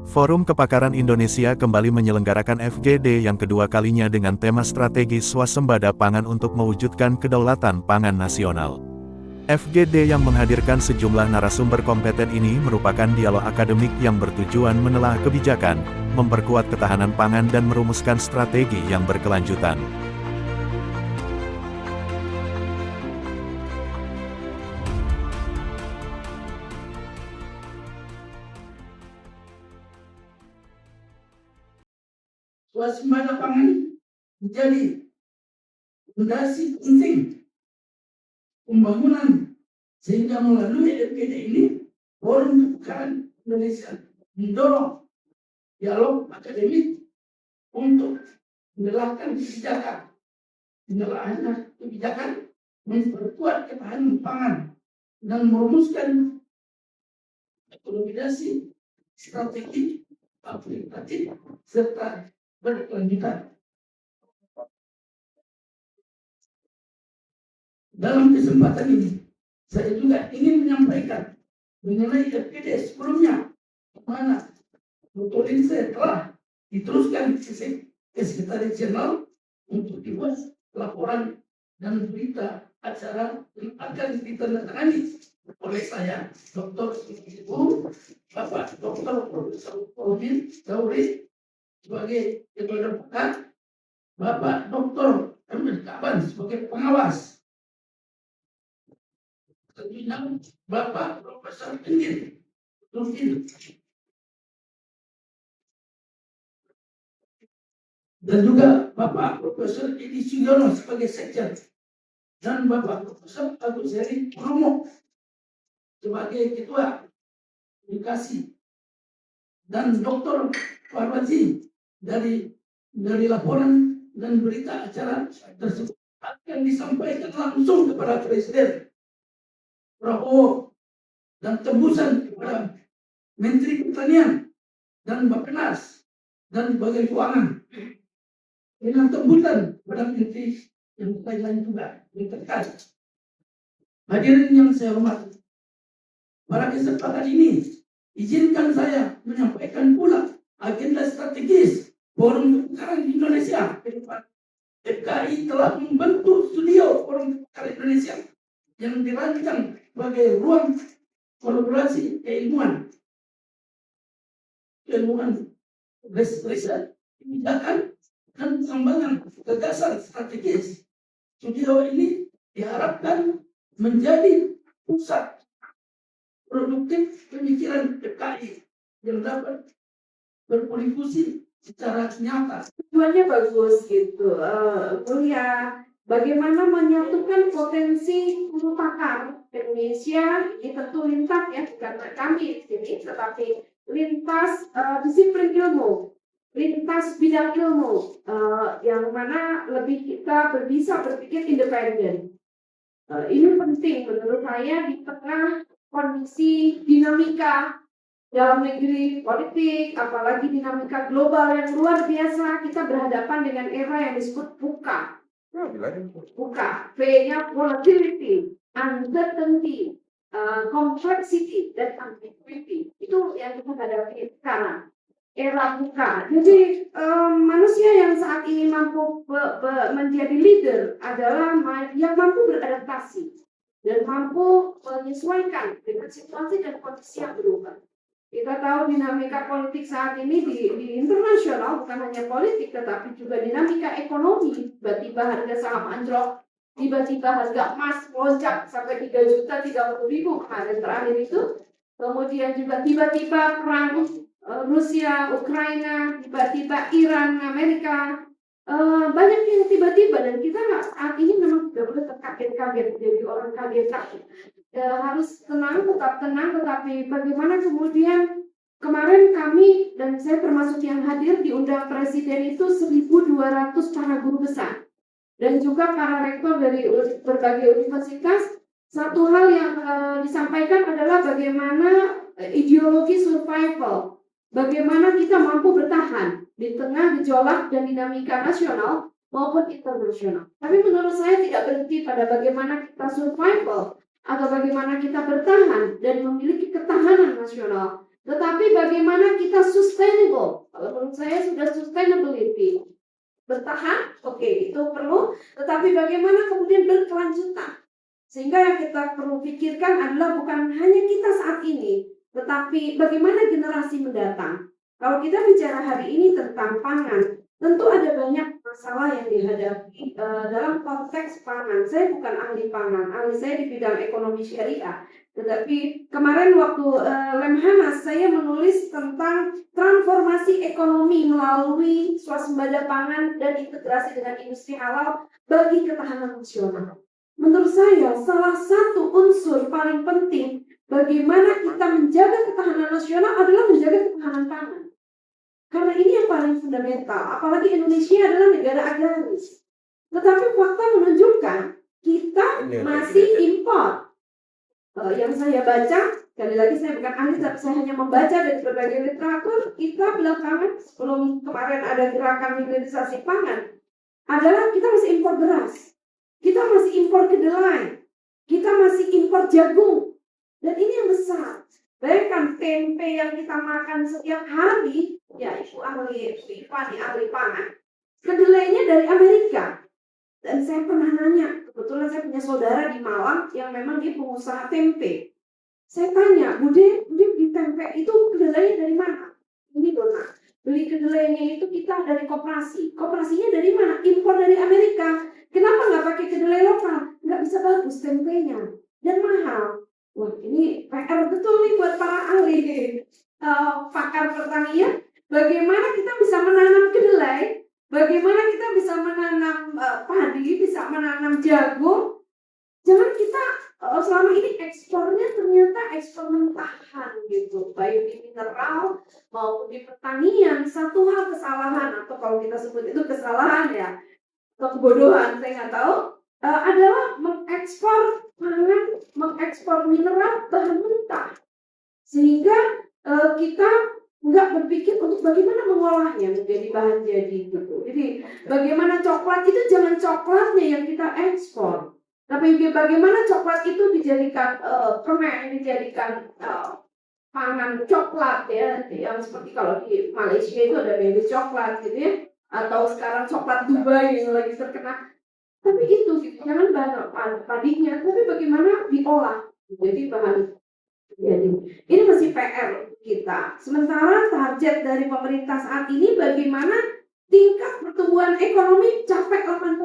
Forum Kepakaran Indonesia kembali menyelenggarakan FGD yang kedua kalinya dengan tema strategis swasembada pangan untuk mewujudkan kedaulatan pangan nasional. FGD yang menghadirkan sejumlah narasumber kompeten ini merupakan dialog akademik yang bertujuan menelaah kebijakan, memperkuat ketahanan pangan dan merumuskan strategi yang berkelanjutan. Swasembada pangan menjadi fondasi penting pembangunan, sehingga melalui FGD ini Forum Kepakaran Indonesia mendorong dialog akademik untuk menelaahkan kebijakan, memperkuat ketahanan pangan dan merumuskan rekomendasi strategi aplikatif serta berkelanjutan. Dalam kesempatan ini, saya juga ingin menyampaikan mengenai FGD sebelumnya, di mana Dr. Lindsay telah diteruskan ke Sekretariat Jenderal untuk dibuat laporan dan berita acara yang akan ditandatangani oleh saya, Dr. Ibu Bapak Dr. Profesor Romin Dauri sebagai Ketua Dewan, Bapak Dr. Emil Kaban sebagai pengawas, tentunya Bapak Profesor Engin Rufin, dan juga Bapak Profesor Edi Sugiono sebagai sekjen, dan Bapak Profesor Agus Heri Purnomo sebagai Ketua Edukasi, dan Dr. Parwazi dari laporan dan berita acara tersebut akan disampaikan langsung kepada Presiden Prabowo dan tembusan kepada Menteri Pertanian dan Bappenas dan Bagian Keuangan, dengan tembusan kepada Menteri yang lain juga yang terkait. Hadirin yang saya hormati, pada kesempatan ini izinkan saya menyampaikan pula agenda strategis Forum Kepakaran Indonesia ke depan. FKI telah membentuk studio Forum Kepakaran Indonesia yang dirancang sebagai ruang kolaborasi keilmuan, riset, kebijakan, dan pengembangan gagasan strategis. Studio ini diharapkan menjadi pusat produktif pemikiran FKI yang dapat berkontribusi secara nyata. Tujuannya bagus gitu, kuliah bagaimana menyatukan potensi guru pakar Indonesia. Ini tentu lintas ya, bukan kami di sini, tetapi lintas disiplin ilmu, lintas bidang ilmu, yang mana lebih kita bisa berpikir independen. Ini penting menurut saya di tengah kondisi dinamika dalam negeri politik, apalagi dinamika global yang luar biasa. Kita berhadapan dengan era yang disebut VUCA. VUCA, V-nya volatility, uncertainty, complexity, dan ambiguity. Itu yang kita hadapi sekarang, era VUCA. Jadi manusia yang saat ini mampu menjadi leader adalah yang mampu beradaptasi dan mampu menyesuaikan dengan situasi dan kondisi yang berubah. Kita tahu dinamika politik saat ini di internasional, bukan hanya politik tetapi juga dinamika ekonomi. Tiba-tiba harga saham anjlok, tiba-tiba harga emas melonjak sampai 3.030.000 kemarin terakhir itu. Kemudian juga tiba-tiba perang Rusia, Ukraina, tiba-tiba Iran, Amerika. Banyak yang tiba-tiba, dan kita saat ini memang tidak boleh terkaget-kaget, jadi orang kaget. Harus tenang, tetap tenang, tetapi bagaimana kemudian kemarin kami dan saya termasuk yang hadir diundang Presiden itu 1.200 para guru besar dan juga para rektor dari berbagai universitas. Satu hal yang disampaikan adalah bagaimana ideologi survival, bagaimana kita mampu bertahan di tengah gejolak dan dinamika nasional maupun internasional. Tapi menurut saya tidak berhenti pada bagaimana kita survival atau bagaimana kita bertahan dan memiliki ketahanan nasional, Tetapi bagaimana kita sustainable? Kalau menurut saya sudah sustainability. Bertahan, oke, itu perlu. Tetapi bagaimana kemudian berkelanjutan? Sehingga yang kita perlu pikirkan adalah bukan hanya kita saat ini, tetapi bagaimana generasi mendatang. Kalau kita bicara hari ini tentang pangan, tentu ada banyak masalah yang dihadapi dalam konteks pangan. Saya bukan ahli pangan, ahli saya di bidang ekonomi syariah. Tetapi kemarin waktu Lemhanas saya menulis tentang transformasi ekonomi melalui swasembada pangan dan integrasi dengan industri halal bagi ketahanan nasional. Menurut saya salah satu unsur paling penting bagaimana kita menjaga ketahanan nasional adalah menjaga ketahanan pangan. Karena ini yang paling fundamental, apalagi Indonesia adalah negara agraris. Tetapi fakta menunjukkan kita masih impor. Yang saya baca, sekali lagi saya bukan ahli, tapi saya hanya membaca dari berbagai literatur, kita belakangan sebelum kemarin ada gerakan hilirisasi pangan, adalah kita masih impor beras, kita masih impor kedelai, kita masih impor jagung, dan ini yang besar. Bayangkan tempe yang kita makan setiap hari, ya Ibu ahli, Ibu Ipani, ahli pangan, kedelainya dari Amerika. Dan saya pernah nanya, kebetulan saya punya saudara di Malang yang memang dia pengusaha tempe. Saya tanya, Bude beli tempe itu kedelainya dari mana? Ini dona, beli kedelainya itu kita dari koperasi. Koperasinya dari mana? Impor dari Amerika. Kenapa nggak pakai kedelai lokal? Nggak bisa bagus tempenya dan mahal. Wah, ini PR betul nih buat para ahli pakar pertanian. Bagaimana kita bisa menanam kedelai? Bagaimana kita bisa menanam padi, bisa menanam jagung? Jangan kita selama ini ekspornya ternyata ekspor mentahan gitu, baik di mineral maupun di pertanian. Satu hal kesalahan, atau kalau kita sebut itu kesalahan ya, atau kebodohan, saya nggak tahu, adalah mengekspor pangan, mengekspor mineral bahan mentah, sehingga kita nggak berpikir untuk bagaimana mengolahnya menjadi bahan jadi gitu. Jadi bagaimana coklat itu jangan coklatnya yang kita ekspor, tapi bagaimana coklat itu dijadikan permen, dijadikan pangan coklat ya, yang seperti kalau di Malaysia itu ada baby coklat gitu ya, atau sekarang coklat Dubai yang lagi terkenal. Tapi itu gitu, jangan bahan padinya, tapi bagaimana diolah jadi bahan. Jadi ini masih PR kita. Sementara target dari pemerintah saat ini bagaimana tingkat pertumbuhan ekonomi capai 8%.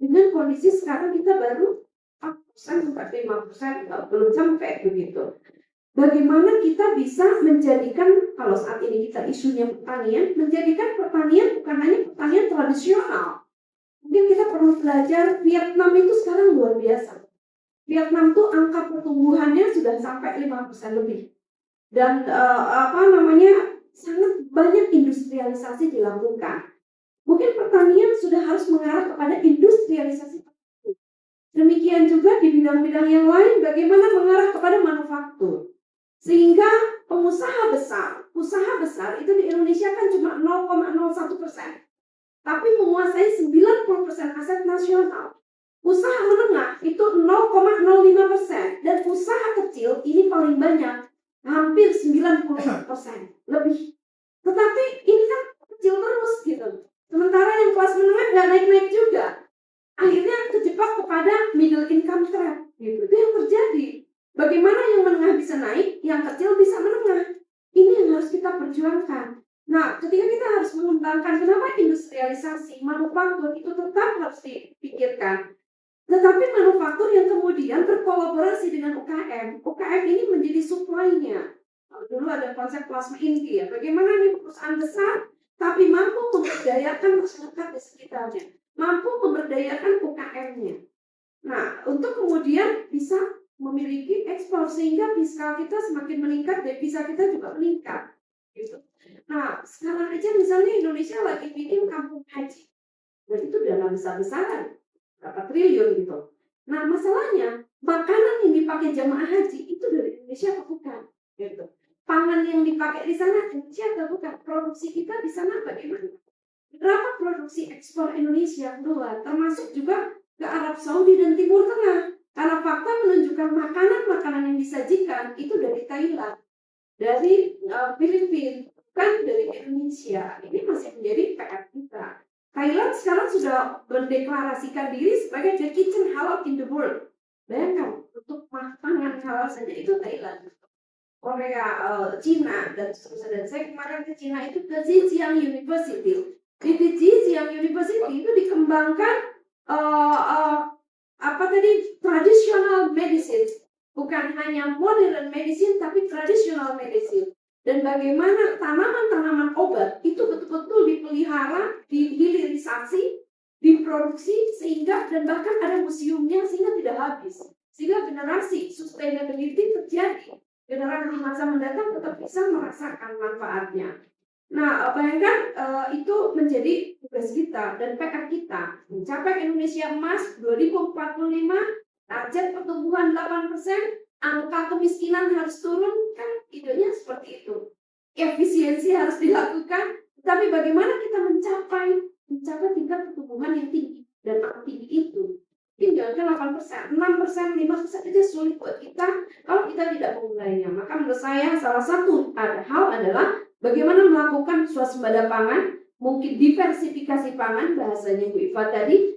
Dengan kondisi sekarang kita baru 4% sampai 5%, belum sampai begitu. Bagaimana kita bisa menjadikan, kalau saat ini kita isunya pertanian, menjadikan pertanian bukan hanya pertanian tradisional. Mungkin kita perlu belajar, Vietnam itu sekarang luar biasa. Vietnam tuh angka pertumbuhannya sudah sampai 5% lebih. Dan sangat banyak industrialisasi dilakukan. Mungkin pertanian sudah harus mengarah kepada industrialisasi. Demikian juga di bidang-bidang yang lain bagaimana mengarah kepada manufaktur. Sehingga pengusaha besar, usaha besar itu di Indonesia kan cuma 0,01%. Tapi menguasai 90% aset nasional. Usaha menengah itu 0,05% dan usaha kecil ini paling banyak, hampir 90% lebih. Tetapi ini kan kecil terus gitu. Sementara yang kelas menengah nggak naik-naik juga. Akhirnya terjebak kepada middle income trap gitu. Itu yang terjadi. Bagaimana yang menengah bisa naik, yang kecil bisa menengah. Ini yang harus kita perjuangkan. Nah, ketika kita harus mengembangkan kenapa industrialisasi, manufaktur itu tetap harus dipikirkan. Tetapi manufaktur yang kemudian berkolaborasi dengan UKM. UKM ini menjadi supply-nya. Dulu ada konsep plasma inti ya. Bagaimana nih perusahaan besar, tapi mampu memberdayakan masyarakat di sekitarnya. Mampu memberdayakan UKM-nya. Nah, untuk kemudian bisa memiliki ekspor. Sehingga fiskal kita semakin meningkat, devisa kita juga meningkat. Gitu. Nah, sekarang aja misalnya Indonesia lagi bikin kampung haji. Dan itu dana besar-besaran. Berapa triliun gitu. Nah, masalahnya makanan yang dipakai jamaah haji itu dari Indonesia atau bukan? Gitu. Pangan yang dipakai di sana Indonesia atau bukan? Produksi kita di sana bagaimana? Berapa produksi ekspor Indonesia keluar? Termasuk juga ke Arab Saudi dan Timur Tengah. Karena fakta menunjukkan makanan-makanan yang disajikan itu dari Thailand. dari Filipina, bukan dari Indonesia. Ini masih menjadi PR kita. Thailand sekarang sudah mendeklarasikan diri sebagai the kitchen halal in the world. Bayangkan, untuk pangan halal saja itu Thailand, Korea, Cina, dan seterusnya. Dan saya kemarin ke Cina itu ke Zhejiang University. Di Zhejiang University itu dikembangkan traditional medicine, bukan hanya modern medicine tapi traditional medicine. Dan bagaimana tanaman-tanaman obat itu betul-betul dipelihara, dihilirisasi, diproduksi sehingga, dan bahkan ada museumnya sehingga tidak habis, sehingga generasi sustainability terjadi, generasi masa mendatang tetap bisa merasakan manfaatnya. Nah, bayangkan itu menjadi tugas kita dan PR kita mencapai Indonesia Emas 2045, target pertumbuhan 8%, angka kemiskinan harus turun, kan idenya seperti itu. Efisiensi harus dilakukan, tapi bagaimana kita mencapai tingkat pertumbuhan yang tinggi, dan tinggi itu jangan 8%, 6%, 5% aja sulit buat kita kalau kita tidak memulainya. Maka menurut saya salah satu hal adalah bagaimana melakukan swasembada pangan, mungkin diversifikasi pangan, bahasanya Bu Iva tadi,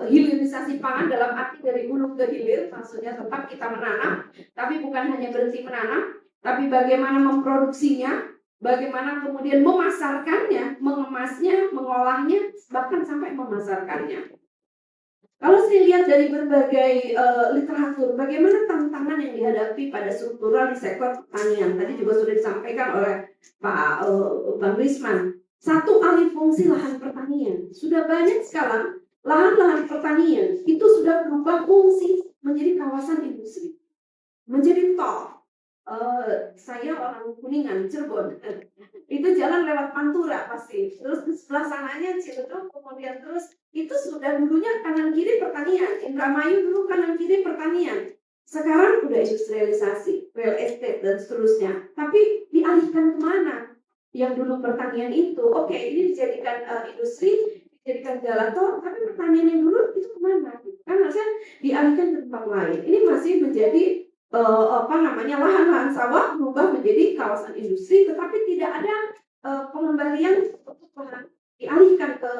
hilirisasi pangan dalam arti dari hulu ke hilir, maksudnya tetap kita menanam, tapi bukan hanya berhenti menanam, tapi bagaimana memproduksinya, bagaimana kemudian memasarkannya, mengemasnya, mengolahnya, bahkan sampai memasarkannya. Kalau saya lihat dari berbagai literatur, bagaimana tantangan yang dihadapi pada struktural di sektor pertanian, tadi juga sudah disampaikan oleh Pak Bang Risman. Satu, alih fungsi lahan pertanian. Sudah banyak sekarang lahan-lahan pertanian itu sudah berubah fungsi menjadi kawasan industri, menjadi tol. Saya orang Kuningan, Cirebon, itu jalan lewat Pantura pasti, terus di sebelah sananya Ciledug, kemudian terus itu sudah dulunya kanan kiri pertanian, Indramayu dulu kanan kiri pertanian, sekarang udah industrialisasi, real estate dan seterusnya. Tapi dialihkan kemana? Yang dulu pertanian itu, oke, ini dijadikan industri, dijadikan jalan tol, tapi pertanian yang dulu itu kemana? Kan harusnya dialihkan ke tempat lain. Ini masih menjadi lahan-lahan sawah berubah menjadi kawasan industri, tetapi tidak ada pengembalian untuk lahan dialihkan ke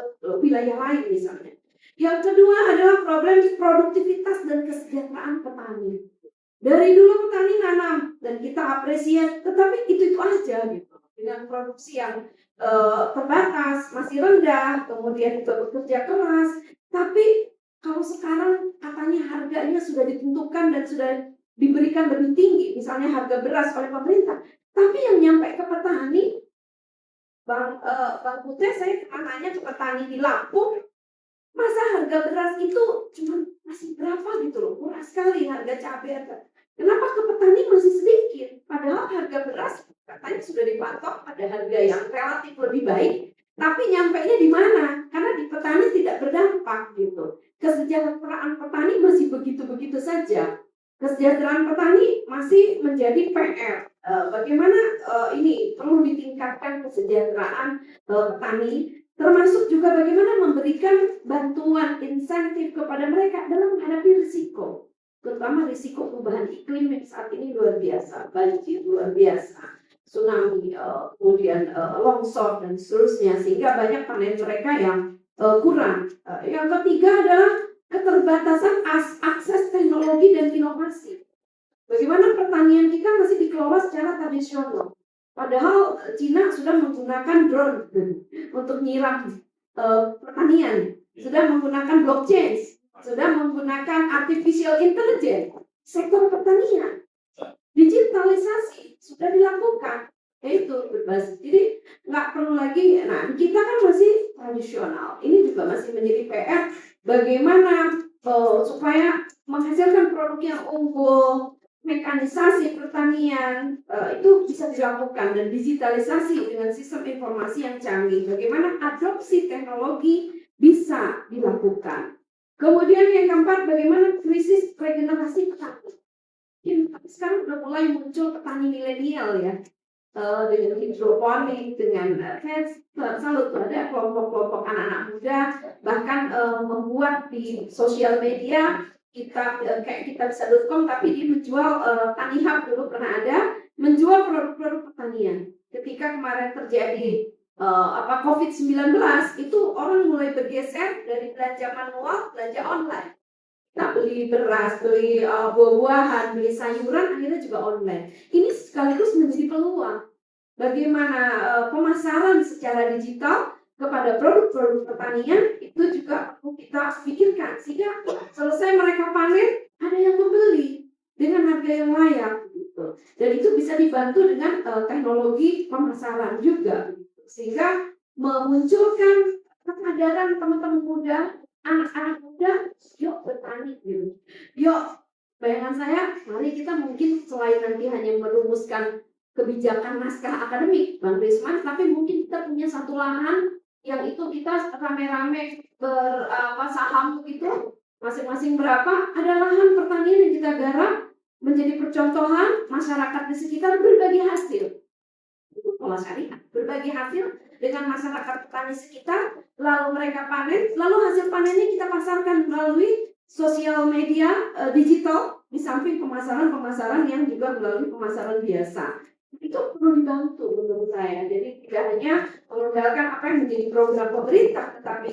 wilayah lain misalnya. Yang kedua adalah problem produktivitas dan kesejahteraan petani. Dari dulu petani nanam dan kita apresiasi, tetapi itu aja gitu. Dengan produksi yang terbatas, masih rendah, kemudian juga bekerja keras. Tapi kalau sekarang katanya harganya sudah ditentukan dan sudah diberikan lebih tinggi, misalnya harga beras oleh pemerintah, tapi yang nyampe ke petani, Bang Putri, saya nanya ke petani di Lampung, masa harga beras itu cuma masih berapa gitu loh, murah sekali harga cabai. Kenapa ke petani masih sedikit? Padahal harga beras katanya sudah dipatok pada harga yang relatif lebih baik, tapi nyampainya di mana? Karena di petani tidak berdampak gitu. Kesejahteraan petani masih begitu-begitu saja. Kesejahteraan petani masih menjadi PR. Bagaimana ini perlu ditingkatkan kesejahteraan petani, termasuk juga bagaimana memberikan bantuan insentif kepada mereka dalam menghadapi risiko, terutama risiko perubahan iklim yang saat ini luar biasa, banjir luar biasa, tsunami, kemudian longsor dan seterusnya, sehingga banyak panen mereka yang kurang. Yang ketiga adalah keterbatasan akses teknologi dan inovasi. Bagaimana pertanian kita masih dikelola secara tradisional. Padahal Cina sudah menggunakan drone untuk nyiram pertanian, sudah menggunakan blockchain, sudah menggunakan artificial intelligence. Sektor pertanian, digitalisasi sudah dilakukan, yaitu berbasis. Jadi nggak perlu lagi. Nah, kita kan masih tradisional. Ini juga masih menjadi PR. Bagaimana supaya menghasilkan produk yang unggul, mekanisasi pertanian itu bisa dilakukan, dan digitalisasi dengan sistem informasi yang canggih. Bagaimana adopsi teknologi bisa dilakukan. Kemudian yang keempat, bagaimana krisis regenerasi petani. Sekarang sudah mulai muncul petani milenial ya, dengan hidroponik, dengan selalu ada kelompok-kelompok anak-anak muda, bahkan membuat di sosial media kita kayak kitabisa.com, tapi dia menjual Tanihub dulu pernah ada. menjual produk-produk pertanian. Ketika kemarin terjadi COVID-19, itu orang mulai bergeser dari belanja manual, belanja online. Kita beli beras, beli buah-buahan, beli sayuran, akhirnya juga online. Ini sekaligus menjadi peluang. Bagaimana pemasaran secara digital kepada produk-produk pertanian itu juga perlu kita pikirkan. Sehingga selesai mereka panen, ada yang membeli dengan harga yang layak. Gitu. Dan itu bisa dibantu dengan teknologi pemasaran juga. Sehingga memunculkan kesadaran teman-teman muda, anak-anak muda, yuk bertani gitu. Yuk, bayangan saya, mari kita mungkin selain nanti hanya merumuskan kebijakan naskah akademik, Bang Risman, tapi mungkin kita punya satu lahan yang itu kita rame-rame bersaham gitu, masing-masing berapa, ada lahan pertanian yang kita garap menjadi percontohan masyarakat di sekitar berbagi hasil. Itu pola syariah, berbagi hasil dengan masyarakat petani sekitar, lalu mereka panen, lalu hasil panennya kita pasarkan melalui sosial media digital, di samping pemasaran-pemasaran yang juga melalui pemasaran biasa. Itu perlu dibantu menurut saya. Jadi tidak hanya mengandalkan apa yang menjadi program pemerintah, tetapi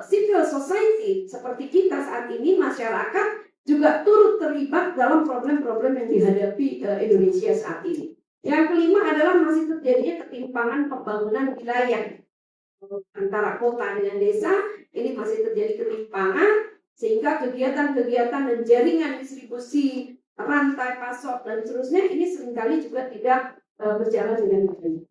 civil society seperti kita saat ini, masyarakat juga turut terlibat dalam problem-problem yang dihadapi Indonesia saat ini. Yang kelima adalah masih terjadinya ketimpangan pembangunan wilayah antara kota dengan desa. Ini masih terjadi ketimpangan sehingga kegiatan-kegiatan dan jaringan distribusi, rantai pasok dan seterusnya ini seringkali juga tidak berjalan dengan baik.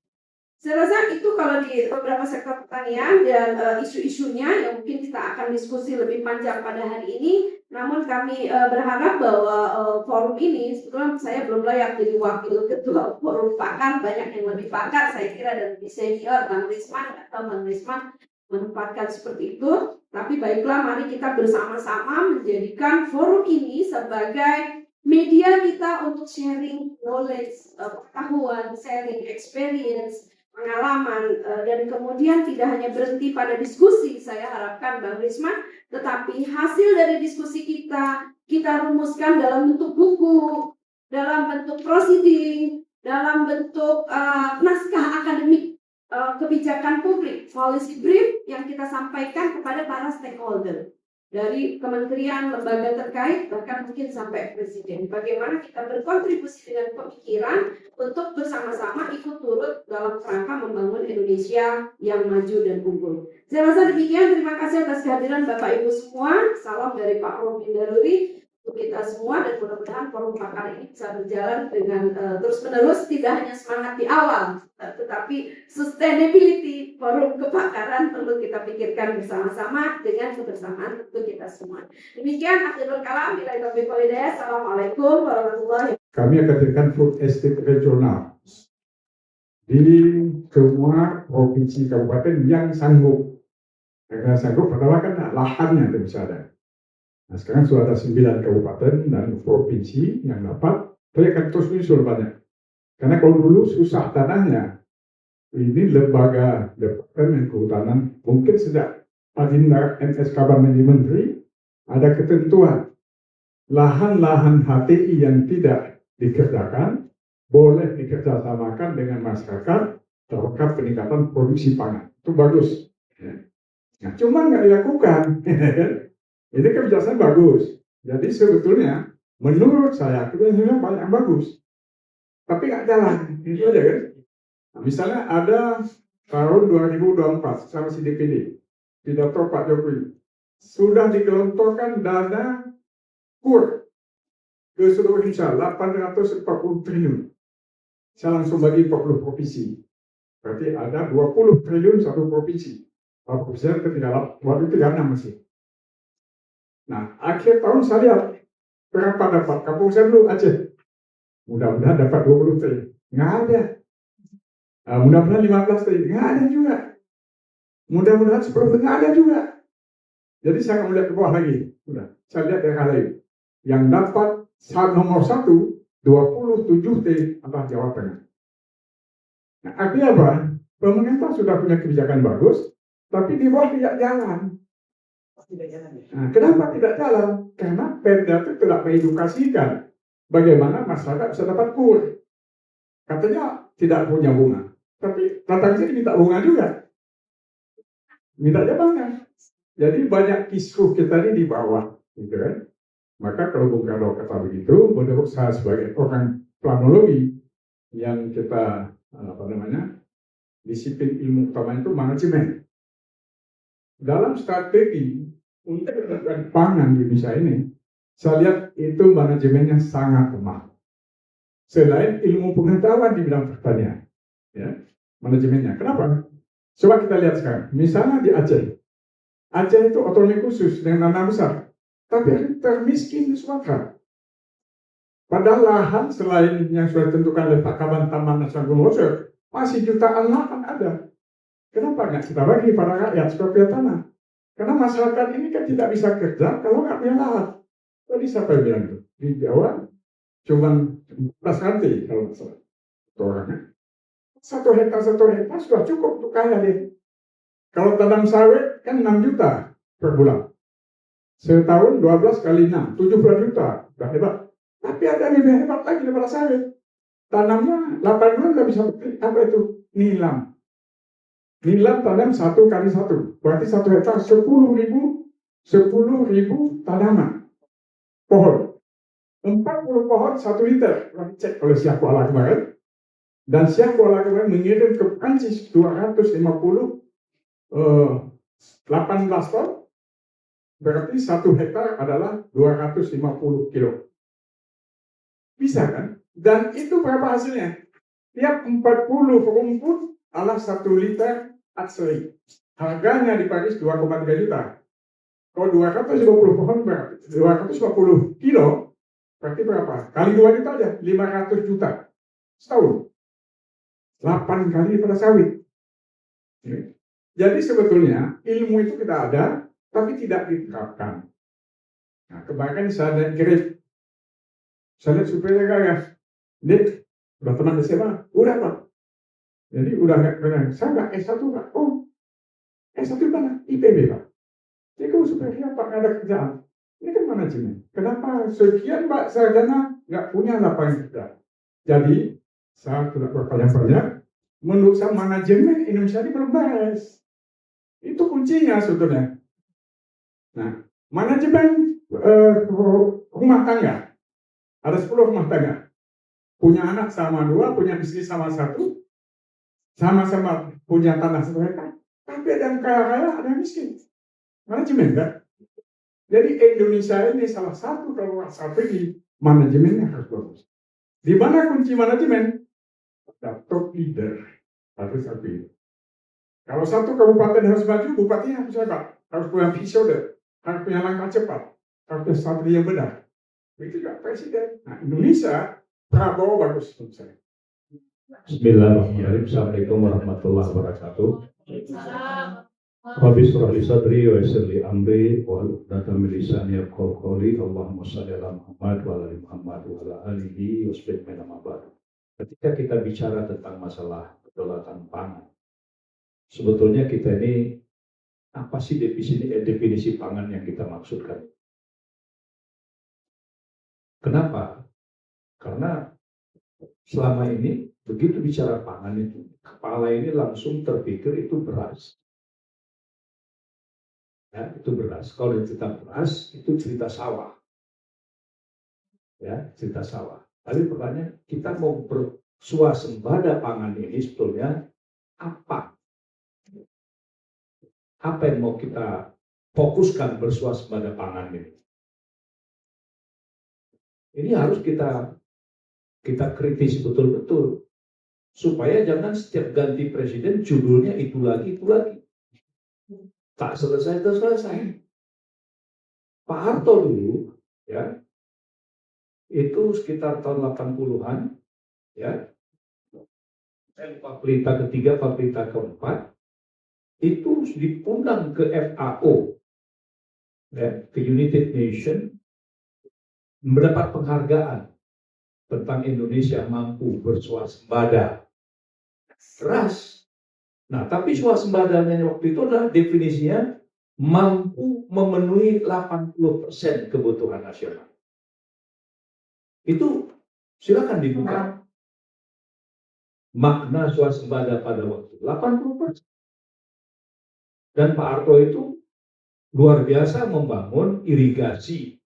Saya rasa itu kalau di beberapa sektor pertanian dan isu-isunya yang mungkin kita akan diskusi lebih panjang pada hari ini. Namun kami berharap bahwa forum ini, sebetulnya saya belum layak jadi wakil ketua forum pakar, banyak yang lebih pakar saya kira dan lebih senior, Bang Risman atau Bang Risman menempatkan seperti itu. Tapi baiklah, mari kita bersama-sama menjadikan forum ini sebagai media kita untuk sharing knowledge, pengetahuan, sharing experience, pengalaman, dan kemudian tidak hanya berhenti pada diskusi. Saya harapkan Bang Risman, tetapi hasil dari diskusi kita rumuskan dalam bentuk buku, dalam bentuk proceeding, dalam bentuk naskah akademik, kebijakan publik, policy brief yang kita sampaikan kepada para stakeholder dari kementerian, lembaga terkait, bahkan mungkin sampai presiden. Bagaimana kita berkontribusi dengan pemikiran untuk bersama-sama ikut turut dalam kerangka membangun Indonesia yang maju dan unggul. Saya rasa demikian. Terima kasih atas kehadiran Bapak Ibu semua. Salam dari Pak Romi Daruri untuk kita semua, dan mudah-mudahan forum pakar ini bisa berjalan dengan terus-menerus, tidak hanya semangat di awal, tetapi sustainability forum kepakaran perlu kita pikirkan bersama-sama dengan kebersamaan tentu kita semua. Demikian akhirul kalam, bila taufiq wal hidayah. Assalamualaikum warahmatullahi wabarakatuh. Kami akan berikan food estate regional di semua provinsi kabupaten yang sanggup. Yang sanggup adalah kan lahannya itu bisa ada. Nah, sekarang sudah ada 9 kabupaten dan provinsi yang dapat. Tapi akan terus muncul banyak. Karena kalau dulu susah tanahnya, ini lembaga Departemen Kehutanan, mungkin sejak agenda NSK menjadi menteri, ada ketentuan lahan-lahan HTI yang tidak dikerjakan boleh dikerjasamakan dengan masyarakat terkait peningkatan produksi pangan. Itu bagus. Nah, cuma nggak dilakukan. Ini kebijakan bagus. Jadi sebetulnya menurut saya kebijakan banyak yang bagus, tapi nggak jalan. Itu aja kan. Nah, misalnya ada tahun 2024 sama si DPD, pidato Pak Jokowi sudah digelontorkan dana KUR ke seluruh Indonesia 840 triliun. Saya langsung bagi 40 provinsi. Berarti ada 20 triliun satu provinsi. Pak Presiden ketinggalan waktu itu 36 masih. Nah, akhir tahun saya lihat berapa dapat. Kampung saya dulu Aceh. Mudah-mudahan dapat 20 triliun. Nggak ada. Mudah-mudahan 15 triliun. Nggak ada juga. Mudah-mudahan 10 triliun. Nggak ada juga. Jadi saya nggak melihat ke bawah lagi. Udah. Saya lihat daerah lain. Yang dapat nomor 1, 27 T adalah Jawa Tengah. Nah, artinya apa? Pemerintah sudah punya kebijakan bagus, tapi di bawah tidak jalan. Nah, kenapa tidak jalan? Karena Pemda itu tidak mengedukasikan bagaimana masyarakat bisa dapat KUR. Katanya tidak punya bunga, tapi datang sini minta bunga juga, mintanya banyak. Jadi banyak kisruh kita ini di bawah, gitu kan. Maka kalau Bung Karno kata begitu, menurut saya sebagai orang planologi yang kita disiplin ilmu utama itu manajemen. Dalam strategi untuk menentukan pangan di Indonesia ini, saya lihat itu manajemennya sangat lemah. Selain ilmu pengetahuan di bidang pertanian, ya, manajemennya. Kenapa? Coba kita lihat sekarang. Misalnya di Aceh. Aceh itu otonomi khusus dengan tanah besar, tapi termiskin di Sumatera. Padahal lahan selain yang sudah ditentukan oleh Pak Kaban Taman Nasional Gunung Leuser, masih jutaan lahan ada. Kenapa nggak kita bagi para rakyat supaya punya tanah? Karena masyarakat ini kan tidak bisa kerja kalau nggak punya lahan. Tadi siapa yang bilang itu? Di Jawa cuma 14 ranting kalau nggak salah. Orangnya 1 hektar sudah cukup untuk kaya dia. Kalau tanam sawit kan 6 juta per bulan. Setahun 12 kali 6, 70 juta. Sudah hebat. Tapi ada yang lebih hebat lagi daripada sawit. Tanamnya 8 bulan nggak bisa beli. Apa itu? Nilam. Nilam tanam 1 kali 1. Berarti 1 hektar 10.000 tanaman. Pohon. 40 pohon 1 liter. Cek oleh Syekh Kuala kemarin. Dan Syekh Kuala kemarin mengirim ke Prancis 18 ton. Berarti 1 hektar adalah 250 kilo. Bisa kan? Dan itu berapa hasilnya? Tiap 40 rumput adalah 1 liter atsiri. Harganya di Paris 2,3 juta. Kalau 250 pohon berarti 250 kilo, berarti berapa? Kali 2 juta aja, 500 juta. Setahun. 8 kali pada sawit. Jadi sebetulnya ilmu itu kita ada, tapi tidak diterapkan. Nah, kemarin saya lihat grade. Saya lihat supaya gagas. Dek, udah teman SMA? Udah, Pak. Jadi udah nggak keren. Saya nggak S1, Pak. Oh, S1 mana? IPB, Pak. Jadi kalau supaya Pak nggak ada kerjaan. Ini kan manajemen. Kenapa sekian Pak sarjana nggak punya lapangan kerja? Jadi, saya tidak bertanya-tanya. Menurut saya manajemen Indonesia ini belum beres. Itu kuncinya sebetulnya. Nah, manajemen rumah tangga. Ada 10 rumah tangga. Punya anak sama 2, punya istri sama 1. Sama-sama punya tanah 1 hektar. Tapi ada yang kaya-kaya, ada yang miskin. Manajemen kan? Jadi Indonesia ini salah satu kalau strategi manajemennya harus bagus. Di mana kunci manajemen? Ada top leader harus aktif. Kalau satu kabupaten harus maju, bupatinya harus hebat, harus punya visioner, harus punya langkah cepat, harus punya strategi yang benar. Begitu juga presiden. Nah, Indonesia Prabowo bagus menurut saya. Bismillahirrahmanirrahim. Assalamualaikum warahmatullahi wabarakatuh. Rabbi shrah li sadri wa yassir li amri wahlul 'uqdatam min lisani yafqahu qawli. Allahumma shalli ala Muhammad wa ala ali Muhammad wa ala alihi wasbihi min ba'd. Ketika kita bicara tentang masalah kedaulatan pangan, sebetulnya kita ini apa sih definisi pangan yang kita maksudkan? Kenapa? Karena selama ini begitu bicara pangan itu, kepala ini langsung terpikir itu beras. Ya, itu beras. Kalau cerita beras, itu cerita sawah. Ya, cerita sawah. Tapi pertanyaan, kita mau bersuasembada pangan ini sebetulnya apa? Apa yang mau kita fokuskan bersuasembada pangan ini? Ini harus kita kritisi betul-betul. Supaya jangan setiap ganti presiden judulnya itu lagi. Tak selesai. Pak Harto dulu, ya, itu sekitar tahun 80-an, ya, Fakultas ketiga, Fakultas keempat, itu diundang ke FAO, ya, ke United Nations, mendapat penghargaan tentang Indonesia mampu bersuasembada beras. Nah, tapi swasembadanya waktu itu adalah definisinya mampu memenuhi 80% kebutuhan nasional. Itu silakan dibuka. makna swasembada pada waktu 80%. Dan Pak Harto itu luar biasa membangun irigasi,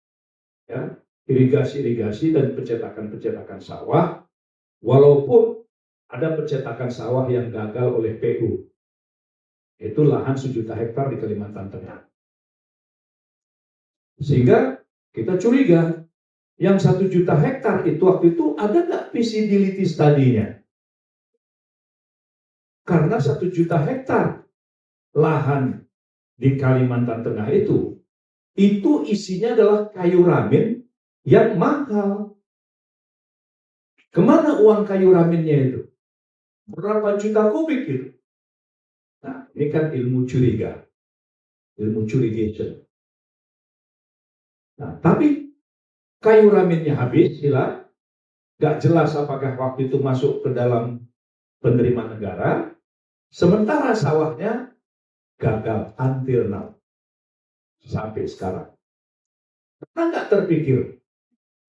ya, irigasi dan pencetakan sawah, walaupun ada pencetakan sawah yang gagal oleh PU. Itu lahan 1 juta hektar di Kalimantan Tengah. Sehingga kita curiga, yang 1 juta hektar itu waktu itu ada nggak feasibility study-nya? Karena 1 juta hektar lahan di Kalimantan Tengah itu isinya adalah kayu ramin yang mahal. Kemana uang kayu raminnya itu? Berapa juta kubik itu? Nah, ini kan ilmu curiga, ilmu curigation. Nah, tapi kayu raminnya habis, hilang, gak jelas apakah waktu itu masuk ke dalam penerimaan negara, sementara sawahnya gagal until now, sampai sekarang. Pernah nggak terpikir,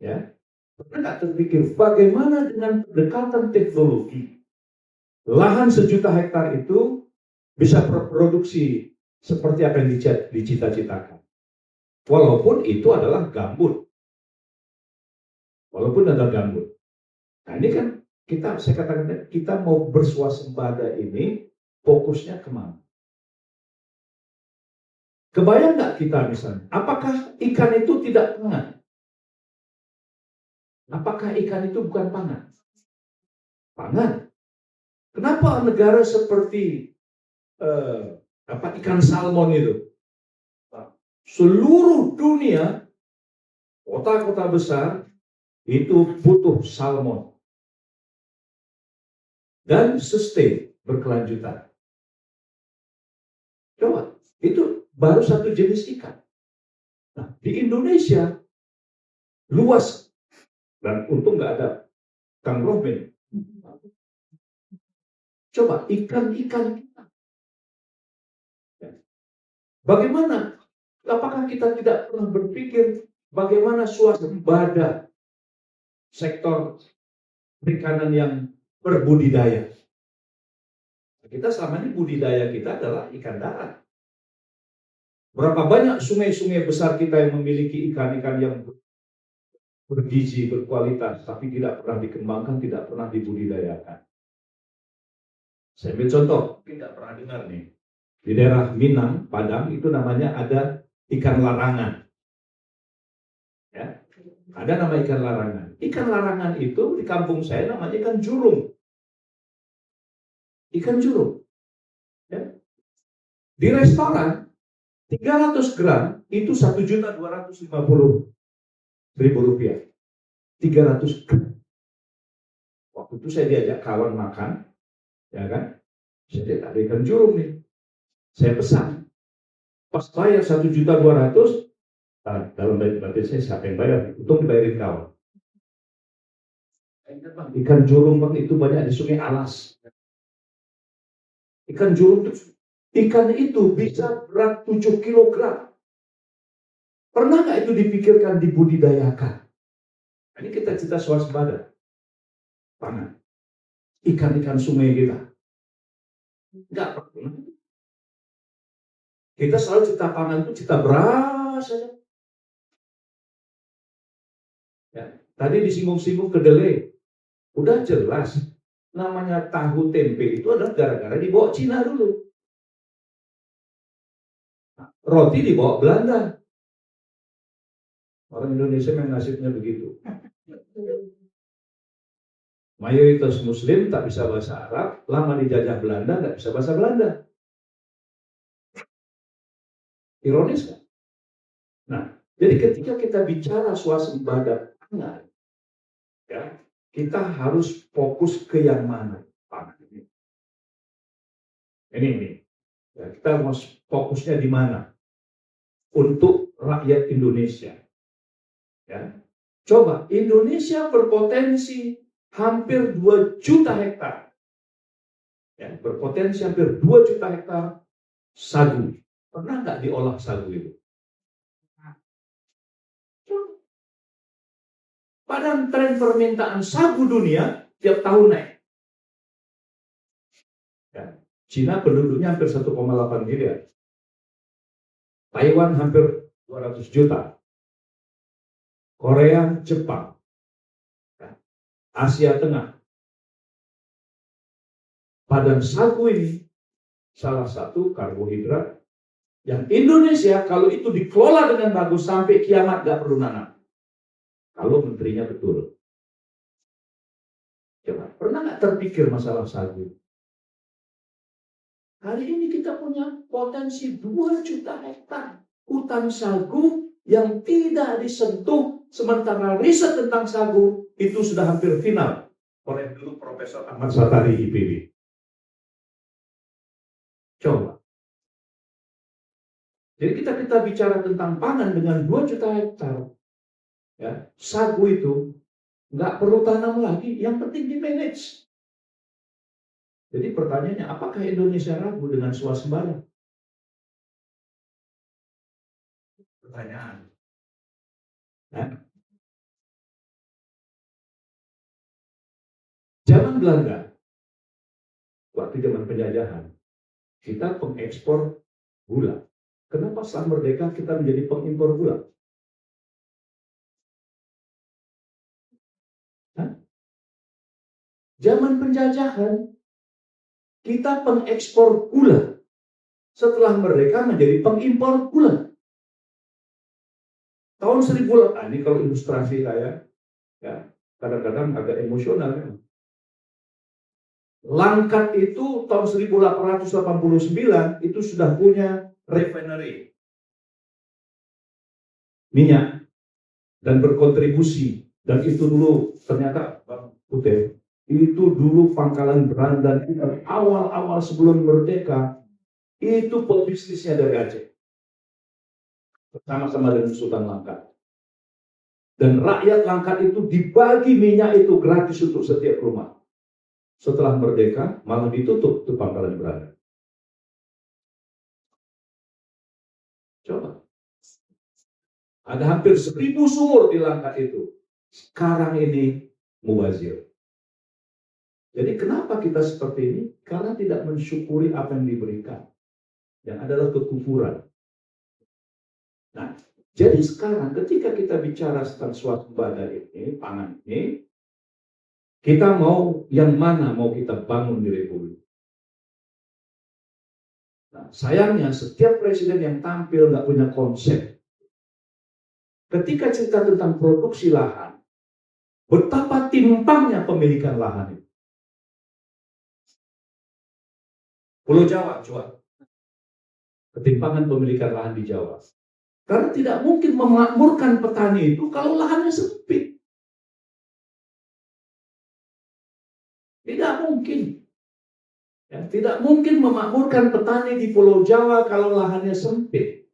ya? Pernah nggak terpikir bagaimana dengan pendekatan teknologi lahan 1 juta hektar itu bisa berproduksi seperti apa yang dicita-citakan, walaupun itu adalah gambut, Nah ini kan saya katakan kita mau berswasembada ini fokusnya kemana? Kebayang nggak kita misalnya, apakah ikan itu tidak pangan? Apakah ikan itu bukan pangan? Pangan. Kenapa negara seperti ikan salmon itu? Seluruh dunia, kota-kota besar itu butuh salmon. Dan sustain, berkelanjutan. Coba, itu baru satu jenis ikan. Nah, di Indonesia luas, dan untung nggak ada Kang Rohmin. Coba ikan-ikan kita. Bagaimana? Apakah kita tidak pernah berpikir bagaimana swasembada sektor perikanan yang berbudidaya? Kita selama ini budidaya kita adalah ikan darat. Berapa banyak sungai-sungai besar kita yang memiliki ikan-ikan yang bergizi, berkualitas, tapi tidak pernah dikembangkan, tidak pernah dibudidayakan. Saya ambil contoh, tidak pernah dengar nih. Di daerah Minang, Padang, itu namanya ada ikan larangan. Ya, ada nama ikan larangan. Ikan larangan itu di kampung saya namanya ikan jurung. Ikan jurung. Ya. Di restoran, 300 gram itu 1.250.000 rupiah. 300 gram. Waktu itu saya diajak kawan makan, ya kan? Saya lihat ada ikan jurung nih. Saya pesan. Pas bayar 1.200.000, dalam batin saya siapa yang bayar? Untung dibayarin kawan. Ikan jurung bang itu banyak di Sungai Alas. Ikan jurung itu, ikan itu bisa berat 7 kg. Pernah nggak itu dipikirkan dibudidayakan? Ini kita swasembada. Pangan. Ikan-ikan sungai kita. Nggak pernah. Kita selalu cita pangan itu cita beras saja. Ya, tadi disinggung-singgung kedelai. Udah jelas. Namanya tahu tempe itu adalah gara-gara dibawa Cina dulu. Nah, roti dibawa Belanda. Orang Indonesia memang nasibnya begitu. Mayoritas Muslim tak bisa bahasa Arab, lama dijajah Belanda nggak bisa bahasa Belanda. Ironis kan? Nah, jadi ketika kita bicara swasembada pangan, ya, kita harus fokus ke yang mana pangan ini. Ini. Ya, kita harus fokusnya di mana? Untuk rakyat Indonesia. Ya. Coba, Indonesia berpotensi hampir 2 juta hektar. Ya, berpotensi hampir 2 juta hektar sagu. Pernah nggak diolah sagu itu? Padahal tren permintaan sagu dunia tiap tahun naik. Cina penduduknya hampir 1,8 miliar. Taiwan hampir 200 juta. Korea, Jepang, Asia Tengah. Padang sagu ini salah satu karbohidrat yang Indonesia kalau itu dikelola dengan bagus sampai kiamat gak perlu nanam. Kalau menterinya betul. Coba, pernah gak terpikir masalah sagu? Hari ini kita punya potensi 2 juta hektar hutan sagu yang tidak disentuh, sementara riset tentang sagu itu sudah hampir final oleh dulu Profesor Ahmad Satari IPB. Coba. Jadi kita bicara tentang pangan dengan 2 juta hektar. Ya, sagu itu nggak perlu tanam lagi, yang penting di manage. Jadi pertanyaannya, apakah Indonesia ragu dengan swasembada? Pertanyaan. Nah, zaman Belanda, waktu zaman penjajahan, kita pengekspor gula. Kenapa setelah merdeka kita menjadi pengimpor gula? Hah? Zaman penjajahan, kita pengekspor gula. Setelah merdeka menjadi pengimpor gula. Tahun 1000, ini kalau ilustrasi saya, ya, kadang-kadang agak emosional. Ya. Langkat itu tahun 1889 itu sudah punya refinery minyak dan berkontribusi, dan itu dulu ternyata Bang Putih, itu dulu pangkalan Berandan awal-awal sebelum merdeka itu pebisnisnya dari Aceh bersama-sama dengan Sultan Langkat, dan rakyat Langkat itu dibagi minyak itu gratis untuk setiap rumah. Setelah merdeka malah ditutup tuh pangkalan Berandan. Coba. Ada hampir 1000 sumur di Langkat itu. Sekarang ini mubazir. Jadi kenapa kita seperti ini? Karena tidak mensyukuri apa yang diberikan. Yang adalah kekufuran. Nah, jadi sekarang ketika kita bicara tentang swasembada ini, pangan ini, kita mau yang mana mau kita bangun di Republik? Nah, sayangnya setiap presiden yang tampil nggak punya konsep. Ketika cerita tentang produksi lahan, betapa timpangnya pemilikan lahan itu. Pulau Jawa, coba. Ketimpangan pemilikan lahan di Jawa. Karena tidak mungkin memakmurkan petani itu kalau lahannya sempit. Tidak mungkin. Ya, tidak mungkin memakmurkan petani di Pulau Jawa kalau lahannya sempit.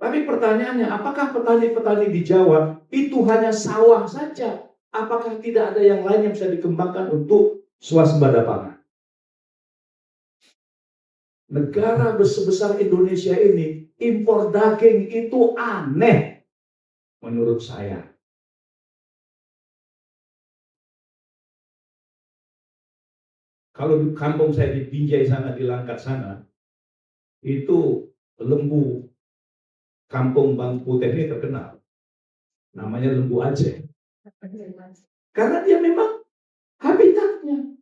Tapi pertanyaannya, apakah petani-petani di Jawa itu hanya sawah saja? Apakah tidak ada yang lain yang bisa dikembangkan untuk swasembada pangan? Negara sebesar Indonesia ini, impor daging itu aneh menurut saya. Kalau di kampung saya di Binjai sana, di Langkat sana, itu lembu kampung Bang Putih ini terkenal. Namanya lembu Aceh. Karena dia memang habitatnya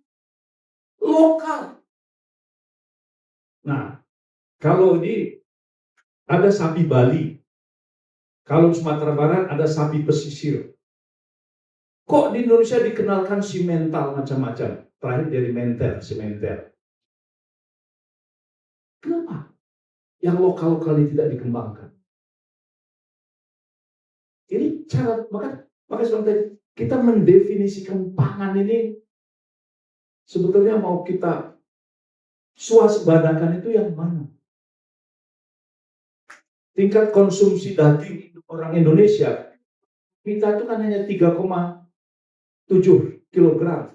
lokal. Nah, kalau ini ada sapi Bali, kalau Sumatera Barat ada sapi pesisir. Kok di Indonesia dikenalkan simental macam-macam? Terakhir dari sementer. Kenapa? Yang lokal-lokal ini tidak dikembangkan. Ini cara, maka sebenarnya kita mendefinisikan pangan ini sebetulnya mau kita swasembadakan itu yang mana? Tingkat konsumsi daging orang Indonesia kita itu kan hanya 3,7 kilogram.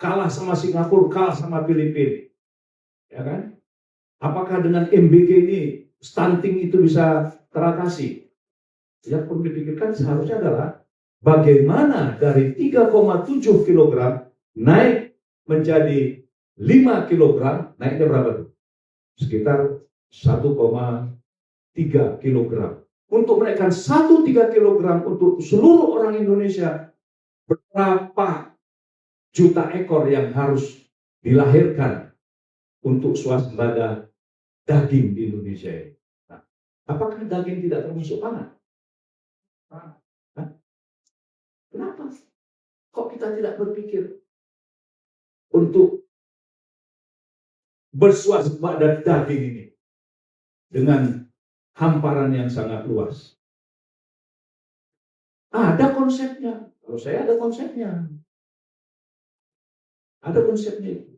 Kalah sama Singapura, kalah sama Filipina. Ya kan? Apakah dengan MBG ini stunting itu bisa teratasi? Yang perlu dipikirkan seharusnya adalah bagaimana dari 3,7 kilogram naik menjadi 5 kilogram, naiknya berapa tuh? Sekitar 1,3 kilogram. Untuk menaikkan 1,3 kilogram untuk seluruh orang Indonesia, berapa juta ekor yang harus dilahirkan untuk swasembada daging di Indonesia ini? Nah, apakah daging tidak termasuk pangan? Hah? Kenapa? Kok kita tidak berpikir untuk berswasembada daging ini dengan hamparan yang sangat luas? Ada konsepnya. Kalau saya ada konsepnya. Ada konsepnya itu.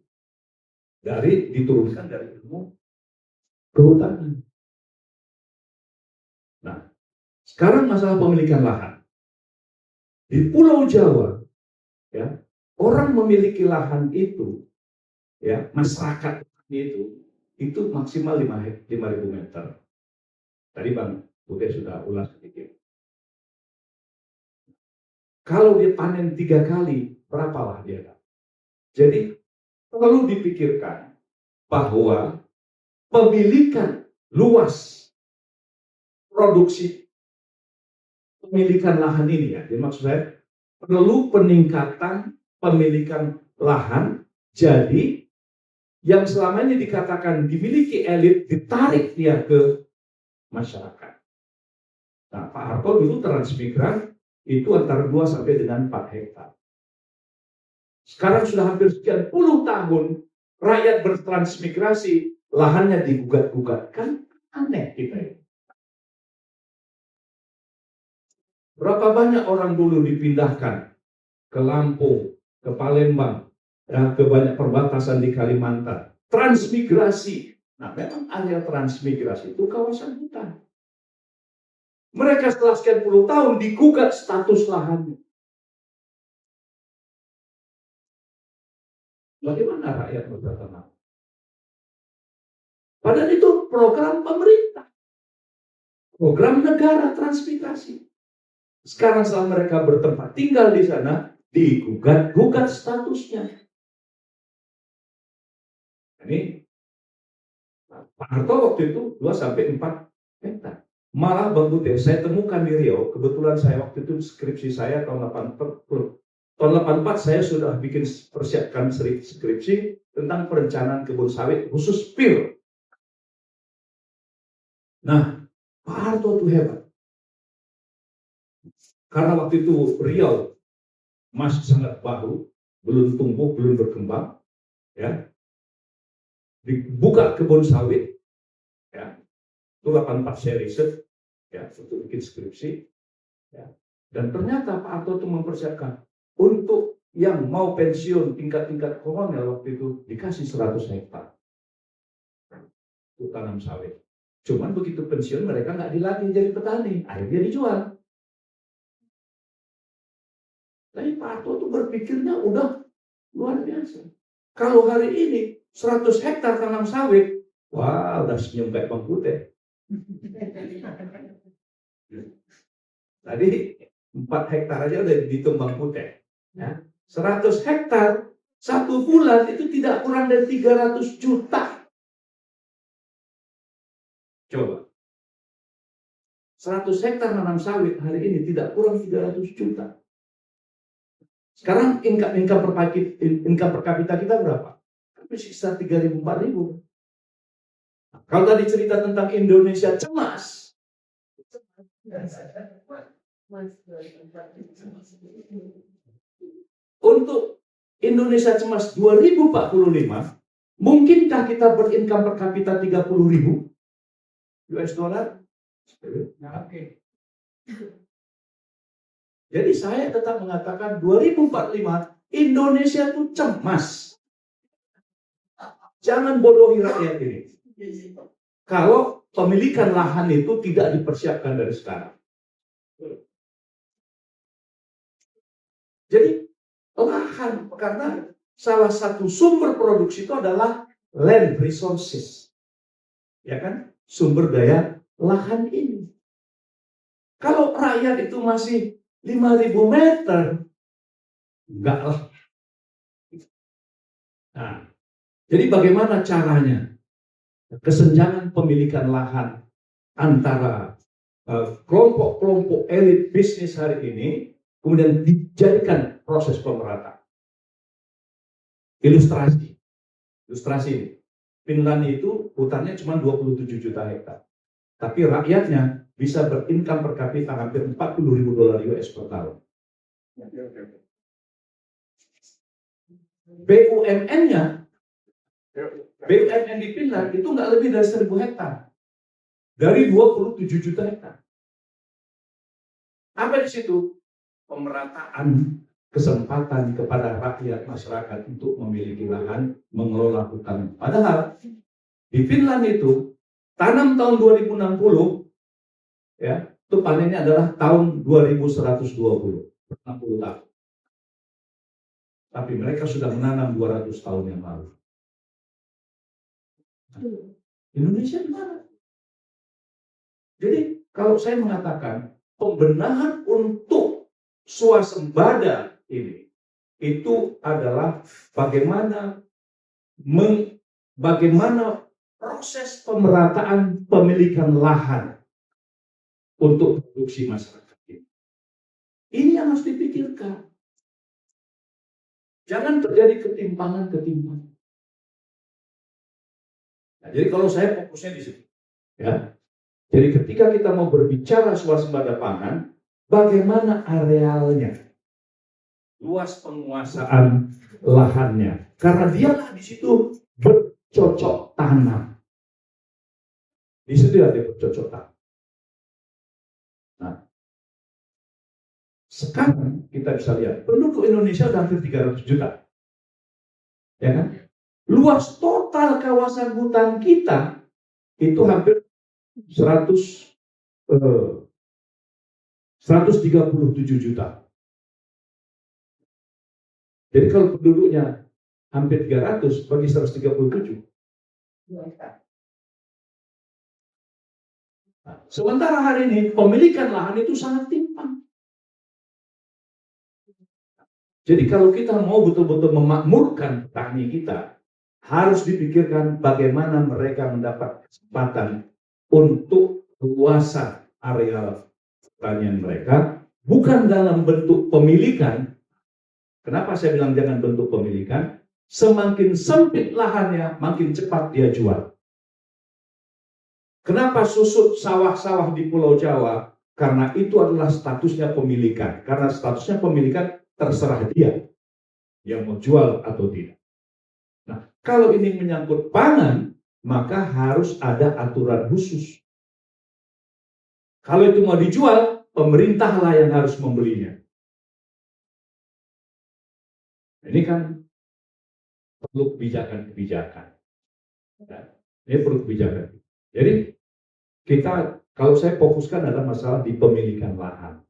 Diturunkan dari ilmu kehutanan. Nah, sekarang masalah pemilikan lahan. Di Pulau Jawa, ya, orang memiliki lahan itu, ya, masyarakat itu maksimal 5.000 meter. Tadi Bang Budi sudah ulas sedikit. Kalau dia panen 3 kali, berapalah dia? Jadi perlu dipikirkan bahwa pemilikan luas produksi pemilikan lahan ini, ya, jadi maksud saya perlu peningkatan pemilikan lahan. Jadi yang selama ini dikatakan dimiliki elit, ditarik dia ke masyarakat. Nah, Pak Harto dulu transmigran itu antara 2 sampai dengan 4 hektar. Sekarang sudah hampir sekian puluh tahun rakyat bertransmigrasi, lahannya digugat-gugat. Kan aneh kita ini. Berapa banyak orang dulu dipindahkan ke Lampung, ke Palembang, ya, ke banyak perbatasan di Kalimantan. Transmigrasi. Nah, memang area transmigrasi itu kawasan hutan. Mereka setelah sekian puluh tahun digugat status lahannya. Bagaimana rakyat bertenang? Padahal itu program pemerintah. Program negara transmigrasi. Sekarang setelah mereka bertempat tinggal di sana, digugat-gugat statusnya. Ini Pak Harto waktu itu 2 sampai 4 hektar. Malah Bang Budi, saya temukan di Riau, kebetulan saya waktu itu skripsi saya tahun 84 saya sudah bikin persiapkan skripsi tentang perencanaan kebun sawit khusus pil. Nah, Pak Harto itu hebat. Karena waktu itu Riau masih sangat baru, belum tumbuh, belum berkembang, ya. Dibuka kebun sawit, ya. Itu 84 saya riset, ya, untuk bikin skripsi, ya. Dan ternyata Pak Harto itu mempersiapkan untuk yang mau pensiun tingkat-tingkat kolonel waktu itu dikasih 100 hektar untuk tanam sawit. Cuman begitu pensiun mereka nggak dilatih jadi petani, akhirnya dijual. Tapi Pak Harto itu berpikirnya udah luar biasa. Kalau hari ini 100 hektar tanam sawit, wah udah senyum kayak Bang Putih. Tadi 4 hektar aja udah ditumbang Putih. Ya. 100 hektar, 1 bulan itu tidak kurang dari 300 juta. Coba. 100 hektar nanam sawit hari ini tidak kurang 300 juta. Sekarang income per kapita kita berapa? Sekitar 3.000-4.000. Kalau tadi cerita tentang Indonesia cemas, untuk Indonesia cemas 2045, mungkinkah kita berincome per kapita 30.000 US dollar? Oke. Jadi saya tetap mengatakan 2045 Indonesia itu cemas. Jangan bodohi rakyat ini. Kalau pemilikan lahan itu tidak dipersiapkan dari sekarang. Jadi lahan, karena salah satu sumber produksi itu adalah land resources. Ya kan? Sumber daya lahan ini. Kalau rakyat itu masih 5.000 meter, enggak lah. Nah, Jadi bagaimana caranya kesenjangan pemilikan lahan antara kelompok-kelompok elit bisnis hari ini kemudian dijadikan proses pemerataan. Ilustrasi ini. Finlandia itu hutannya cuma 27 juta hektar. Tapi rakyatnya bisa berincome per kapita hampir $40.000 US per tahun. BUMN di Finland itu nggak lebih dari 1.000 hektar. Dari 27 juta hektar. Apa di situ? Pemerataan kesempatan kepada rakyat masyarakat untuk memiliki lahan, mengelola hutan. Padahal di Finland itu tanam tahun 2060, ya, itu panennya adalah tahun 2120, 60 tahun. Tapi mereka sudah menanam 200 tahun yang lalu. Indonesia di mana? Jadi kalau saya mengatakan pembenahan untuk swasembada ini itu adalah bagaimana proses pemerataan pemilikan lahan untuk produksi masyarakat ini. Ini yang harus dipikirkan. Jangan terjadi ketimpangan. Nah, jadi kalau saya fokusnya di situ, ya. Jadi ketika kita mau berbicara swasembada pangan, bagaimana arealnya, luas penguasaan lahannya, karena dialah di situ bercocok tanam. Di situ ada bercocok tanam. Nah, sekarang kita bisa lihat penduduk Indonesia sudah hampir 300 juta, ya kan? Luas total kawasan hutan kita itu hampir 137 juta. Jadi kalau penduduknya hampir 300 bagi 137, 2 hektar. Nah, sementara hari ini pemilikan lahan itu sangat timpang. Jadi kalau kita mau betul-betul memakmurkan petani kita, harus dipikirkan bagaimana mereka mendapat kesempatan untuk luasan areal pertanian mereka, bukan dalam bentuk pemilikan. Kenapa saya bilang jangan bentuk pemilikan? Semakin sempit lahannya, makin cepat dia jual. Kenapa susut sawah-sawah di Pulau Jawa? Karena itu adalah statusnya pemilikan. Karena statusnya pemilikan terserah dia yang mau jual atau tidak. Nah, kalau ini menyangkut pangan, maka harus ada aturan khusus. Kalau itu mau dijual, pemerintahlah yang harus membelinya. Ini kan perlu kebijakan-kebijakan. Ini perlu kebijakan. Jadi kita, kalau saya fokuskan adalah masalah di pemilikan lahan.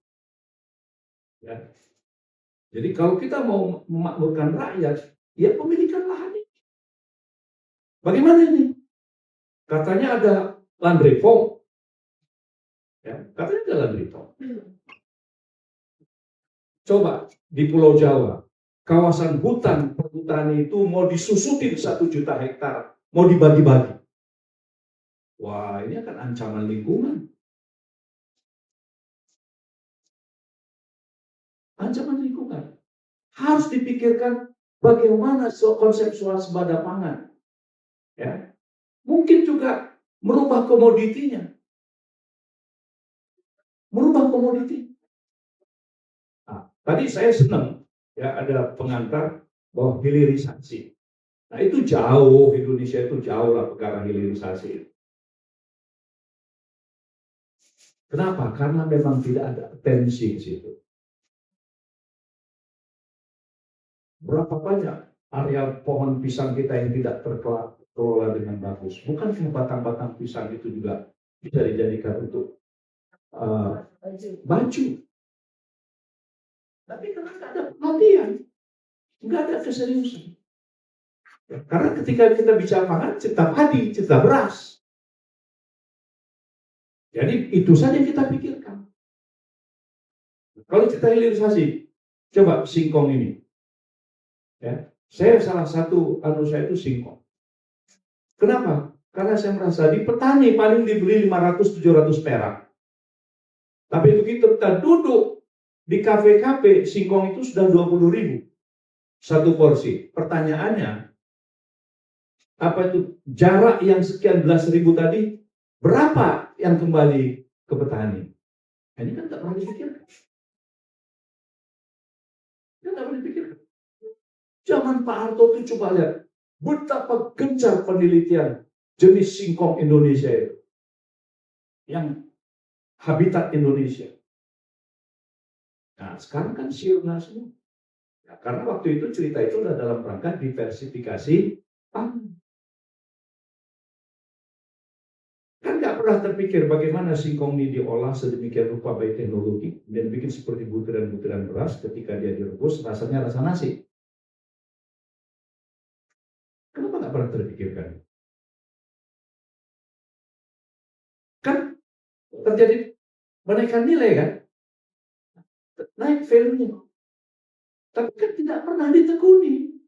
Ya. Jadi kalau kita mau memakmurkan rakyat, ya pemilikan lahan ini. Bagaimana ini? Katanya ada land reform. Ya, katanya ada land reform. Coba di Pulau Jawa, kawasan hutan perhutani itu mau disusutin 1 juta hektar, mau dibagi-bagi. Wah, ini akan ancaman lingkungan. Ancaman lingkungan. Harus dipikirkan bagaimana konsep swasembada pangan. Ya, mungkin juga merubah komoditinya. Nah, tadi saya senang ya ada pengantar bahwa hilirisasi. Nah itu jauh, Indonesia itu jauh lah perkara hilirisasi. Kenapa? Karena memang tidak ada atensi di situ. Berapa banyak area pohon pisang kita yang tidak terkelola dengan bagus? Bukan batang-batang pisang itu juga bisa dijadikan untuk baju. Tapi karena nggak ada perhatian, nggak ada keseriusan. Ya, karena ketika kita bicara pangan, cipta padi, cipta beras. Jadi itu saja yang kita pikirkan. Kalau kita hilirisasi, coba singkong ini. Ya, saya salah satu saya itu singkong. Kenapa? Karena saya merasa di petani paling dibeli 500-700 perak. Tapi begitu kita duduk di kafe-kafe, singkong itu sudah 20.000 satu porsi. Pertanyaannya, apa itu jarak yang sekian belas ribu tadi, berapa yang kembali ke petani? Nah, ini kan tak pernah dipikirkan. Kan tak pernah dipikirkan. Zaman Pak Harto itu coba lihat betapa gencar penelitian jenis singkong Indonesia itu, yang habitat Indonesia. Nah, sekarang kan sirna semua. Nah, karena waktu itu cerita itu adalah dalam rangka diversifikasi pangan. Kan nggak pernah terpikir bagaimana singkong ini diolah sedemikian rupa baik teknologi dan bikin seperti butiran-butiran beras ketika dia direbus rasanya rasa nasi. Kenapa nggak pernah terpikirkan? Kan terjadi menaikkan nilai kan? Naik value-nya. Tapi kan tidak pernah ditekuni.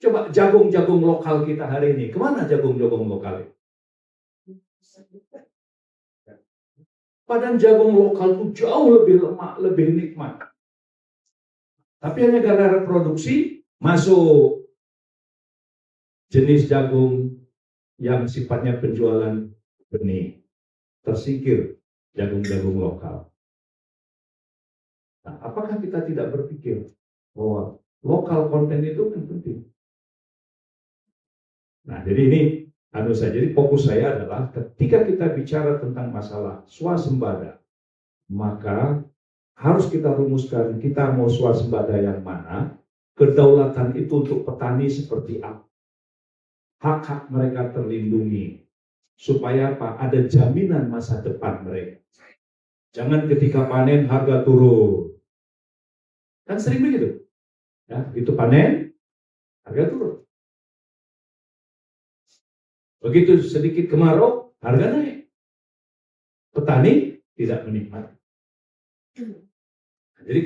Coba jagung-jagung lokal kita hari ini. Kemana jagung-jagung lokal? Padahal jagung lokal itu jauh lebih lemak, lebih nikmat. Tapi hanya gara-gara produksi, masuk jenis jagung yang sifatnya penjualan benih. Tersingkir jagung-jagung lokal. Nah, apakah kita tidak berpikir bahwa lokal konten itu kan penting? Nah, jadi ini jadi fokus saya adalah ketika kita bicara tentang masalah swasembada, maka harus kita rumuskan kita mau swasembada yang mana, kedaulatan itu untuk petani seperti apa, hak-hak mereka terlindungi, supaya apa? Ada jaminan masa depan mereka. Jangan ketika panen harga turun. Kan sering begitu. Ya, begitu panen, harga turun. Begitu sedikit kemarau, harga naik. Petani tidak menikmati. Jadi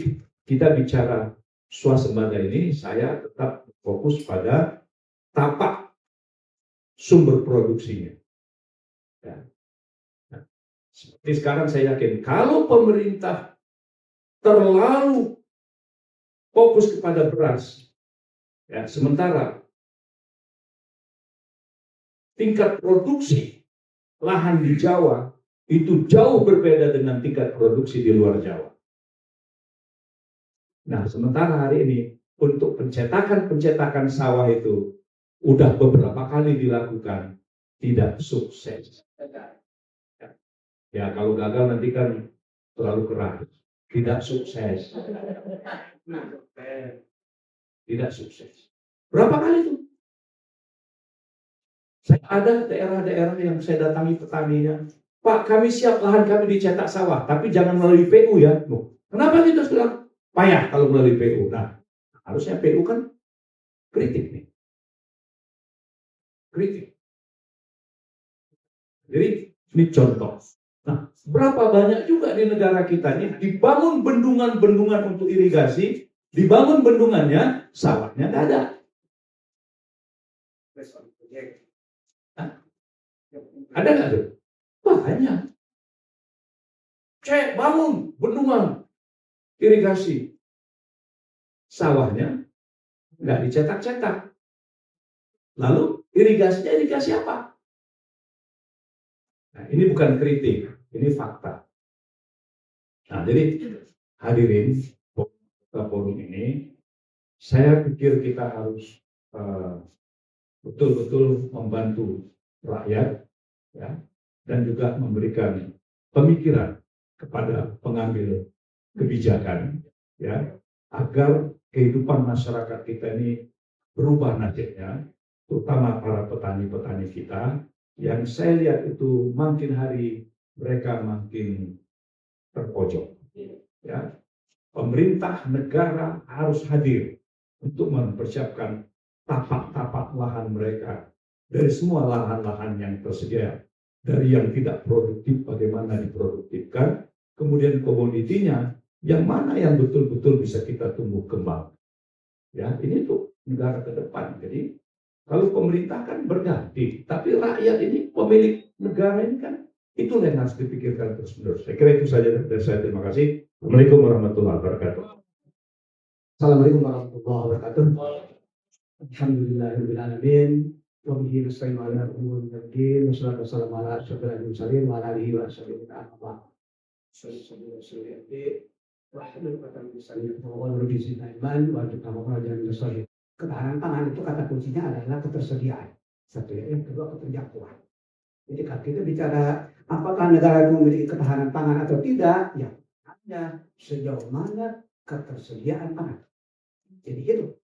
kita bicara swasembada ini, saya tetap fokus pada tapak sumber produksinya. Ya. Nah, seperti sekarang saya yakin, kalau pemerintah terlalu fokus kepada beras, ya, sementara tingkat produksi lahan di Jawa itu jauh berbeda dengan tingkat produksi di luar Jawa. Nah, sementara hari ini untuk pencetakan sawah itu udah beberapa kali dilakukan, tidak sukses. Ya, kalau gagal nanti kan terlalu keras, tidak sukses. Tidak sukses. Berapa kali itu? Saya ada daerah-daerah yang saya datangi petaninya. Pak, kami siap lahan kami dicetak sawah, tapi jangan melalui PU ya. Loh, kenapa kita bilang payah kalau melalui PU? Nah, harusnya PU kan kritik nih. Kritik. Jadi ini contoh. Nah, berapa banyak juga di negara kita ini dibangun bendungan-bendungan untuk irigasi, dibangun bendungannya, sawahnya nggak ada. Ada nggak tuh? Banyak. Cek bangun bendungan irigasi, sawahnya nggak dicetak-cetak. Lalu irigasinya irigasi apa? Nah, ini bukan kritik, ini fakta. Nah, jadi hadirin forum ini, saya pikir kita harus betul-betul membantu rakyat, ya, dan juga memberikan pemikiran kepada pengambil kebijakan, ya, agar kehidupan masyarakat kita ini berubah nasibnya, terutama para petani-petani kita yang saya lihat itu makin hari mereka makin terpojok. Ya, pemerintah negara harus hadir untuk mempersiapkan tapak-tapak lahan mereka dari semua lahan-lahan yang tersedia, dari yang tidak produktif bagaimana diproduktifkan, kemudian komoditinya yang mana yang betul-betul bisa kita tumbuh kembang. Ya, ini tuh negara ke depan. Jadi Kalau pemerintah kan berganti, tapi rakyat ini pemilik negara ini kan itulah yang harus dipikirkan terus menerus. Saya kira itu saja dari saya. Terima kasih. Assalamualaikum warahmatullahi wabarakatuh. Assalamualaikum warahmatullahi wabarakatuh. Alhamdulillahirabbil alamin. Wa bihi nasta'inu ala umuri din. Wassalatu wassalamu ala asyrofil mursalin wa ala alihi wa sahbihi wa man sallallahu alaihi wa sallam. Ketahanan pangan itu kata kuncinya adalah ketersediaan. Satu ya. Yang kedua keterjangkauan. Jadi kalau kita bicara apakah negara itu memiliki ketahanan pangan atau tidak, ya ada sejauh mana ketersediaan pangan. Jadi itu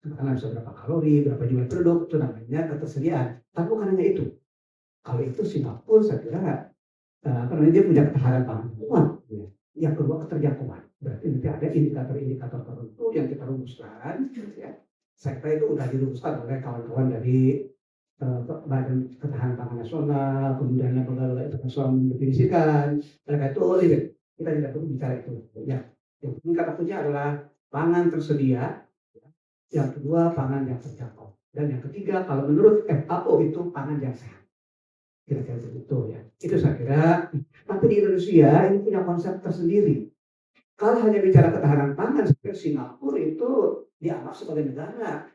katakanlah bisa berapa kalori, berapa jumlah produk, itu namanya ketersediaan. Tapi bukan hanya itu. Kalau itu Singapura saya kira dia punya ketahanan pangan kuat. Ya. Yang kedua keterjangkauan. Berarti nanti ada indikator-indikator tertentu yang kita rumuskan. Ya. Saya kira itu sudah dirumuskan oleh kawan-kawan dari Badan Ketahanan Pangan Nasional, kemudian lembaga internasional mendefinisikan. Mereka itu kita tidak perlu bicara itu. Ya. Yang penting kata kunci adalah pangan tersedia. Yang kedua, pangan yang terjangkau. Dan yang ketiga, kalau menurut FAO itu pangan yang sehat. Kira-kira begitu ya. Itu saya kira. Tapi di Indonesia ini punya konsep tersendiri. Kalau hanya bicara ketahanan pangan, Singapura itu dianggap sebagai negara.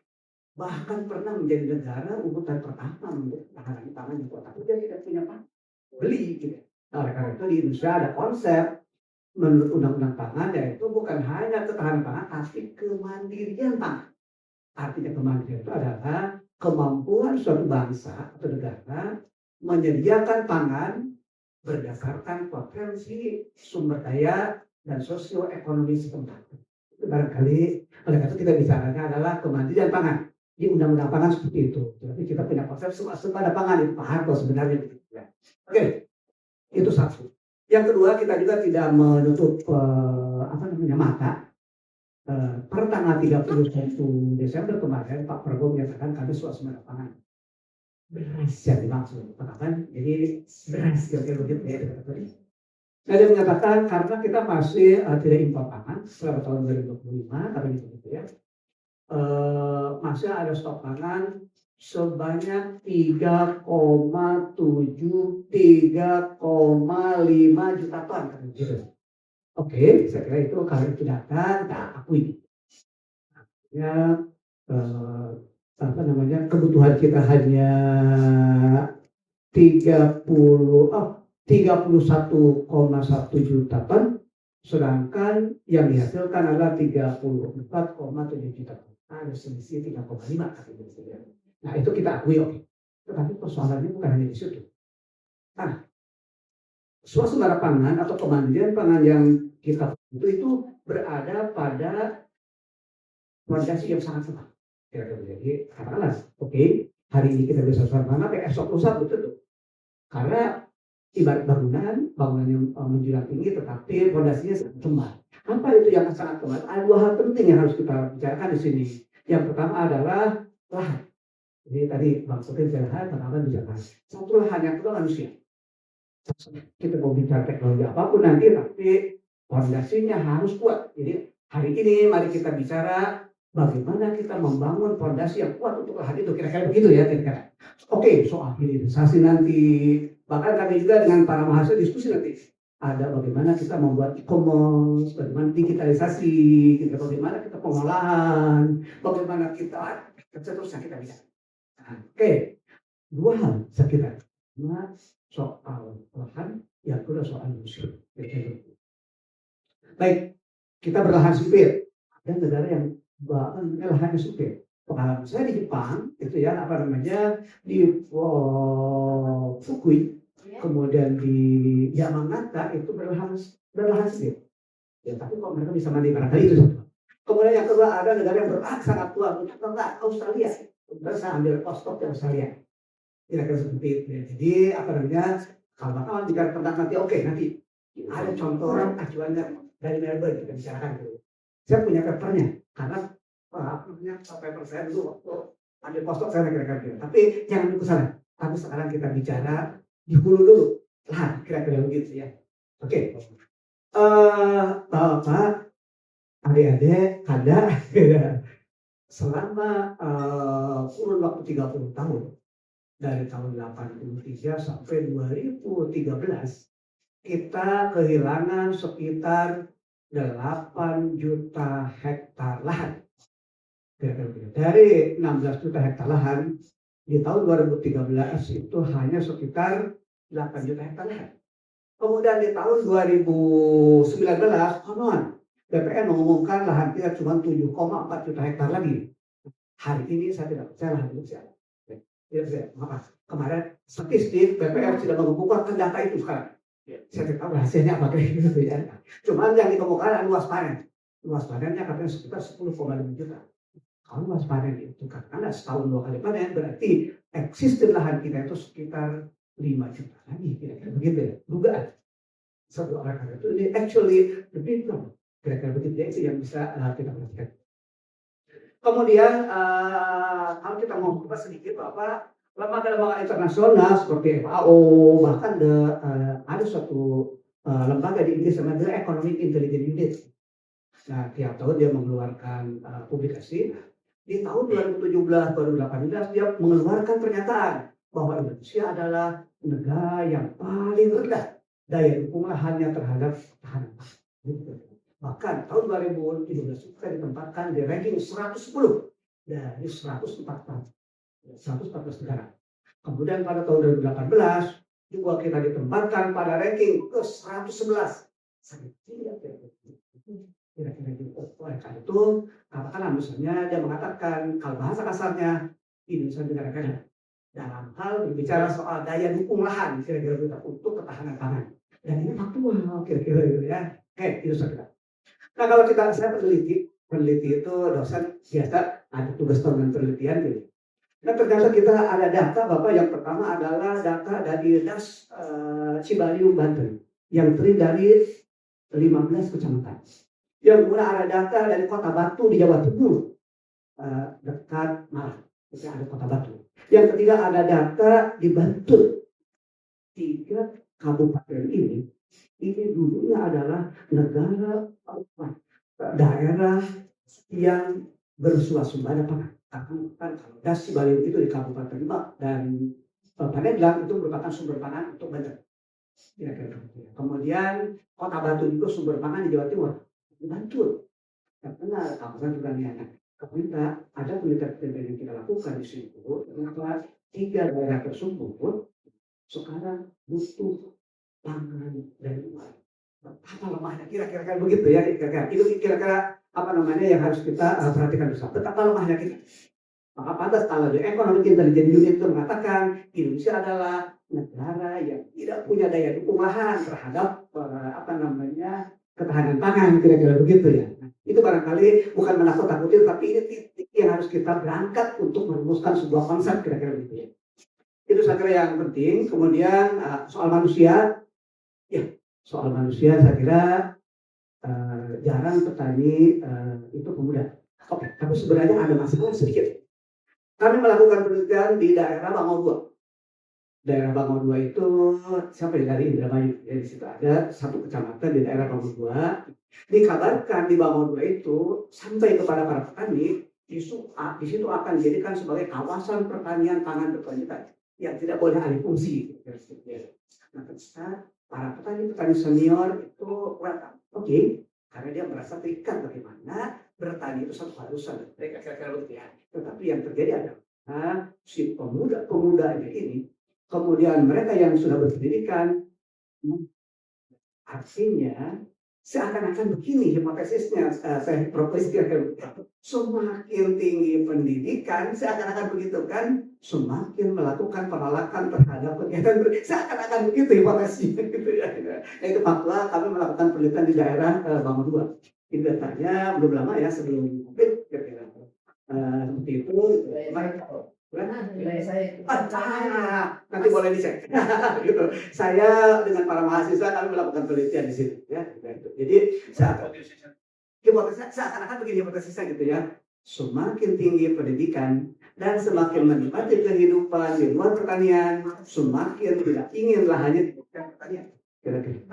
Bahkan pernah menjadi negara urutan pertama untuk ketahanan pangan yang kuat. Tapi dia tidak punya pangan. Beli gitu. Nah, oleh karena itu di Indonesia ada konsep menurut undang-undang pangan yaitu bukan hanya ketahanan pangan, tapi kemandirian pangan. Artinya kemandirian itu adalah kemampuan suatu bangsa atau negara menyediakan pangan berdasarkan potensi sumber daya dan sosioekonomi setempat. Itu barangkali oleh karena itu kita bicaranya adalah kemandirian pangan. Di undang-undang pangan seperti itu. Jadi kita punya konsep swasembada pangan itu Pak Harto sebenarnya. Oke, itu satu. Yang kedua kita juga tidak menutup mata. Per tanggal 31 Desember kemarin Pak Prabowo menyatakan kami swasembada pangan. Beras yang dimaksud, kan? Jadi beras yang begitu ya. Nah, dia menyatakan karena kita masih tidak impor pangan selama tahun 2025, katanya begitu ya. Masih ada stok pangan sebanyak 3,5 juta ton. Gitu. Oke, saya kira itu kalau itu data kita akui. Ya, kebutuhan kita hanya 31,1 juta ton, sedangkan yang dihasilkan adalah 34,7 juta ton. Ada selisih 3,5 katanya. Nah itu kita akui oke. Tetapi persoalannya bukan hanya di situ. Nah, swasembada pangan atau kemandirian pangan yang kita itu berada pada fondasi yang sangat kuat. Jadi katakanlah, oke, hari ini kita bisa swasembada, tapi esok lusa betul. Karena ibarat bangunan yang menjulang tinggi, tetapi fondasinya sangat lemah. Apa itu yang sangat lemah? Ada dua hal penting yang harus kita bicarakan di sini. Yang pertama adalah lahan. Jadi tadi Bang Sotin lahan, pertama bicara. Satu lahan, yang kedua manusia. Kita mau bicara teknologi apapun nanti, tapi fondasinya harus kuat. Jadi hari ini mari kita bicara bagaimana kita membangun fondasi yang kuat untuk lahan itu. Kira-kira begitu ya kira-kira. Oke, soal hilirisasi nanti. Bahkan kami juga dengan para mahasiswa diskusi nanti. Ada bagaimana kita membuat e-commerce, bagaimana digitalisasi, bagaimana kita pengolahan, bagaimana kita seterusnya kita bisa. Oke, dua hal saya kira. Soal lahan, yang kedua soal manusia. Baik, kita berlahan sipil. Ada negara yang lahannya sipil. Pengalaman saya di Jepang, itu ya di Fukui, kemudian di Yamagata itu berlahan sipil. Ya, tapi kok mereka bisa mandi barangkali itu. Kemudian yang kedua ada negara yang berlahan sangat tua, Australia. Kemudian saya ambil postdoc di Australia. Kira-kira seperti itu. Jadi kalau kawan bicara tentang nanti, oke, nanti ada contoh acuannya dari Melbourne kita bicarakan dulu. Saya punya papernya karena paper saya dulu waktu ambil postdoc saya kira-kira gitu. Tapi jangan dulu sana. Tapi sekarang kita bicara di hulu dulu. Lah, kira-kira begitu ya. Oke. Bapak, adik-adik, ada selama kurun waktu 30 tahun, dari tahun 83 sampai 2013, kita kehilangan sekitar 8 juta hektar lahan. Dari 16 juta hektar lahan, di tahun 2013 itu hanya sekitar 8 juta hektar lahan. Kemudian di tahun 2019, konon BPN mengumumkan lahan kita cuma 7,4 juta hektar lagi. Hari ini saya tidak percaya lahan itu siapa. Maaf, kemarin statistik BPN tidak mengemukakan data itu sekarang. Saya tidak tahu hasilnya apa kayak gitu ya. Cuma yang dikemukakan luas panen. Luas panennya katanya sekitar 10,5 juta. Kalau luas panen itu karena setahun 2 kali panen, berarti existing lahan kita itu sekitar 5 juta lagi, kira-kira begitu ya, dugaan. Satu orang itu ini actually the big number, kira-kira begitu ya, itu yang bisa kita perhatikan. Kemudian kalau kita mau buka sedikit apa lembaga-lembaga internasional seperti FAO, bahkan ada suatu lembaga di Inggris namanya Economic Intelligence Unit. Nah, tiap tahun dia mengeluarkan publikasi. Di tahun 2017-2018 dia mengeluarkan pernyataan bahwa Indonesia adalah negara yang paling rendah daya dukung lahannya terhadap ketahanan pangan. Bahkan tahun 2017 kita ditempatkan di ranking 110 dari 114 negara. Kemudian pada tahun 2018 juga kita ditempatkan pada ranking ke 111. Sangat tinggi kira-kira gitu. Oleh karena itu, katakanlah misalnya dia mengatakan kalau bahasa kasarnya Indonesia negara kaya dalam hal berbicara soal daya dukung lahan kira-kira untuk ketahanan pangan. Dan ini faktual kira-kira gitu ya. Itu saja. Nah kalau saya peneliti itu dosen biasa ada tugas tahunan penelitian gitu. Dan ternyata kita ada data Bapak, yang pertama adalah data dari Das Cibaliung Banten yang terdiri dari 15 kecamatan. Yang kemudian ada data dari Kota Batu di Jawa Timur, dekat Malang, ada Kota Batu. Yang ketiga ada data di Bantul. 3 kabupaten ini dulunya adalah daerah yang bersuasembada pangan. Kan kalau Das Cibaliung itu di Kabupaten Lebak dan Pandeglang itu merupakan sumber pangan untuk Banten. Kemudian Kota Batu juga sumber pangan di Jawa Timur. Bantul, karena kawasan juga niatan. Kemudian ada penelitian yang kita lakukan di situ, ternyata 3 daerah tersebut sekarang butuh pangan dari luar. Apa lemahnya? Kira-kira begitu ya. Itu kira-kira apa namanya yang harus kita perhatikan bersama. Betapa lemahnya kita. Maka pantas kalau di Economic Intelligence Unit itu mengatakan Indonesia adalah negara yang tidak punya daya dukung lahan terhadap ketahanan pangan, kira-kira begitu ya. Nah, itu barangkali bukan menakut-nakuti, tapi ini titik yang harus kita berangkat untuk merumuskan sebuah konsep, kira-kira begitu ya. Itu saya kira yang penting. Kemudian soal manusia, saya kira jarang petani itu pemuda. Oke, tapi sebenarnya ada masalah sedikit. Kami melakukan penelitian di daerah Bangau 2. Daerah Bangau 2 itu siapa ya, dari Indramayu. Di situ ada satu kecamatan di daerah Bangau 2. Dikabarkan di Bangau 2 itu sampai kepada para petani di situ akan dijadikan sebagai kawasan pertanian pangan berkelanjutan yang tidak boleh alih fungsi. Nah, para petani senior itu welcome. Oke, karena dia merasa terikat bagaimana bertani itu satu harusan. Mereka kira-kira begitu ya. Tetapi yang terjadi adalah si pemuda-pemudanya ini, kemudian mereka yang sudah berpendidikan, artinya seakan-akan begini hipotesisnya, saya proposi kira-kira semakin tinggi pendidikan, seakan-akan begitu kan, semakin melakukan penolakan terhadap kegiatan, seakan-akan begitu hipotesisnya gitu ya. Nah, itu fakta. Kami melakukan penelitian di daerah Bangau 2. Ini datanya belum lama ya, sebelum COVID kira-kira seperti itu. Nanti boleh dicek. Gitu. Saya dengan para mahasiswa kami melakukan penelitian di sini. Ya, jadi seakan-akan begini hipotesisnya gitu ya. Semakin tinggi pendidikan dan semakin menikmati kehidupan di luar pertanian, semakin tidak ingin lahannya di pertanian. Kira-kira.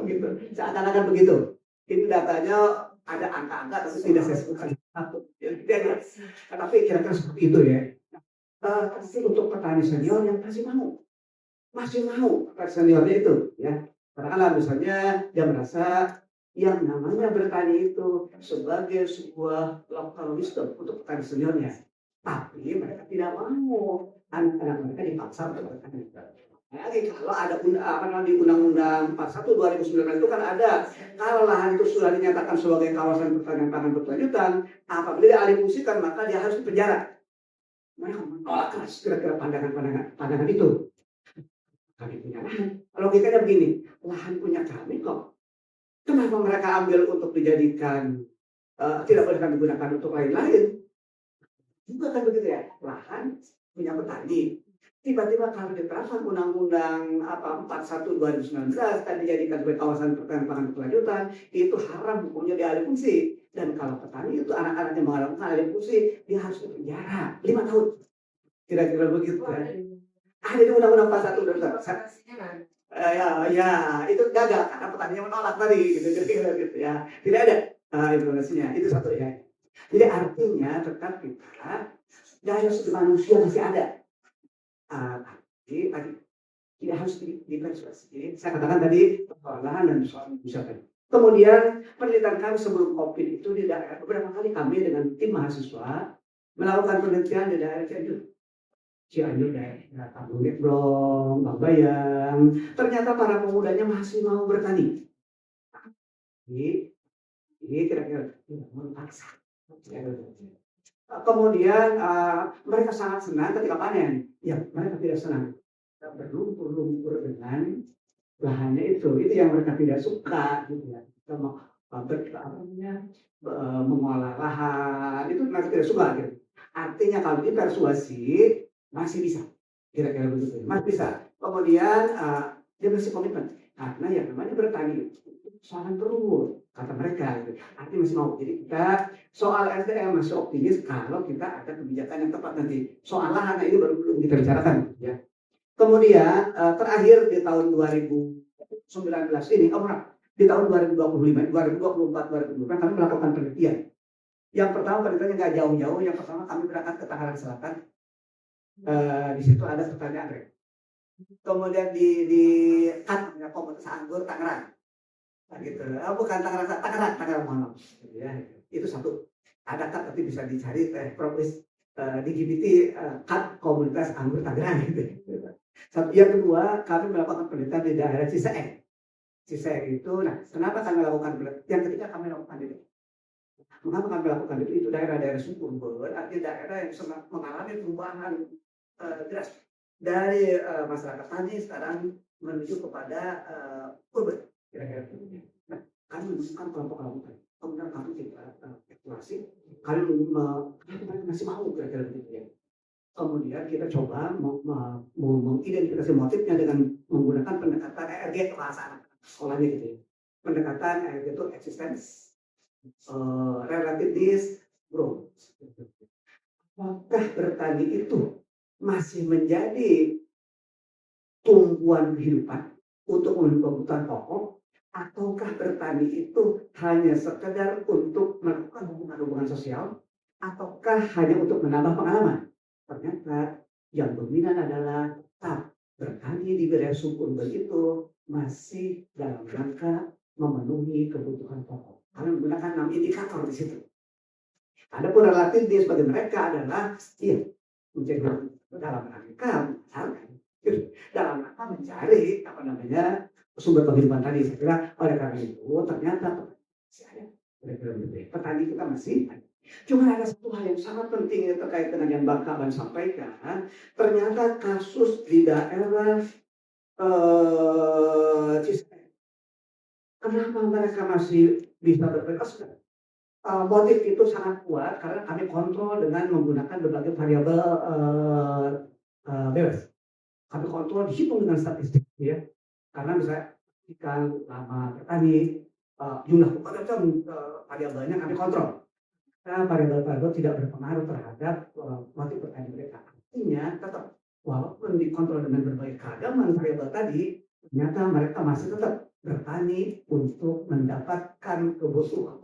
Gitu. Seakan-akan begitu. Ini datanya ada angka-angka tapi tidak saya sebutkan. Tapi kira-kira seperti itu ya. Tapi untuk petani senior yang masih mau petani seniornya itu ya. Katakanlah misalnya dia merasa yang namanya bertani itu sebagai sebuah local wisdom untuk petani seniornya. Tapi mereka tidak mau anak-anak mereka dipaksa untuk bertani. Lagi kalau ada di Undang-Undang 41 2019 itu kan ada kalau lahan itu sudah dinyatakan sebagai kawasan pertanian pangan berkelanjutan, apabila dialihfungsikan maka dia harus dipenjara. Mereka menolak keras kira-kira pandangan itu. Kami punya lahan. Logikanya begini, lahan punya kami kok. Kenapa mereka ambil untuk dijadikan tidak boleh kami gunakan untuk lain-lain? Juga kan begitu ya, lahan punya petani. Tiba-tiba kalau diterapkan Undang-Undang 41 2019 dan dijadikan sebagai kawasan pertanian pangan berkelanjutan, itu haram hukumnya dialihfungsi. Dan kalau petani itu anak-anaknya mengalami alihfungsi, dia harus dipenjara 5 tahun. Kira-kira begitu kan. Ada di Undang-Undang 41 2019. Ya, itu gagal karena petaninya menolak tadi, gitu ya. Tidak ada informasinya. Itu satu ya. Jadi artinya tetap kita daya sumber manusia masih ada. Tapi tidak harus dipersuasi. Saya katakan tadi persoalan dan soal misalkan. Kemudian penelitian kami sebelum COVID itu di daerah beberapa kali kami dengan tim mahasiswa melakukan penelitian di daerah Cianjur, daerah Kampung Ngeblong, Bambayang. Ternyata para pemudanya masih mau bertani. Ini kira-kira mau paksa. Kemudian mereka sangat senang ketika panen. Ya, mereka tidak senang berlumpur-lumpur dengan lahannya itu yang mereka tidak suka gitu ya. Kita mengolah lahan itu mereka tidak suka gitu. Artinya kalau dipersuasi masih bisa, kira-kira begitu, masih bisa. Kemudian dia masih komitmen karena yang namanya bertani itu soalan perlu kata mereka gitu. Artinya masih mau. Jadi kita soal SDM masih optimis kalau kita ada kebijakan yang tepat nanti. Soal lahan ini baru belum kita bicarakan ya. Kemudian terakhir di tahun 2019 ini, di tahun 2025, 2024, 2025 kami melakukan penelitian. Yang pertama penelitiannya nggak jauh-jauh. Yang pertama kami berangkat ke Tangerang Selatan. Di situ ada petani anggrek. Kemudian di komunitas anggur Tangerang. Nah, gitu. Bukan Tangerang mohon maaf. Ya, itu satu. Ada tapi bisa dicari di GPT komunitas anggur Tangerang gitu. Yang kedua, kami melakukan penelitian di daerah Ciseeng. Ciseeng itu, nah kenapa kami lakukan penelitian? Yang ketiga kami lakukan itu. Mengapa kami lakukan itu? Itu daerah-daerah subur, artinya daerah yang mengalami perubahan drastis dari masyarakat tani sekarang menuju kepada urban. Kira-kira. Nah, kami menemukan kelompok-kelompok. Kemudian kami kita eksplorasi, kami masih mau kira-kira begitu ya. Kemudian kita coba mengidentifikasi motifnya dengan menggunakan pendekatan ERG bahasa anak sekolahnya gitu ya. Pendekatan ERG itu existence, relativeness, growth. Apakah bertani itu masih menjadi tumpuan kehidupan untuk memenuhi kebutuhan pokok, ataukah bertani itu hanya sekedar untuk melakukan hubungan-hubungan sosial, ataukah hanya untuk menambah pengalaman? Ternyata yang dominan adalah tetap bertani di wilayah subur begitu masih dalam rangka memenuhi kebutuhan pokok. Karena menggunakan 6 indikator di situ. Adapun relatif dia sebagai mereka adalah menjadi dalam rangka mencari sumber penghidupan tadi. Saya kira oleh karena itu ternyata masih ada. Petani kita masih ada. Cuma ada satu hal yang sangat penting yang terkait dengan yang Bang Kaban sampaikan. Ternyata kasus di daerah Ciseeng. Kenapa mereka masih bisa berpikir? Motif itu sangat kuat karena kami kontrol dengan menggunakan berbagai variabel bebas. Kami kontrol dihitung dengan statistik ya. Karena misalnya ikan lama bertani, jumlah macam variabelnya kami kontrol. Variabel-variabel tidak berpengaruh terhadap motif bertani mereka. Artinya tetap walaupun dikontrol dengan berbagai keragaman variabel tadi, ternyata mereka masih tetap bertani untuk mendapatkan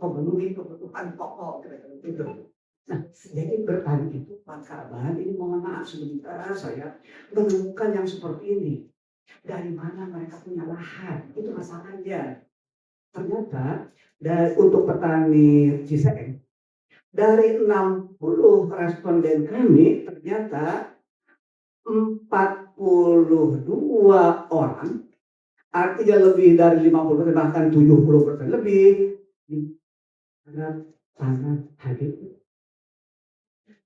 memenuhi kebutuhan pokok gitu. Nah, jadi bertani itu Pak Kaban, ini mohon maaf sebentar saya menemukan yang seperti ini. Dari mana mereka punya lahan? Itu masalahnya. Ternyata untuk petani Ciseeng, dari 60 responden kami, ternyata 42 orang, artinya lebih dari 50%, bahkan 70% lebih, di tanah HDU.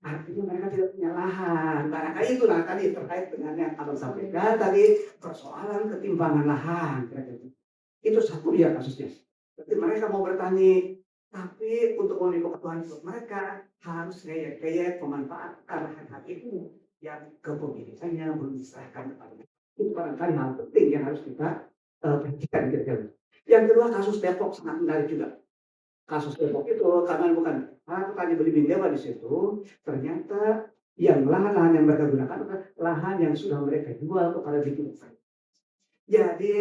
Artinya mereka tidak punya lahan. Barangkali itulah tadi terkait dengan yang abang sampaikan tadi, persoalan ketimpangan lahan. Itu satu ya kasusnya. Jadi mereka mau bertani, tapi untuk memenuhi kebutuhan hidup mereka harus kayak memanfaatkan lahan HDU yang kepemilikannya belum diserahkan kepada mereka. Itu barangkali hal penting yang harus kita perhatikan kira-kira. Yang kedua, kasus Depok sangat menarik juga. Kasus Depok itu karena bukan petani belimbing dewa di situ, ternyata yang lahan-lahan yang mereka gunakan adalah lahan yang sudah mereka jual kepada developer. Jadi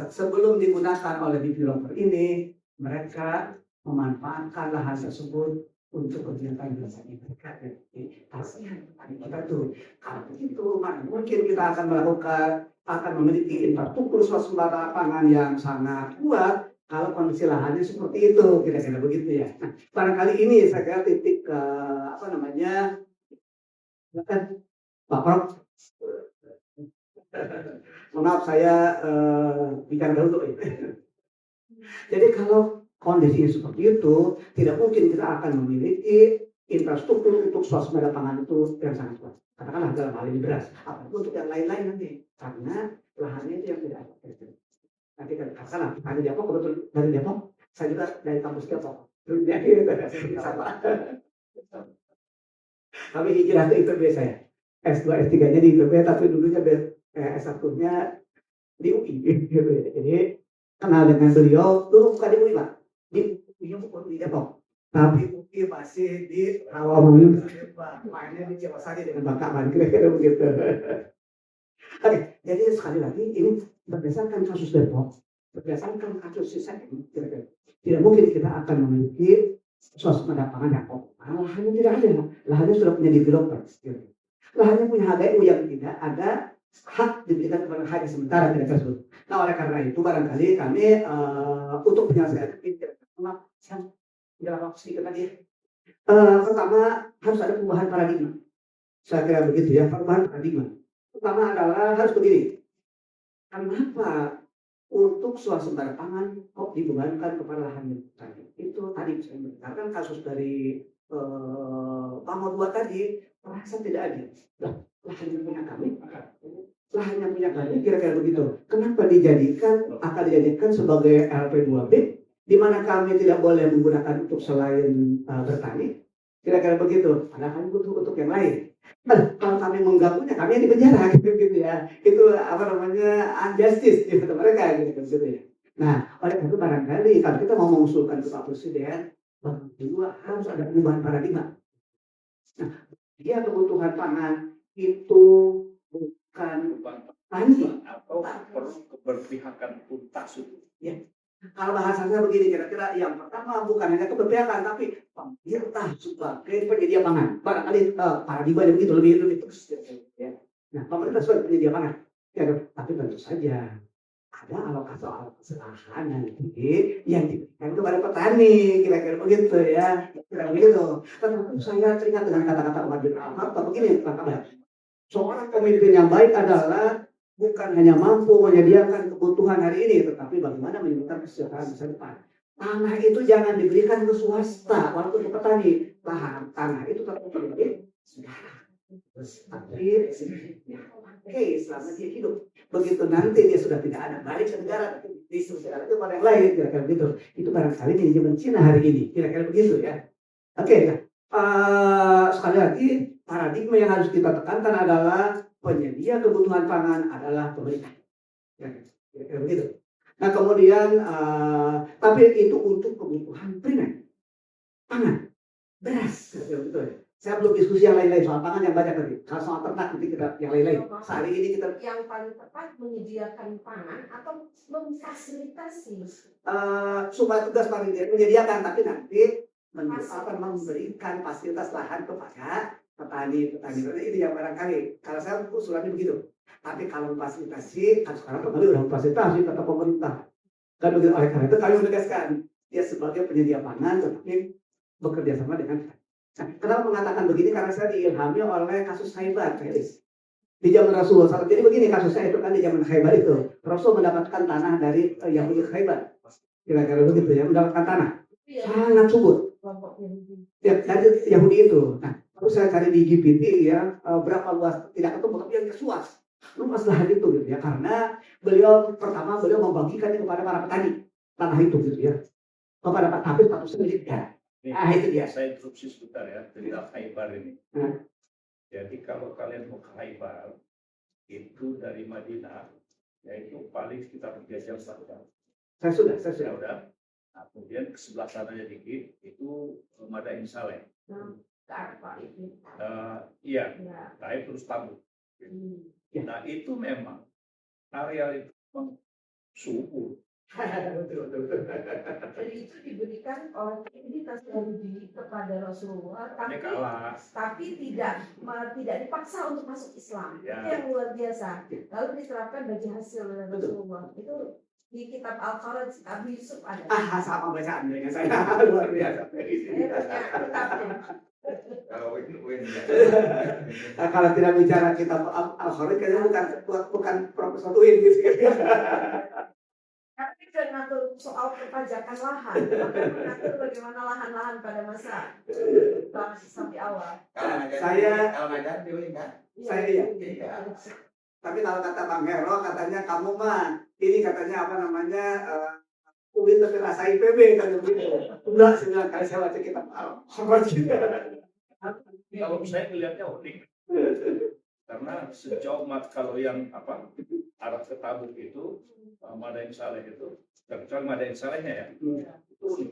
sebelum digunakan oleh developer ini, mereka memanfaatkan lahan tersebut untuk kegiatan biasanya mereka. Kasihan kita tuh. Kalau begitu, mungkin kita akan memiliki infrastruktur swasembada pangan yang sangat kuat. Kalau kondisi lahannya seperti itu, kira-kira begitu ya. Nah, barangkali ini saya kira titik Pak Prof. Maaf saya bicara dahulu. Jadi kalau kondisinya seperti itu, tidak mungkin kita akan memiliki infrastruktur untuk swasembada pangan itu yang sangat kuat. Katakanlah dalam hal ini beras, apalagi untuk yang lain-lain nanti, karena lahannya itu yang tidak ada. Nanti kan katakanlah ada Depok, betul dari Depok, saya juga dari kampus Depok. Sama. Kami hijrah ke IPB saya, S2, S3-nya di IPB, tapi dulunya S1-nya di UI. Gitu. Jadi kenal dengan beliau, dulu bukan di UI Pak, di UI bukan di Depok, tapi UI masih di Rawamangun, mainnya di Jawa Sari dengan Bang Kaman, kira-kira begitu. Oke, jadi sekali lagi ini berdasarkan kasus Depok, berdasarkan kasus Ciseeng, kira-kira tidak mungkin kita akan memiliki swasembada pangan yang optimal. Lahannya tidak ada, lahannya sudah punya developer, lahannya punya HDU yang tidak ada hak diberikan kepada hanya sementara tidak tersebut. Nah, oleh karena itu barangkali kami untuk penyelesaian ini yang dalam waktu sedikit tadi. Pertama harus ada perubahan paradigma. Saya kira begitu ya, perubahan paradigma. Pertama adalah harus begini. Kenapa untuk swasembada pangan kok dibebankan kepada lahan tadi? Itu tadi saya menceritakan kasus dari Pamo 2 tadi, merasa tidak adil. Lahannya punya kami, lahannya punya kami, kira-kira begitu. Kenapa akan dijadikan sebagai LP2B, di mana kami tidak boleh menggunakan untuk selain bertani, kira-kira begitu. Padahal kami butuh untuk yang lain. Kalau kami mengganggunya, kami yang di penjara, gitu ya. Itu unjustice di mereka, gitu ya. Nah, oleh karena itu barangkali kalau kita mau mengusulkan ke Pak Presiden, kedua harus ada perubahan paradigma. Nah, dia kebutuhan pangan itu bukan tani atau perlu keberpihakan tuntas itu. Ya. Kalau bahasanya begini, kira-kira yang pertama bukan hanya keberpihakan, tapi pemerintah sebagai penyedia pangan. Barangkali paradigmanya begitu lebih terus. Ya. Nah, pemerintah sebagai penyedia pangan. Ya, tapi tentu saja ada alokasi lahan nanti yang diberikan kepada petani, kira-kira begitu ya. Kira-kira begitu. Tetapi saya teringat dengan kata-kata Umar bin Khattab begini, Pak Kabar. Seorang pemimpin yang baik adalah bukan hanya mampu menyediakan kebutuhan hari ini, tetapi bagaimana menyebutkan kesejahteraan masa depan. Tanah itu jangan diberikan ke swasta, walaupun ke petani. Tanah itu tetap milik negara. Tapi oke, selama dia hidup. Begitu nanti dia sudah tidak ada, balik ke negara, tapi negara itu pada yang lain, kira-kira begitu. Itu barangkali manajemen Cina hari ini, kira-kira begitu ya. Oke, nah, sekali lagi paradigma yang harus kita tekankan adalah penyedia kebutuhan pangan adalah pemerintah. Kira-kira begitu. Nah kemudian, tapi itu untuk kebutuhan primer, pangan, beras, kira-kira begitu ya. Saya belum diskusi yang lain-lain soal pangan yang banyak tadi. Kalau soal ternak nanti kita yang lain-lain. Hari ini kita yang paling tepat menyediakan pangan atau memfasilitasi. Supaya tugas paling menyediakan, tapi nanti memberikan fasilitas lahan kepada petani. Itu yang barangkali. Kalau saya usulannya begitu. Tapi kalau fasilitasi, kan sekarang kembali udah fasilitasi kata pemerintah. Kan begitu, oleh karena itu kami menegaskan dia sebagai penyedia pangan, tetapi bekerja sama dengan. Nah, kenapa mengatakan begini? Karena saya diilhami oleh kasus Khaybar, Felis. Di zaman Rasulullah SAW. Jadi begini kasusnya itu kan di zaman Khaybar itu. Rasul mendapatkan tanah dari Yahudi Khaybar. Kira-kira begitu ya, mendapatkan tanah. Sangat subur. Ya, dari Yahudi itu. Nah, terus saya cari di GPT ya, berapa luas, tidak ketemu, tapi yang luas. Luas lahan itu gitu ya. Karena beliau membagikannya kepada para petani. Tanah itu gitu ya. Kepada Pak Hafiz, Pak Tusen milik ya. Ah, itu dia. Saya interupsi sebentar ya, cerita Khaybar ini. Jadi kalau kalian mau ke Khaybar, itu dari Madinah, yaitu paling sekitar 3 jam 4 jam. Saya sudah. Ya udah. Nah, kemudian ke sebelah sananya dikit, itu Madain Saleh. Iya, Taif terus Tabuk. Nah itu memang area itu memang subur. Jadi itu diberikan oleh komunitas Yahudi kepada Rasulullah, tapi tidak dipaksa untuk masuk Islam. Ya. Itu yang luar biasa. Lalu diterapkan bagi hasil Rasulullah. Itu di kitab Al-Kharaj Abi Yusuf ada. Sama bacaan dengan saya luar biasa. Saya punya kitabnya. Kalau tidak bicara kitab Al-Kharaj, kayaknya bukan Profesor Uin gitu. Tapi kan mengatur soal perpajakan lahan, mengatur bagaimana lahan-lahan pada masa sampai awal. Saya Iya. Tapi kalau kata Bang Hero, katanya kamu mah ini katanya apa namanya Uin tapi rasa IPB kan begitu. Enggak, 9 kali saya baca kitab Al-Kharaj. Kalau saya melihatnya unik. Karena sejauh kalau yang arah ke Tabuk itu, Madain Saleh itu, kecuali Madain Salehnya ya, itu unik.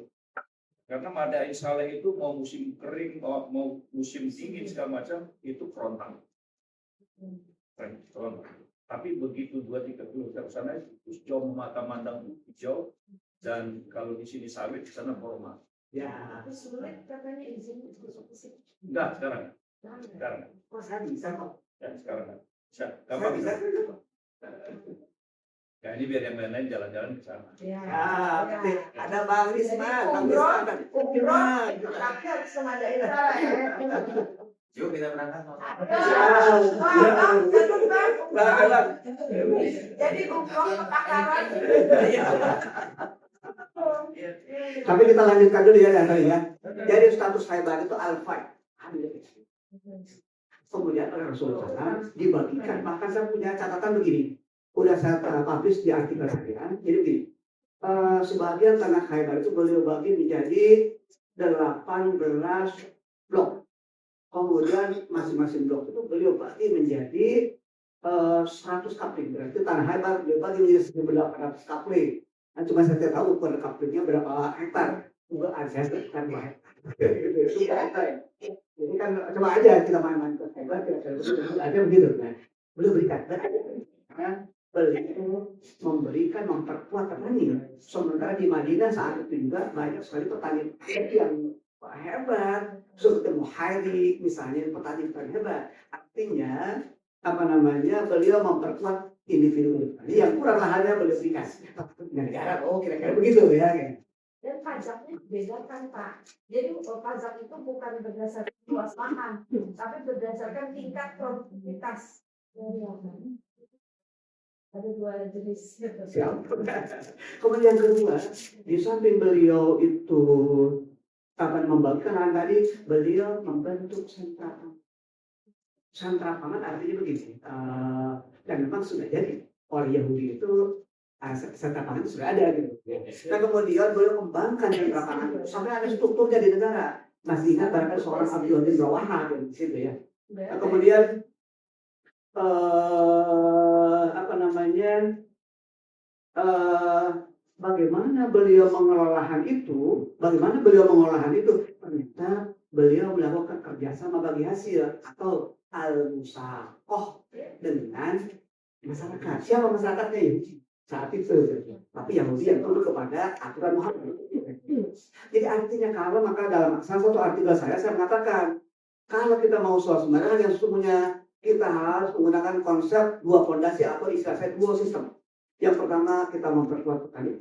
Karena Madain Saleh itu mau musim kering, mau musim dingin segala macam, itu frontal. Tapi begitu 2-3 kilometer ke sana, itu jauh mata mandang hijau, dan kalau di sini sawit, di sana formal. Ya. Tapi sulit katanya izin masuk ke sini. Enggak, sekarang. Kok saya bisa kok? Ya, sekarang. Bisa. Saya bisa. Ya, ini biar yang lain-lain jalan-jalan ke sana. Ya. Ada Bang Risma, Bang Umroh, Risma. tapi harus mengadain Saleh. Yuk kita berangkat. Jadi umroh kebakaran. Tapi kita lanjutkan dulu ya, ya. Jadi status Khaybar itu al-Fai. Kemudian oleh Rasulullah SAW dibagikan. Bahkan saya punya catatan begini. Udah saya publish di artikel saya. Jadi begini. Sebagian tanah Khaybar itu beliau bagi menjadi 18 blok. Kemudian masing-masing blok itu beliau bagi menjadi 100 kapling. Berarti tanah Khaybar beliau bagi menjadi 1.800 kapling. Nah, cuma saya tidak tahu per kaplingnya berapa hektar. Enggak ada, kan 2 hektar. Itu hektar. Jadi kan coba aja kita main-main ke Khaybar, kira-kira ada begitu. Nah, beliau berikan. Karena beliau memberikan, memperkuat petani. Sementara di Madinah saat itu juga banyak sekali petani yang hebat. Seperti Muhairik misalnya, petani-petani hebat. Artinya, beliau memperkuat individu petani yang kurang lahannya beliau berikan. Negara, kira-kira begitu ya. Dan pajaknya dibedakan, Pak. Jadi pajak itu bukan berdasarkan luas lahan, tapi berdasarkan tingkat produktivitas dari lahan. Ada 2 jenis. Kemudian yang kedua, di samping beliau itu membagikan lahan tadi, beliau membentuk sentra pangan. Sentra pangan artinya begini, dan memang sudah jadi oleh Yahudi itu sentra pangan itu sudah ada gitu. Nah kemudian beliau kembangkan sentra pangan itu sampai ada strukturnya di negara. Masih ingat barangkali seorang Abdul Rawaha di situ ya. Nah, kemudian bagaimana beliau mengelola lahan itu? Ternyata beliau melakukan kerjasama bagi hasil atau al-musaqah dengan masyarakat. Siapa masyarakatnya? Yahudi saat itu. Tapi Yahudi yang tunduk kepada aturan Muhammad. Jadi artinya kalau maka dalam salah satu artikel saya mengatakan kalau kita mau swasembada yang sesungguhnya kita harus menggunakan konsep dua fondasi atau istilah saya dua sistem. Yang pertama kita memperkuat petani.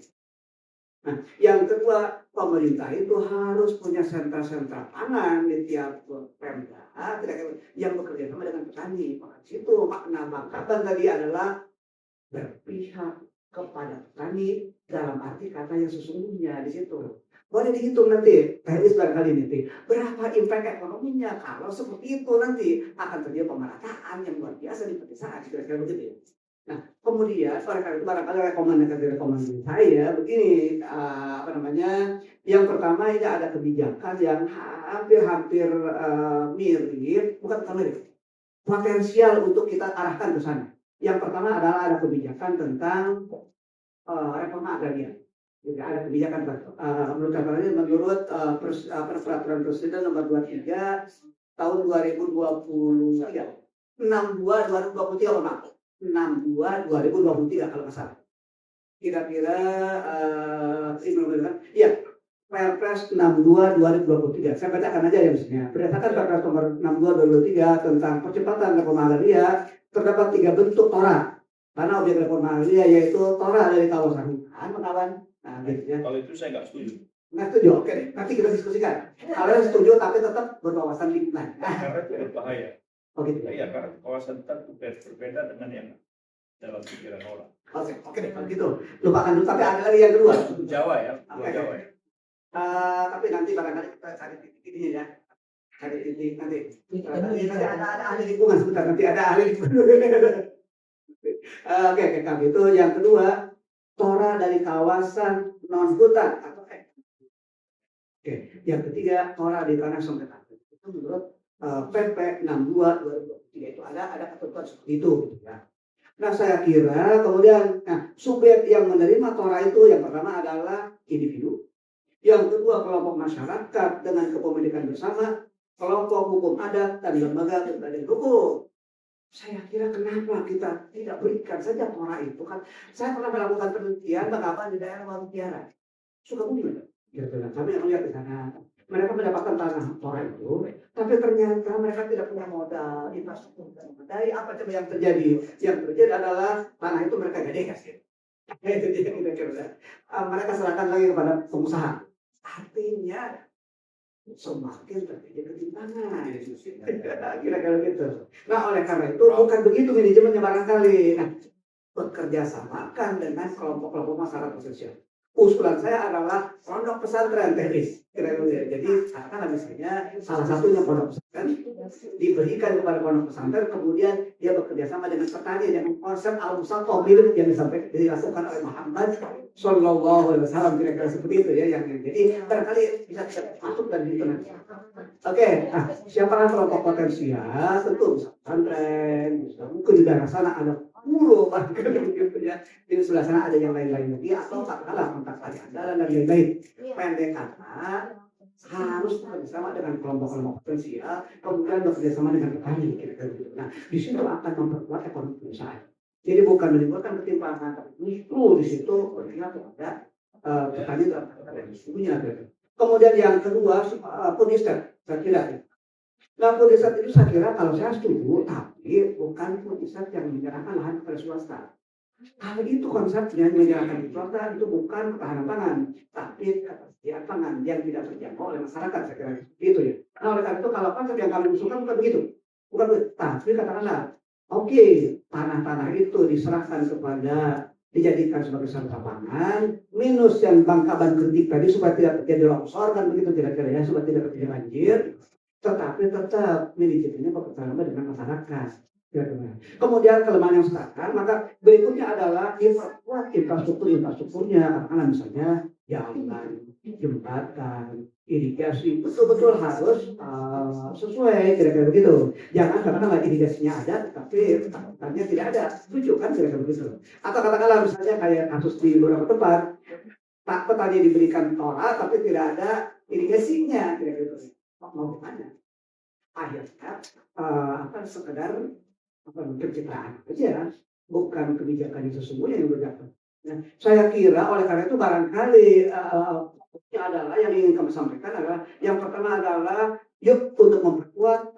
Nah, yang kedua pemerintah itu harus punya sentra-sentra pangan di tiap Pemda yang bekerja sama dengan petani. Maka situ makna Bang Kaban tadi adalah berpihak kepada petani dalam arti kata yang sesungguhnya di situ. Boleh dihitung nanti, teknis barangkali nanti berapa impact ekonominya kalau seperti itu nanti akan terjadi pemerataan yang luar biasa di pedesaan kira-kira begitu ya. Nah, kemudian oleh karena itu barangkali rekomendasi saya begini, yang pertama ini ada kebijakan yang hampir mirip, bukan mirip, potensial untuk kita arahkan ke sana. Yang pertama adalah ada kebijakan tentang reforma agraria. Jadi ada kebijakan menurut peraturan presiden nomor 23 tahun 2023, 62/2023 62/2023 kalau nggak salah. Kira-kira Perpres 62/2023. Saya bacakan aja ya misalnya. Berdasarkan Perpres nomor 62/2023 tentang percepatan reforma agraria, terdapat 3 bentuk tora. Karena objek reforma agraria yaitu tora dari kawasan hutan, kawan. Nah, gitu ya. Kalau itu saya nggak setuju. Nggak setuju, oke deh. Nanti kita diskusikan. Kalau setuju tapi tetap berwawasan lingkungan. Karena itu berbahaya. Oh gitu. Iya, karena kawasan hutan itu berbeda dengan yang dalam pikiran orang. Oke deh, kalau gitu. Lupakan dulu, tapi ada lagi yang kedua. Jawa ya, Oke. Jawa ya. Tapi nanti barangkali kita cari titik ini ya. Cari titik nanti. Nanti ada ahli lingkungan sebentar, nanti ada ahli lingkungan. Oke, kalau itu yang kedua, tora dari kawasan non hutan atau Oke, yang ketiga, tora di tanah sengketa. Itu menurut PP 62/2023 itu ada ketentuan seperti itu gitu ya. Nah, saya kira kemudian subjek yang menerima tora itu yang pertama adalah individu, yang kedua kelompok masyarakat dengan kepemilikan bersama, kelompok hukum adat dan lembaga berbadan hukum. Saya kira kenapa kita tidak berikan saja tora itu kan? Saya pernah melakukan penelitian mengapa di daerah Mutiara, Sukabumi, kami melihat di sana. Mereka mendapatkan tanah tora itu, tapi ternyata mereka tidak punya modal, infrastruktur dan memadai. Apa coba yang terjadi? Yang terjadi adalah tanah itu mereka gak dikasih. Itu dia yang kira-kira. Mereka serahkan lagi kepada pengusaha. Artinya semakin terjadi ketimpangan. Kira-kira gitu. Nah, oleh karena itu bukan begitu manajemennya barangkali. Nah, bekerja samakan dengan kelompok-kelompok masyarakat sosial. Usulan saya adalah pondok pesantren teknis. Jadi katakanlah misalnya salah satunya pondok pesantren diberikan kepada pondok pesantren, kemudian dia bekerja sama dengan petani dengan konsep al-musaqah mirip yang dilakukan oleh Muhammad Sallallahu Alaihi Wasallam, kira-kira seperti itu ya. Yang jadi barangkali bisa masuk dari itu nanti. Oke, siapa kelompok potensial? Tentu pesantren, mungkin di daerah sana ada pulau bahkan gitu ya. Di sebelah sana ada yang lain-lain lagi atau katakanlah kontak tali andalan dan lain-lain. Pendek kata harus bekerjasama dengan kelompok-kelompok potensial, kemudian bekerjasama dengan petani kira-kira gitu. Nah, di situ akan memperkuat ekonomi perusahaan. Jadi bukan menimbulkan ketimpangan, tapi justru di situ berpihak kepada petani dalam kata sesungguhnya. Kemudian yang kedua, Pudisat, saya kira. Nah, Pudisat itu saya kira kalau saya setuju, tapi bukan Pudisat yang menyerahkan lahan kepada swasta. Kalau itu konsepnya menyerahkan ke swasta itu bukan ketahanan pangan, tapi ketersediaan pangan yang tidak terjangkau oleh masyarakat, saya kira itu ya. Nah, oleh karena itu kalau konsep yang kami usulkan bukan begitu, tapi katakanlah, oke, tanah-tanah itu diserahkan kepada dijadikan sebagai sentra pangan, minus yang Bang Kaban kritik tadi supaya tidak terjadi longsor kan begitu kira-kira ya, supaya tidak terjadi banjir, tetapi tetap manajemennya bekerjasama dengan masyarakat. Kemudian kelemahan yang sekarang, maka berikutnya adalah infrastrukturnya, karena misalnya jalan, jembatan, irigasi, betul-betul harus sesuai kira-kira begitu. Jangan katakanlah irigasinya ada, tapi tanahnya tidak ada. Setuju kan kira-kira begitu. Atau katakanlah misalnya kayak kasus di beberapa tempat, petani diberikan tora tapi tidak ada irigasinya kira-kira begitu. Mau gimana? Akhirnya sekedar pencitraan aja, bukan kebijakan yang sesungguhnya yang berjalan. Nah, saya kira oleh karena itu barangkali Ini adalah yang ingin kami sampaikan adalah yang pertama adalah yuk untuk memperkuat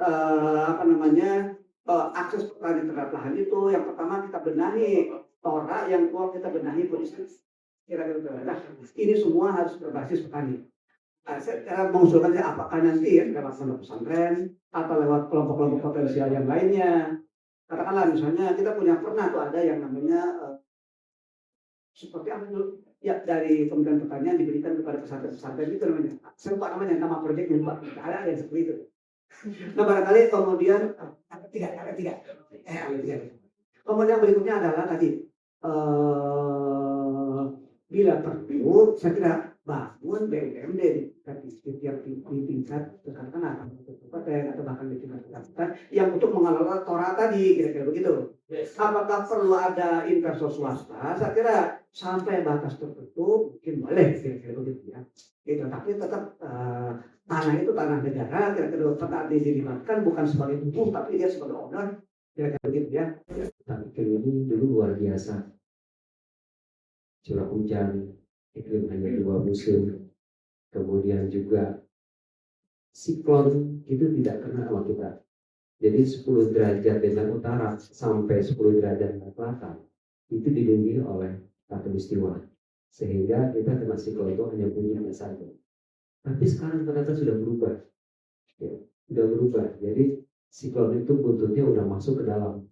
akses petani terhadap lahan itu. Yang pertama kita benahi tora, yang kedua kita benahi bisnis. Kira-kira nah, ini semua harus berbasis petani. Saya mengusulkan apakah nanti ya lewat pondok pesantren atau lewat kelompok-kelompok potensial yang lainnya. Katakanlah misalnya kita pernah tuh ada yang namanya seperti apa dulu ya dari Kementerian Pertanian diberikan kepada pesantren-pesantren itu namanya. Saya lupa namanya, nama proyeknya lupa. Ada yang seperti itu. Nah barangkali kemudian ada tiga. Kemudian berikutnya adalah tadi bila perlu saya kira bangun BUMD di tingkat kecamatan atau kabupaten atau bahkan di tingkat kecamatan yang untuk mengelola tora tadi kira-kira begitu. Apakah perlu ada investor swasta? Saya kira sampai batas tertentu mungkin boleh kira-kira begitu ya. Gitu. Tapi tetap tanah itu tanah negara, kira-kira tetap dilibatkan bukan sebagai tubuh tapi dia sebagai owner kira-kira begitu ya. Tapi ini dulu luar biasa. Curah hujan, iklim hanya 2 musim, kemudian juga siklon itu tidak kena sama kita. Jadi 10 derajat bintang utara sampai 10 derajat bintang selatan itu dilindungi oleh khatulistiwa, sehingga kita kena siklon itu hanya puncaknya saja. Tapi sekarang ternyata sudah berubah, ya, sudah berubah. Jadi siklon itu buntutnya udah masuk ke dalam.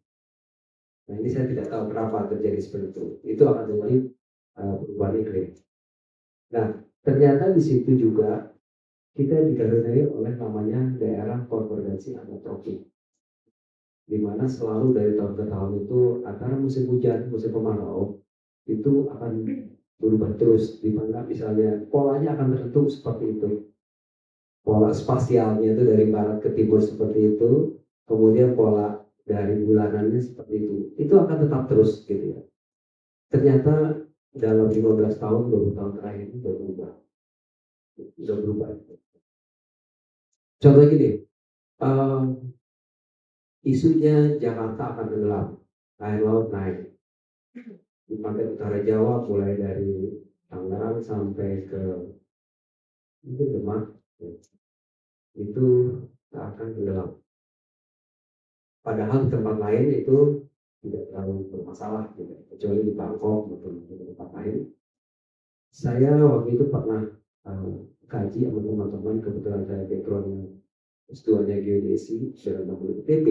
Nah ini saya tidak tahu kenapa terjadi seperti itu. Itu akan terjadi perubahan iklim. Nah, ternyata di situ juga kita dikaruniai oleh namanya daerah konvergensi antropik, di mana selalu dari tahun ke tahun itu antara musim hujan, musim kemarau itu akan berubah terus, di mana misalnya polanya akan tertentu seperti itu. Pola spasialnya itu dari barat ke timur seperti itu, kemudian pola dari bulanannya seperti itu. Itu akan tetap terus gitu ya. Ternyata dalam 15 tahun, 20 tahun terakhir itu sudah berubah. Contoh gini, isunya Jakarta akan tenggelam, air laut naik. Di pantai utara Jawa mulai dari Tangerang sampai ke mungkin Demak, itu akan tenggelam. Padahal di tempat lain itu tidak terlalu bermasalah, gitu. Kecuali di Bangkok maupun di tempat lain. Saya waktu itu pernah kaji sama teman-teman, kebetulan saya backgroundnya S2-nya geodesi dengan 60 ITB,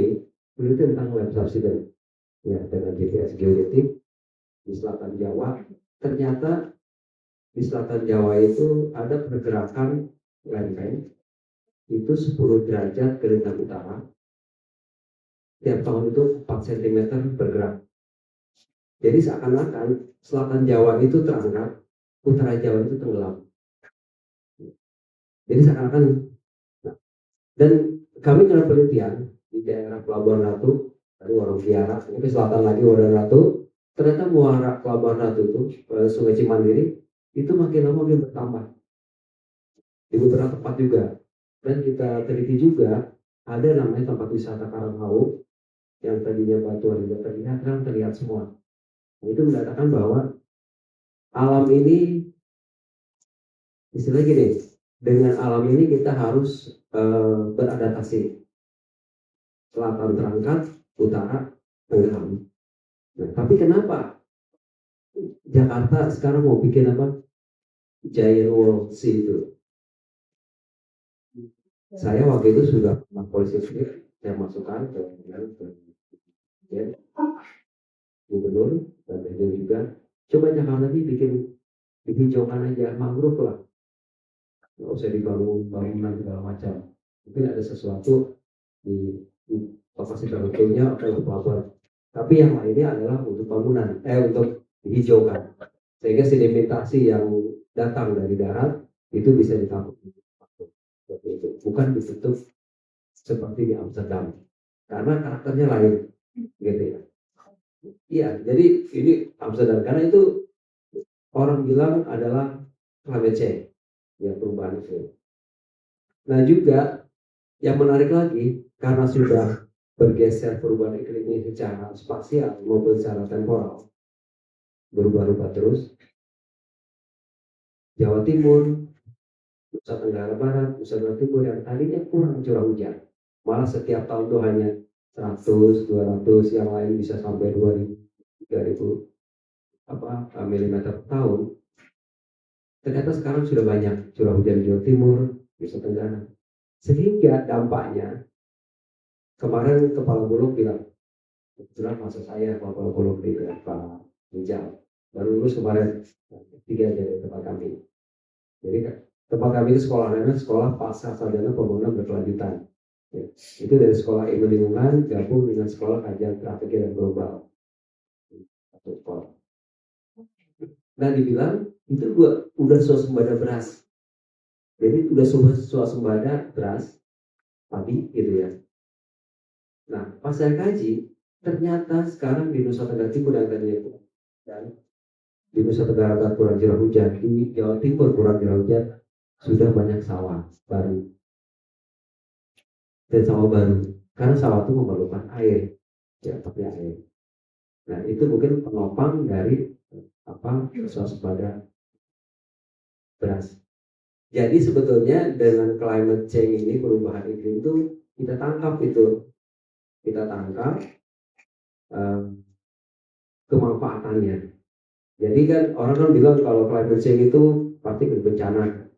itu tentang web subsidence ya, dengan GPS geodetik di selatan Jawa. Ternyata di selatan Jawa itu ada pergerakan lempeng itu 10 derajat ke lintang utara. Tiap tahun itu 4 cm bergerak. Jadi seakan-akan selatan Jawa itu terangkat, utara Jawa itu tenggelam. Jadi seakan-akan, nah, dan kami dalam penelitian di daerah Pelabuhan Ratu, tadi Warung Kiara, ke selatan lagi Warung Ratu, ternyata muara Pelabuhan Ratu itu, Sungai Cimandiri, itu makin lama makin bertambah. Di beberapa tempat juga. Dan kita teliti juga, ada namanya tempat wisata Karanghau, yang tadinya batuan tidak terlihat, sekarang terlihat semua. Nah, itu mendatangkan bahwa alam ini, istilahnya gini, dengan alam ini kita harus beradaptasi. Selatan terangkat, utara tenggelam. Nah, tapi kenapa Jakarta sekarang mau bikin apa? Giant Wall Sea itu. Saya waktu itu sudah pernah polisi saya masukkan ke gubernur dan presiden juga, coba Jakarta ini bikin dihijaukan aja, mangrove lah, nggak usah dibangun bangunan segala macam. Mungkin ada sesuatu di lokasi tertentunya oke pelabuhan, tapi yang lainnya adalah untuk bangunan, untuk dihijaukan, sehingga sedimentasi yang datang dari darat itu bisa ditampung seperti itu, bukan ditutup seperti di Amsterdam karena karakternya lain gitu ya. Iya, jadi ini Amsterdam karena itu orang bilang adalah climate change, ya perubahan itu. Nah juga yang menarik lagi karena sudah bergeser perubahan iklim ini secara spasial maupun secara temporal berubah-ubah terus. Jawa Timur Nusa Tenggara Barat, Nusa Tenggara Timur yang tadinya kurang curah hujan. Malah setiap tahun tuh hanya 100, 200, yang lain bisa sampai 2000, 3000 milimeter per tahun. Ternyata sekarang sudah banyak curah hujan di Jawa Timur, Nusa Tenggara. Sehingga dampaknya, kemarin Kepala Bulog bilang, kebetulan masa saya Kepala Bulog di Pak Rijal, baru lulus kemarin, 3 dari tempat kami. Jadi tempat kami itu sekolah pasca sarjana pembangunan berkelanjutan. Ya, itu dari sekolah ilmu lingkungan gabung dengan sekolah kajian strategi dan global. Satu sekolah. Nah dibilang itu udah swasembada beras. Jadi udah swasembada beras padi gitu ya. Nah pas saya kaji ternyata sekarang di Nusa Tenggara Timur dan di Nusa Tenggara Barat kurang curah hujan, di Jawa Timur kurang curah hujan, sudah banyak sawah baru dan sawah baru karena sawah itu memerlukan air ya tapi air. Nah itu mungkin penopang dari swasembada beras. Jadi sebetulnya dengan climate change ini, perubahan iklim itu kita tangkap kemanfaatannya. Jadi kan orang kan bilang kalau climate change itu pasti bencana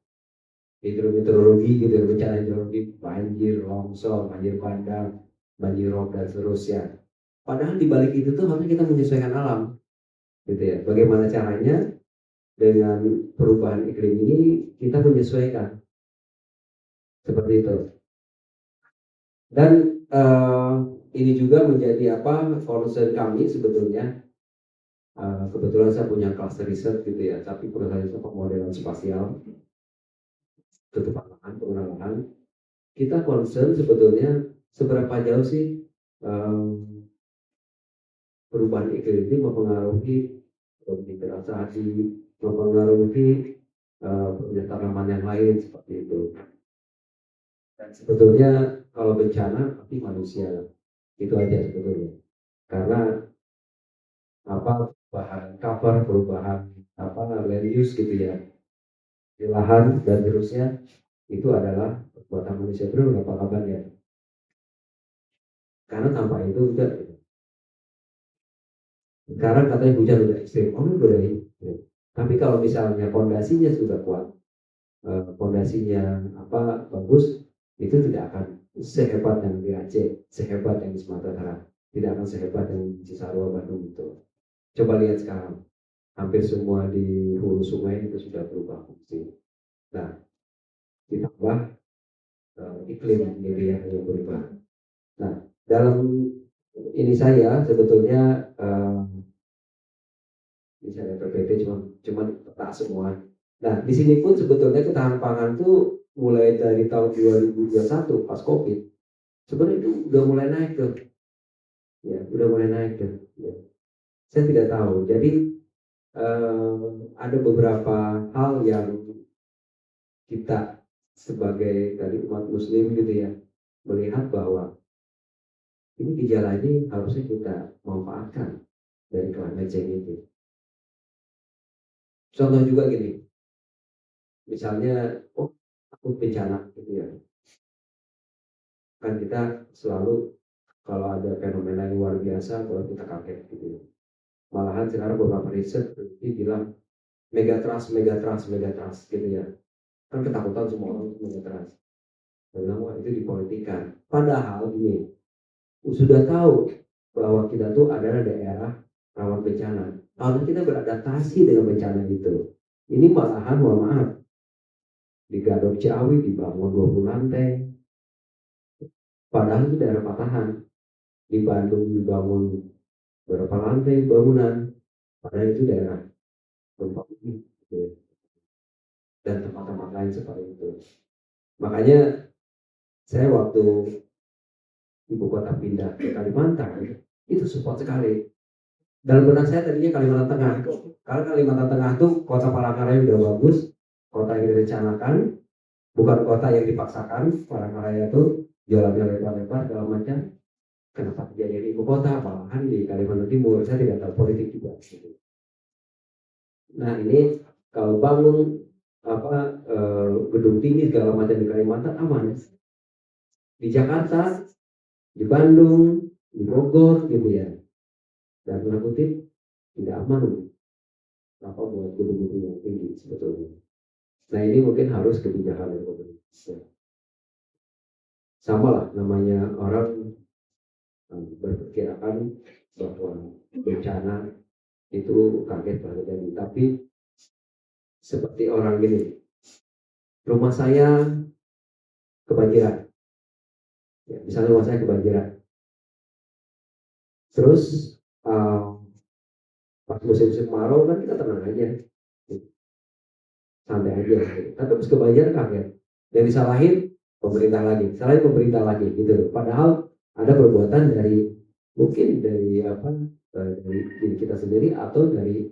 hidrometeorologi gitu ya, bencana hidrologi, banjir, longsor, banjir bandang, banjir rob dan seterusnya. Padahal di balik itu tuh harusnya kita menyesuaikan alam, gitu ya. Bagaimana caranya dengan perubahan iklim ini kita menyesuaikan seperti itu. Dan ini juga menjadi concern kami sebetulnya. Kebetulan saya punya cluster riset gitu ya, tapi perusahaan itu pemodelan spasial, tutupan lahan, pengenalan. Kita concern sebetulnya seberapa jauh sih perubahan iklim ini mempengaruhi migrasi hati, mempengaruhi tanaman yang lain seperti itu. Dan sebetulnya kalau bencana pasti manusia itu aja sebetulnya. Karena perubahan land use gitu ya, di lahan dan terusnya itu adalah perbuatan manusia. Benar apa kabarnya? Karena tanpa itu udah gitu. Sekarang katanya hujan udah ekstrim, udah ini. Tapi kalau misalnya fondasinya sudah kuat, fondasinya bagus, itu tidak akan sehebat yang di Aceh, sehebat yang di Sumatera Utara, tidak akan sehebat yang di Cisarua, Bandung itu. Coba lihat sekarang, hampir semua di hulu sungai itu sudah berubah fungsi. Nah, ditambah iklim yang berubah. Nah, dalam ini saya sebetulnya misalnya PPP cuma peta semua. Nah, di sini pun sebetulnya ketahanan pangan tuh mulai dari tahun 2021 pas COVID, sebenarnya itu udah mulai naik tuh. Ya, udah mulai naik tuh. Ya. Saya tidak tahu. Jadi ada beberapa hal yang kita sebagai tadi umat Muslim gitu ya melihat bahwa ini gejala ini harusnya kita manfaatkan dari climate change itu. Contoh juga gini, misalnya takut bencana gitu ya. Kan kita selalu kalau ada fenomena yang luar biasa kalau kita kaget gitu ya. Malahan sekarang beberapa riset bilang megatrust gitu ya. Kan ketakutan semua orang megatrust. Bilang wah itu dipolitikan. Padahal gini, sudah tahu bahwa kita tuh adalah daerah rawan bencana. Kalau kita beradaptasi dengan bencana itu, ini malahan mohon maaf di Gadok Ciawi dibangun 20 lantai. Padahal itu daerah patahan. Di Bandung dibangun berapa lantai bangunan. Padahal itu daerah gempa bumi. Dan tempat-tempat lain seperti itu. Makanya saya waktu ibu kota pindah ke Kalimantan itu support sekali. Dalam benak saya tadinya Kalimantan Tengah. Karena Kalimantan Tengah itu kota Palangkaraya udah bagus, kota yang direncanakan, bukan kota yang dipaksakan. Palangkaraya itu jalannya lebar-lebar segala macam. Kenapa jadi ibu kota? Malahan di Kalimantan Timur. Saya tidak tahu politik juga. Nah ini kalau bangun gedung tinggi segala macam di Kalimantan aman. Di Jakarta, di Bandung, di Bogor gitu ya. Dan tanda kutip tidak aman. Apa buat gedung-gedung yang tinggi sebetulnya. Nah ini mungkin harus kebijakan dari pemerintah. Sama lah namanya orang berperkirakan bahwa bencana itu kaget terjadi. Tapi seperti orang gini, rumah saya kebanjiran. Ya, misalnya rumah saya kebanjiran. Terus pas musim kemarau kan kita tenang aja, santai aja. Tapi pas kebanjiran kaget. Yang disalahin pemerintah lagi, salahin pemerintah lagi gitu. Padahal ada perbuatan dari mungkin dari dari diri kita sendiri atau dari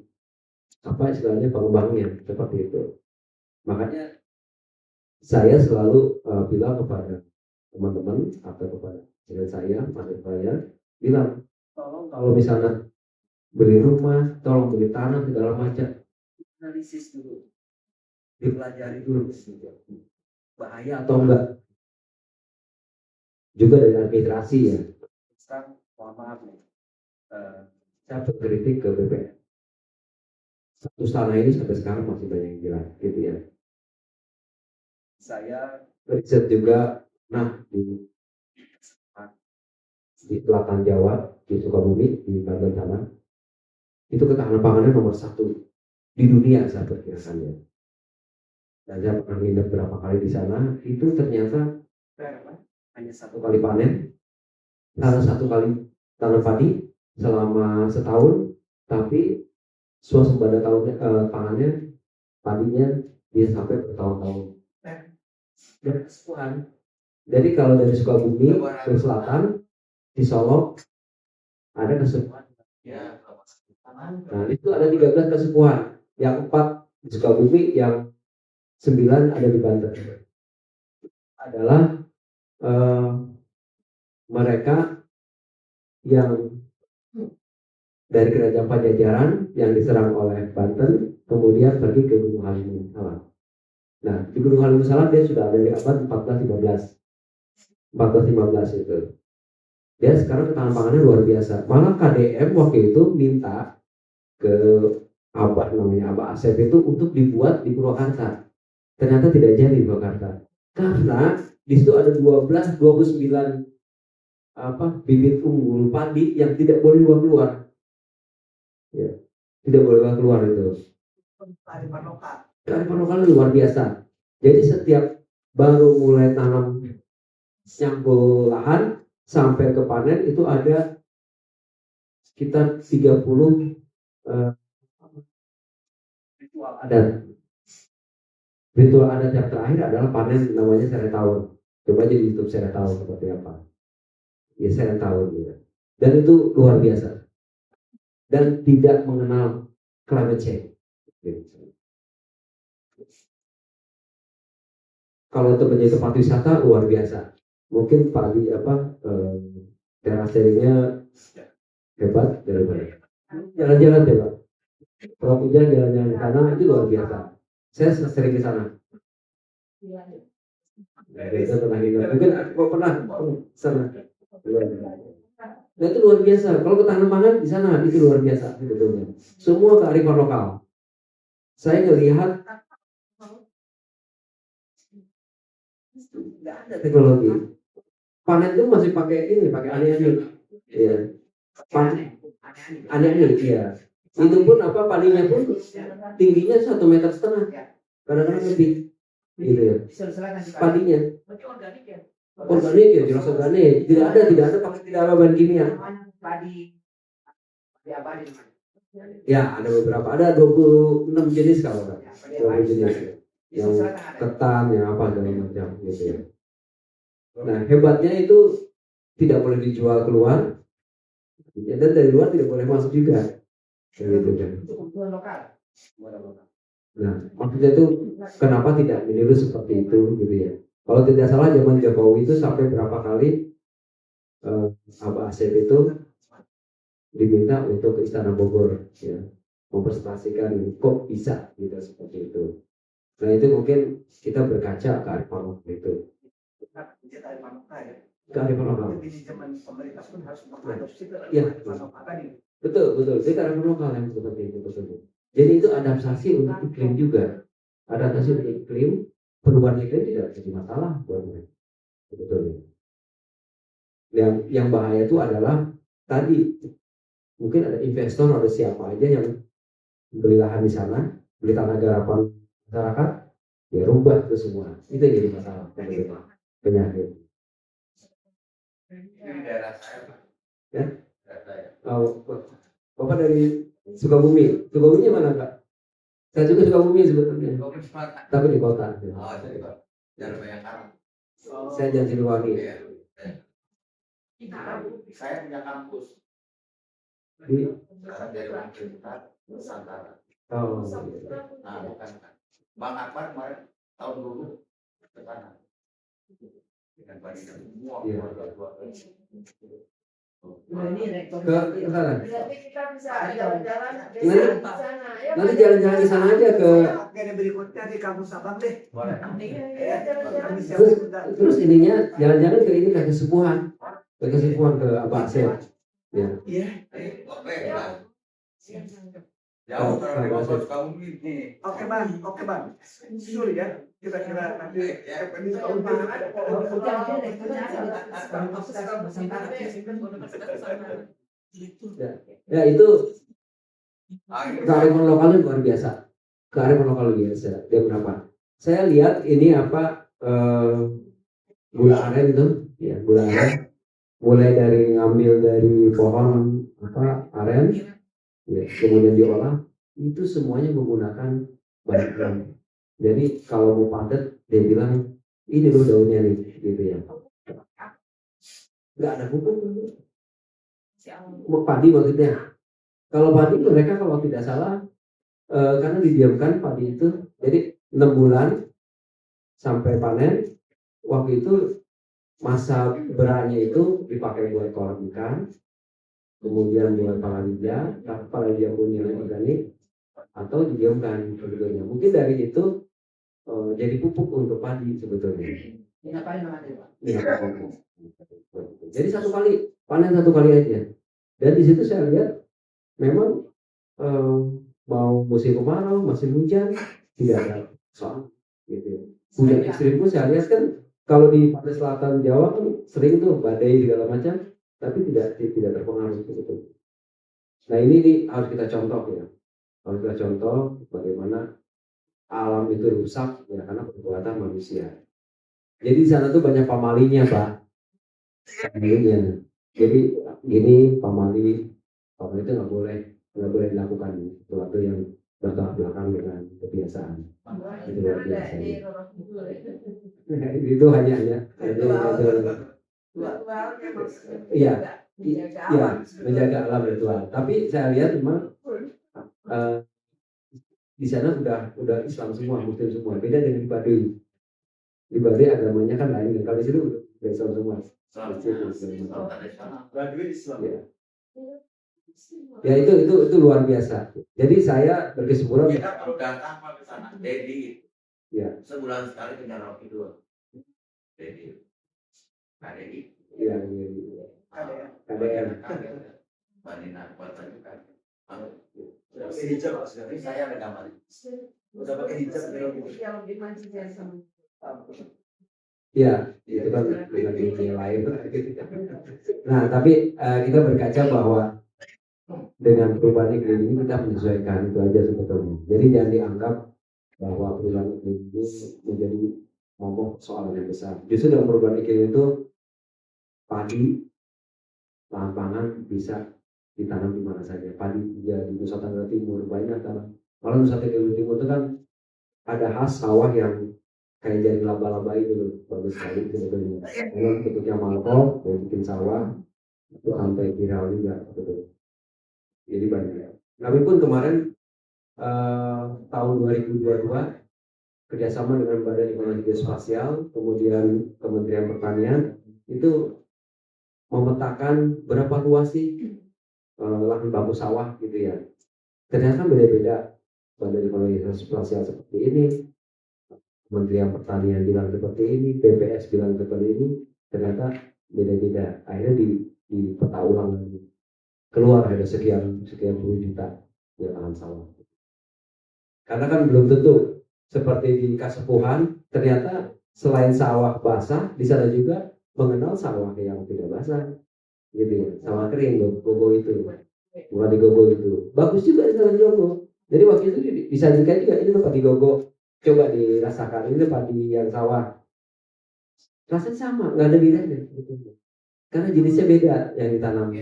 istilahnya pengembangnya seperti itu. Makanya saya selalu bilang kepada teman-teman atau kepada partner saya bilang, tolong kalau misalnya beli rumah, tolong beli tanah segala macam, analisis dulu, dipelajari dulu, bahaya atau enggak. Juga dari administrasi ya. Sekarang mohon maaf nih, saya berkritik ke BPN. Satu tanah ini sampai sekarang masih banyak yang bilang, gitu ya. Saya riset juga, di selatan Jawa, di Sukabumi, di Banten sana, itu ketahanan pangannya nomor 1 di dunia saya perkirakannya. Dan saya pernah nginep berapa kali di sana, itu ternyata hanya 1 kali panen, harus 1 kali tanam padi selama setahun, tapi swasembada pangannya, padinya bisa sampai bertahun-tahun. Dan kesepuhan. Jadi kalau dari Sukabumi ke selatan di Solo ada kesepuhan. Nah itu ada 13 kesepuhan, yang 4 di Sukabumi, yang 9 ada di Banten. Adalah mereka yang dari kerajaan Pajajaran yang diserang oleh Banten, kemudian pergi ke Gunung Halimunsalam. Nah, di Gunung Halimunsalam dia sudah ada di abad 14-15 itu. Dia sekarang ketahanan pangannya luar biasa. Malah KDM waktu itu minta ke Abah Asep itu untuk dibuat di Purwakarta. Ternyata tidak jadi di Purwakarta. Karena di situ ada 29 bibit unggul padi yang tidak boleh dibawa keluar. Ya, tidak boleh dibawa keluar itu. Kearifan lokal luar biasa. Jadi setiap baru mulai tanam nyangkul lahan sampai ke panen itu ada sekitar 30 ritual adat. Ritual adat yang terakhir adalah panen, namanya seret tahun. Coba aja di YouTube seret tahun seperti apa. Ya seret tahun gitu. Dan itu luar biasa. Dan tidak mengenal climate change. Kalau untuk menjadi tempat wisata luar biasa. Mungkin teras sharingnya hebat daripada jalan-jalan coba. Kalau hujan jalan-jalan di sana itu luar biasa. Saya sering ke sana. Saya pernah ingat. Mungkin pernah sana. Nah itu luar biasa. Kalau ketahanan pangan di sana itu luar biasa sebetulnya. Semua kearifan lokal. Saya ngelihat nggak ada teknologi. Panen itu masih pakai aneh-aneh. Iya. Aneh-aneh, iya. Itu pun padinya pun tingginya 1,5 meter. Kadang-kadang lebih. Gitu ya. Padinya. Organik ya, jelas organik. Tidak ada pakai bahan kimia. Ya, ada beberapa. Ada 26 jenis kalau enggak. 20 jenis. Yang ketan, yang segala macam gitu ya. Nah, hebatnya itu tidak boleh dijual keluar. Dan dari luar tidak boleh masuk juga. Gitu kan. Nah, maksudnya itu kenapa tidak meniru seperti itu gitu ya. Kalau tidak salah zaman Jokowi itu sampai berapa kali Abah Asep itu diminta untuk ke Istana Bogor ya, mempresentasikan kok bisa gitu seperti itu. Nah itu mungkin kita berkaca ke arifan lokal itu. Ke arifan lokal. Iya. Betul. Itu arifan lokal yang seperti itu betul. Jadi itu adaptasi untuk iklim juga. Adaptasi untuk iklim, perubahan iklim tidak jadi masalah buat mereka. Betul. Yang bahaya itu adalah tadi mungkin ada investor, ada siapa aja yang beli lahan di sana, beli tanah garapan masyarakat, ya rubah itu semua. Itu yang jadi masalah. Penyakit. Ini daerah saya, Pak. Ya? Daerah saya. Oh, Bapak dari Sukabumi. Sukabuminya mana, Kak? Saya juga Sukabumi sebetulnya, Kopi Selatan. tapi di kota. Oh, saya Pak. Jalan Bayangkara. Saya jangan Siliwangi. Iya. Saya punya kampus. Di Sekarang dari Universitas Nusantara. oh, Nah, bukan. Bang Akbar kemarin tahun dulu ke sana. Dengan barisan semua Iya. keluarga-keluarga. ke sana. Berarti kita bisa jalan-jalan Nanti- di sana. Ya, Nanti jalan-jalan di sana aja ke berikutnya di kampus Sabang deh. Boleh. Iya, jalan-jalan. terus ininya jalan-jalan ke ini ke kesepuhan ke Abah Asep. Ya. Iya. Oke, Bang. Jauh kalau di Bogor kamu ini. Oke bang. Sure ya. Kira-kira nanti Ya. ini Ya itu Akhirnya kearifan lokalnya luar biasa. Kearifan lokal luar biasa. Dia berapa? Saya lihat ini apa gula aren itu, ya gula aren. Mulai dari ngambil dari pohon apa aren, ya, kemudian diolah, itu semuanya menggunakan bahan alam. Jadi kalau mau padat, dia bilang ini loh daunnya nih, gitu ya. Nggak ada pupuk. Padi maksudnya. Kalau padi mereka kalau tidak salah karena didiamkan padi itu, jadi 6 bulan sampai panen. Waktu itu masa berannya itu dipakai buat kolam ikan, kemudian buat palawija, tapi palawija punya organik atau didiamkan sebetulnya. Mungkin dari itu jadi pupuk untuk padi sebetulnya. Iya, pupuk. Jadi satu kali panen satu kali aja. Dan di situ saya lihat memang mau musim kemarau, musim hujan tidak ada soal gitu. Hujan ekstrim pun saya lihat kan kalau di pantai selatan Jawa kan sering tuh badai segala macam, tapi tidak terpengaruh begitu. Nah ini harus kita contoh ya, harus kita contoh bagaimana alam itu rusak ya karena perbuatan manusia. Jadi di sana tuh banyak pamalinya, Pak. Pamalinya. Jadi gini pamali itu nggak boleh dilakukan sesuatu yang bertolak belakang dengan kebiasaan. Itu luar biasa. Itu hanya iya, menjaga alam ritual. Tapi saya lihat memang di sana udah Islam semua, Muslim semua. Beda dengan di Baduy. Di Baduy agamanya kan lain. Kalau di situ udah Islam semua. Baduy Islam. Ya itu luar biasa. Jadi saya berkesimpulan. Kita kalau datang Pak ke sana, Dedi. Ya. Sebulan sekali ke Danau Kidul. Dedi. KDI. Iya. KDR. Bandina Kota juga. Hijab Tapi saya ada gambar. Udah pakai hijab Ya, itu kan dengan dunia lain. Nah, tapi kita berkaca bahwa dengan perubahan iklim ini kita menyesuaikan itu aja sebetulnya. Jadi jangan dianggap bahwa perubahan iklim ini menjadi momok soalan yang besar. Justru dengan perubahan iklim itu padi, lahan pangan bisa ditanam di mana saja. Padi ya di Nusa Tenggara Timur banyak tanah. Malah Nusa Tenggara Timur itu kan ada khas sawah yang kayak jadi laba-laba itu loh, bagus sekali sebetulnya. Memang bentuknya mangkok, dan bikin sawah itu sampai viral juga betul. Jadi banyak. Kami pun kemarin tahun 2022 kerjasama dengan Badan Ekonomi Geospasial, kemudian Kementerian Pertanian itu memetakan berapa luas sih lahan bambu sawah gitu ya. Ternyata beda-beda. Badan Ekonomi Geospasial seperti ini, Kementerian Pertanian bilang seperti ini, BPS bilang seperti ini, ternyata beda-beda. Akhirnya di peta ulang lagi. Keluar ada sekian puluh juta ya lahan sawah. Karena kan belum tentu seperti di Kasepuhan, ternyata selain sawah basah, di sana juga mengenal sawah yang tidak basah, gitu ya, sawah kering, gogo itu, bukan di gogo itu, bagus juga di sana di gogo. Jadi waktu itu disajikan juga, ini tempat di gogo, coba dirasakan, ini tempat di yang sawah, rasanya sama, nggak ada bedanya, gitu. Karena jenisnya beda yang ditanam.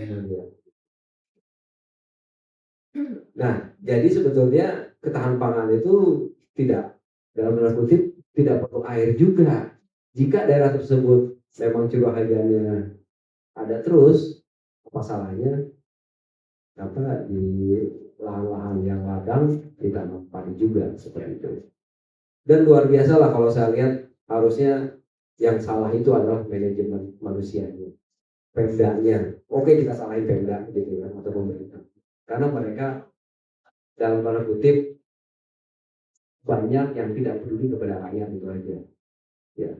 Nah, jadi sebetulnya ketahanan pangan itu tidak, dalam tanda kutip, tidak perlu air juga. Jika daerah tersebut memang curah hujannya ada terus, apa salahnya apa di lahan-lahan yang ladang ditanam padi juga seperti itu. Dan luar biasa lah kalau saya lihat, harusnya yang salah itu adalah manajemen manusianya, Pemdanya. Oke, kita salahin Pemda gitu kan, atau pemerintah, karena mereka dalam tanda kutip banyak yang tidak peduli kepada rakyat, itu aja ya.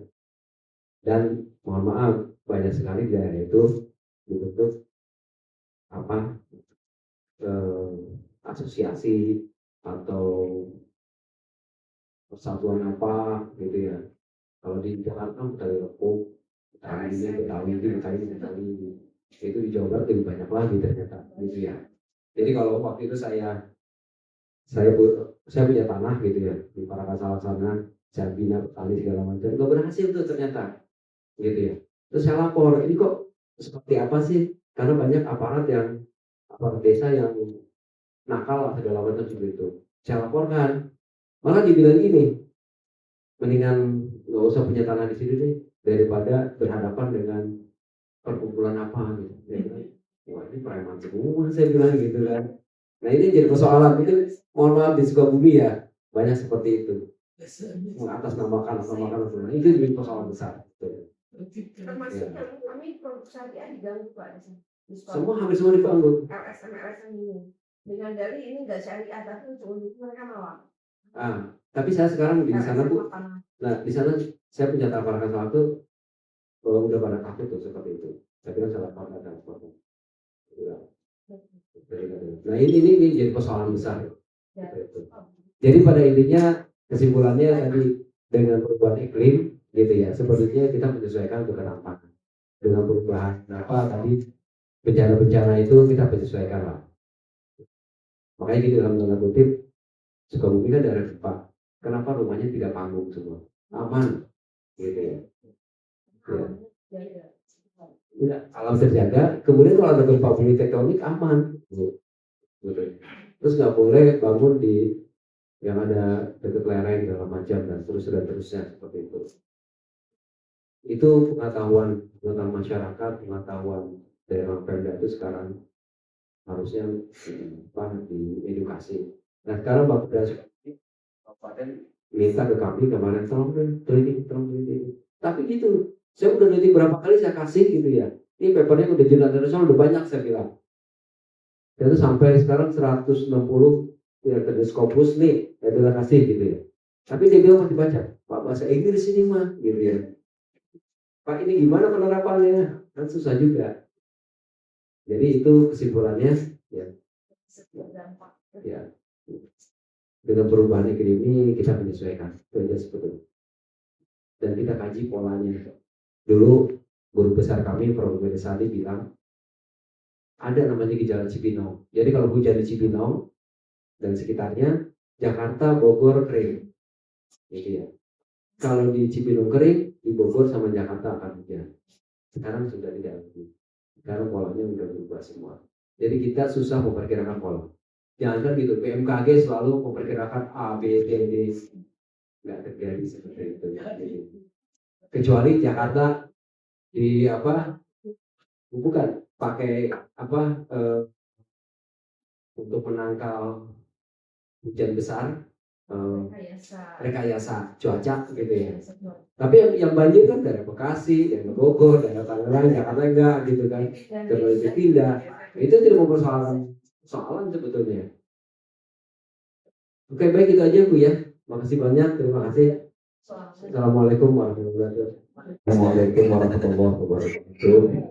Dan mohon maaf, banyak sekali di daerah itu dibentuk apa asosiasi atau persatuan apa gitu ya. Kalau di Jakarta Betawi Repuk, Betawi ini, itu di Jawa Barat lebih banyak lagi ternyata gitu ya. Jadi kalau waktu itu saya punya tanah gitu ya di Parakan Sawah sana, saya bina petani segala macam, nggak berhasil tuh ternyata gitu ya. Terus saya lapor, ini kok seperti apa sih? Karena banyak aparat desa yang nakal lah segala macam seperti itu. Saya laporkan, malah dibilang gini, mendingan nggak usah punya tanah di sini deh daripada berhadapan dengan perkumpulan apa gitu. Wah, ini preman semua, saya bilang gitu kan. Nah, ini jadi persoalan itu, mohon maaf, di Sukabumi ya banyak seperti itu, mengatasnamakan itu jadi persoalan besar. Termasuk kami produk syariah diganggu Pak. Hampir semua diganggu. LSM ini dengan dari ini nggak syariah, tapi untuk mereka malah. Tapi saya sekarang di sana Bu. Nah, di sana saya punya Parakan Sawah tuh udah pada takut tuh seperti itu. Saya bilang salah pada transport. Nah, ini jadi persoalan besar. Jadi pada intinya kesimpulannya tadi, dengan perubahan iklim gitu ya, sepertinya kita menyesuaikan untuk ketahanan. Dengan perubahan tadi bencana-bencana itu kita menyesuaikan lah. Makanya gitu, dalam tanda kutip, Sukabumi kan daerah gempa. Kenapa rumahnya tidak panggung semua? Aman gitu ya. Ya, alam terjaga. Kemudian kalau ada gempa bumi tektonik aman. Terus nggak boleh bangun di yang ada dekat lereng segala macam dan terusnya seperti itu. Itu pengetahuan masyarakat, pengetahuan daerah Pemda itu sekarang harusnya diedukasi. Nah, sekarang Bapak Kabupaten minta ke kami kemarin, tolong teliti. Tapi gitu, saya udah teliti berapa kali saya kasih gitu ya. Ini papernya udah jurnal internasional, udah banyak saya bilang. Itu sampai sekarang 160 ya ke Scopus nih, saya bilang kasih gitu ya. Tapi dia bilang masih baca, Pak bahasa Inggris ini mah gitu ya. Pak ini gimana penerapannya? Kan susah juga. Jadi itu kesimpulannya ya. Dengan perubahan iklim ini kita menyesuaikan, itu aja sebetulnya. Dan kita kaji polanya. Dulu guru besar kami, Prof. Medesadi bilang ada namanya gejala Cibinong. Jadi kalau hujan di Cibinong dan sekitarnya, Jakarta, Bogor kering, gitu ya. Kalau di Cibinong kering, di Bogor sama Jakarta akan hujan. Sekarang sudah tidak lagi. Sekarang polanya sudah berubah semua. Jadi kita susah memperkirakan pola. Jangan gitu, BMKG selalu memperkirakan A, B, C, D. Nggak terjadi seperti itu. Kecuali Jakarta bukan pakai untuk menangkal hujan besar, rekayasa cuaca gitu ya. Tapi yang banjir kan daerah Bekasi, daerah Bogor, daerah Tangerang, Jakarta enggak gitu kan. Kalau itu pindah, itu tidak mempersoalkan sebetulnya. Oke, baik, itu aja Bu ya. Makasih banyak, terima kasih. Assalamualaikum warahmatullahi wabarakatuh. Assalamualaikum warahmatullahi wabarakatuh.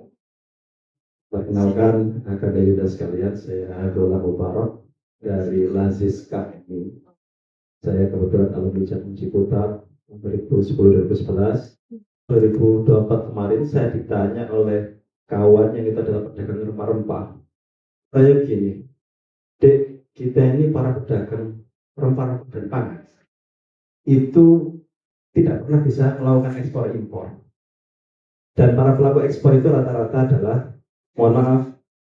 Perkenalkan Akademika sekalian, saya Abdullah Mubarak dari Laziska ini. Saya kebetulan alumni Jatim Ciputat 2010-2011. 2024 kemarin saya ditanya oleh kawan yang itu adalah pedagang rempah-rempah. Saya gini, Dek, kita ini para pedagang rempah-rempah dan pangan itu tidak pernah bisa melakukan ekspor impor. Dan para pelaku ekspor itu rata-rata adalah, mohon maaf,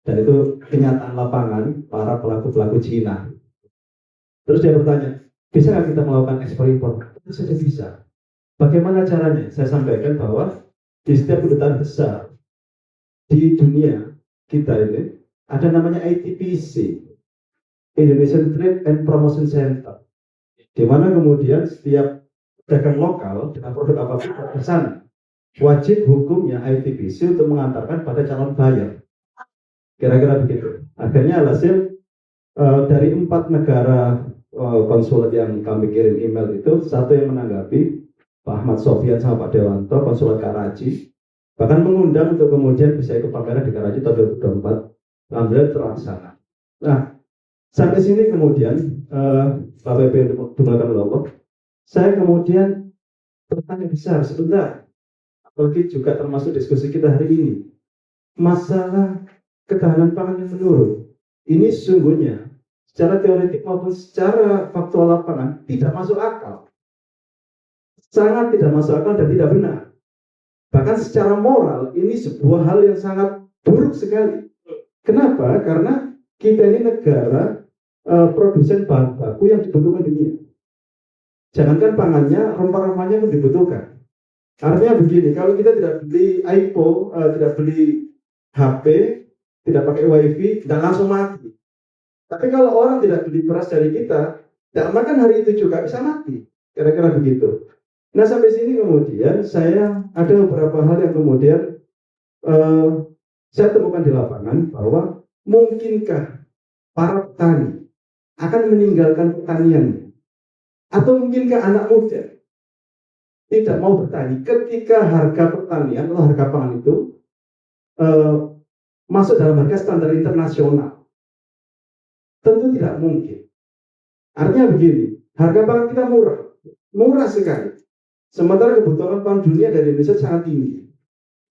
dan itu kenyataan lapangan para pelaku-pelaku Cina. Terus dia bertanya, bisa nggak kita melakukan ekspor impor? Tentu saja bisa. Bagaimana caranya? Saya sampaikan bahwa di setiap kedutaan besar di dunia kita ini ada namanya ITPC, Indonesian Trade and Promotion Center, di mana kemudian setiap pedagang lokal dengan produk apapun ke sana, wajib hukumnya ITPC untuk mengantarkan pada calon buyer. Kira-kira begitu. Akhirnya hasil dari 4 negara konsulat yang kami kirim email itu, satu yang menanggapi, Pak Ahmad Sofyan sama Pak Dewanto, konsulat Karachi, bahkan mengundang untuk kemudian bisa ikut pameran di Karachi tahun 2024, alhamdulillah terlaksana. Nah, sampai sini kemudian Pak PP dimulakan Lombok, saya kemudian bertanya besar sebentar, apalagi juga termasuk diskusi kita hari ini, masalah ketahanan pangan yang menurun. Ini sesungguhnya secara teoretik maupun secara faktual lapangan tidak masuk akal. Sangat tidak masuk akal dan tidak benar. Bahkan secara moral ini sebuah hal yang sangat buruk sekali. Kenapa? Karena kita ini negara produsen bahan baku yang dibutuhkan dunia. Jangankan pangannya, rempah-rempahnya pun dibutuhkan. Artinya begini, kalau kita tidak beli iPhone, tidak beli HP, tidak pakai WiFi, tidak langsung mati. Tapi kalau orang tidak beli beras dari kita, tidak makan hari itu juga bisa mati. Kira-kira begitu. Nah, sampai sini kemudian saya ada beberapa hal yang kemudian saya temukan di lapangan bahwa mungkinkah para petani akan meninggalkan pertaniannya, atau mungkinkah anak muda tidak mau bertani ketika harga pertanian atau harga pangan itu masuk dalam harga standar internasional? Tentu tidak mungkin. Artinya begini, harga pangan kita murah sekali. Sementara kebutuhan pangan dunia dari Indonesia sangat tinggi.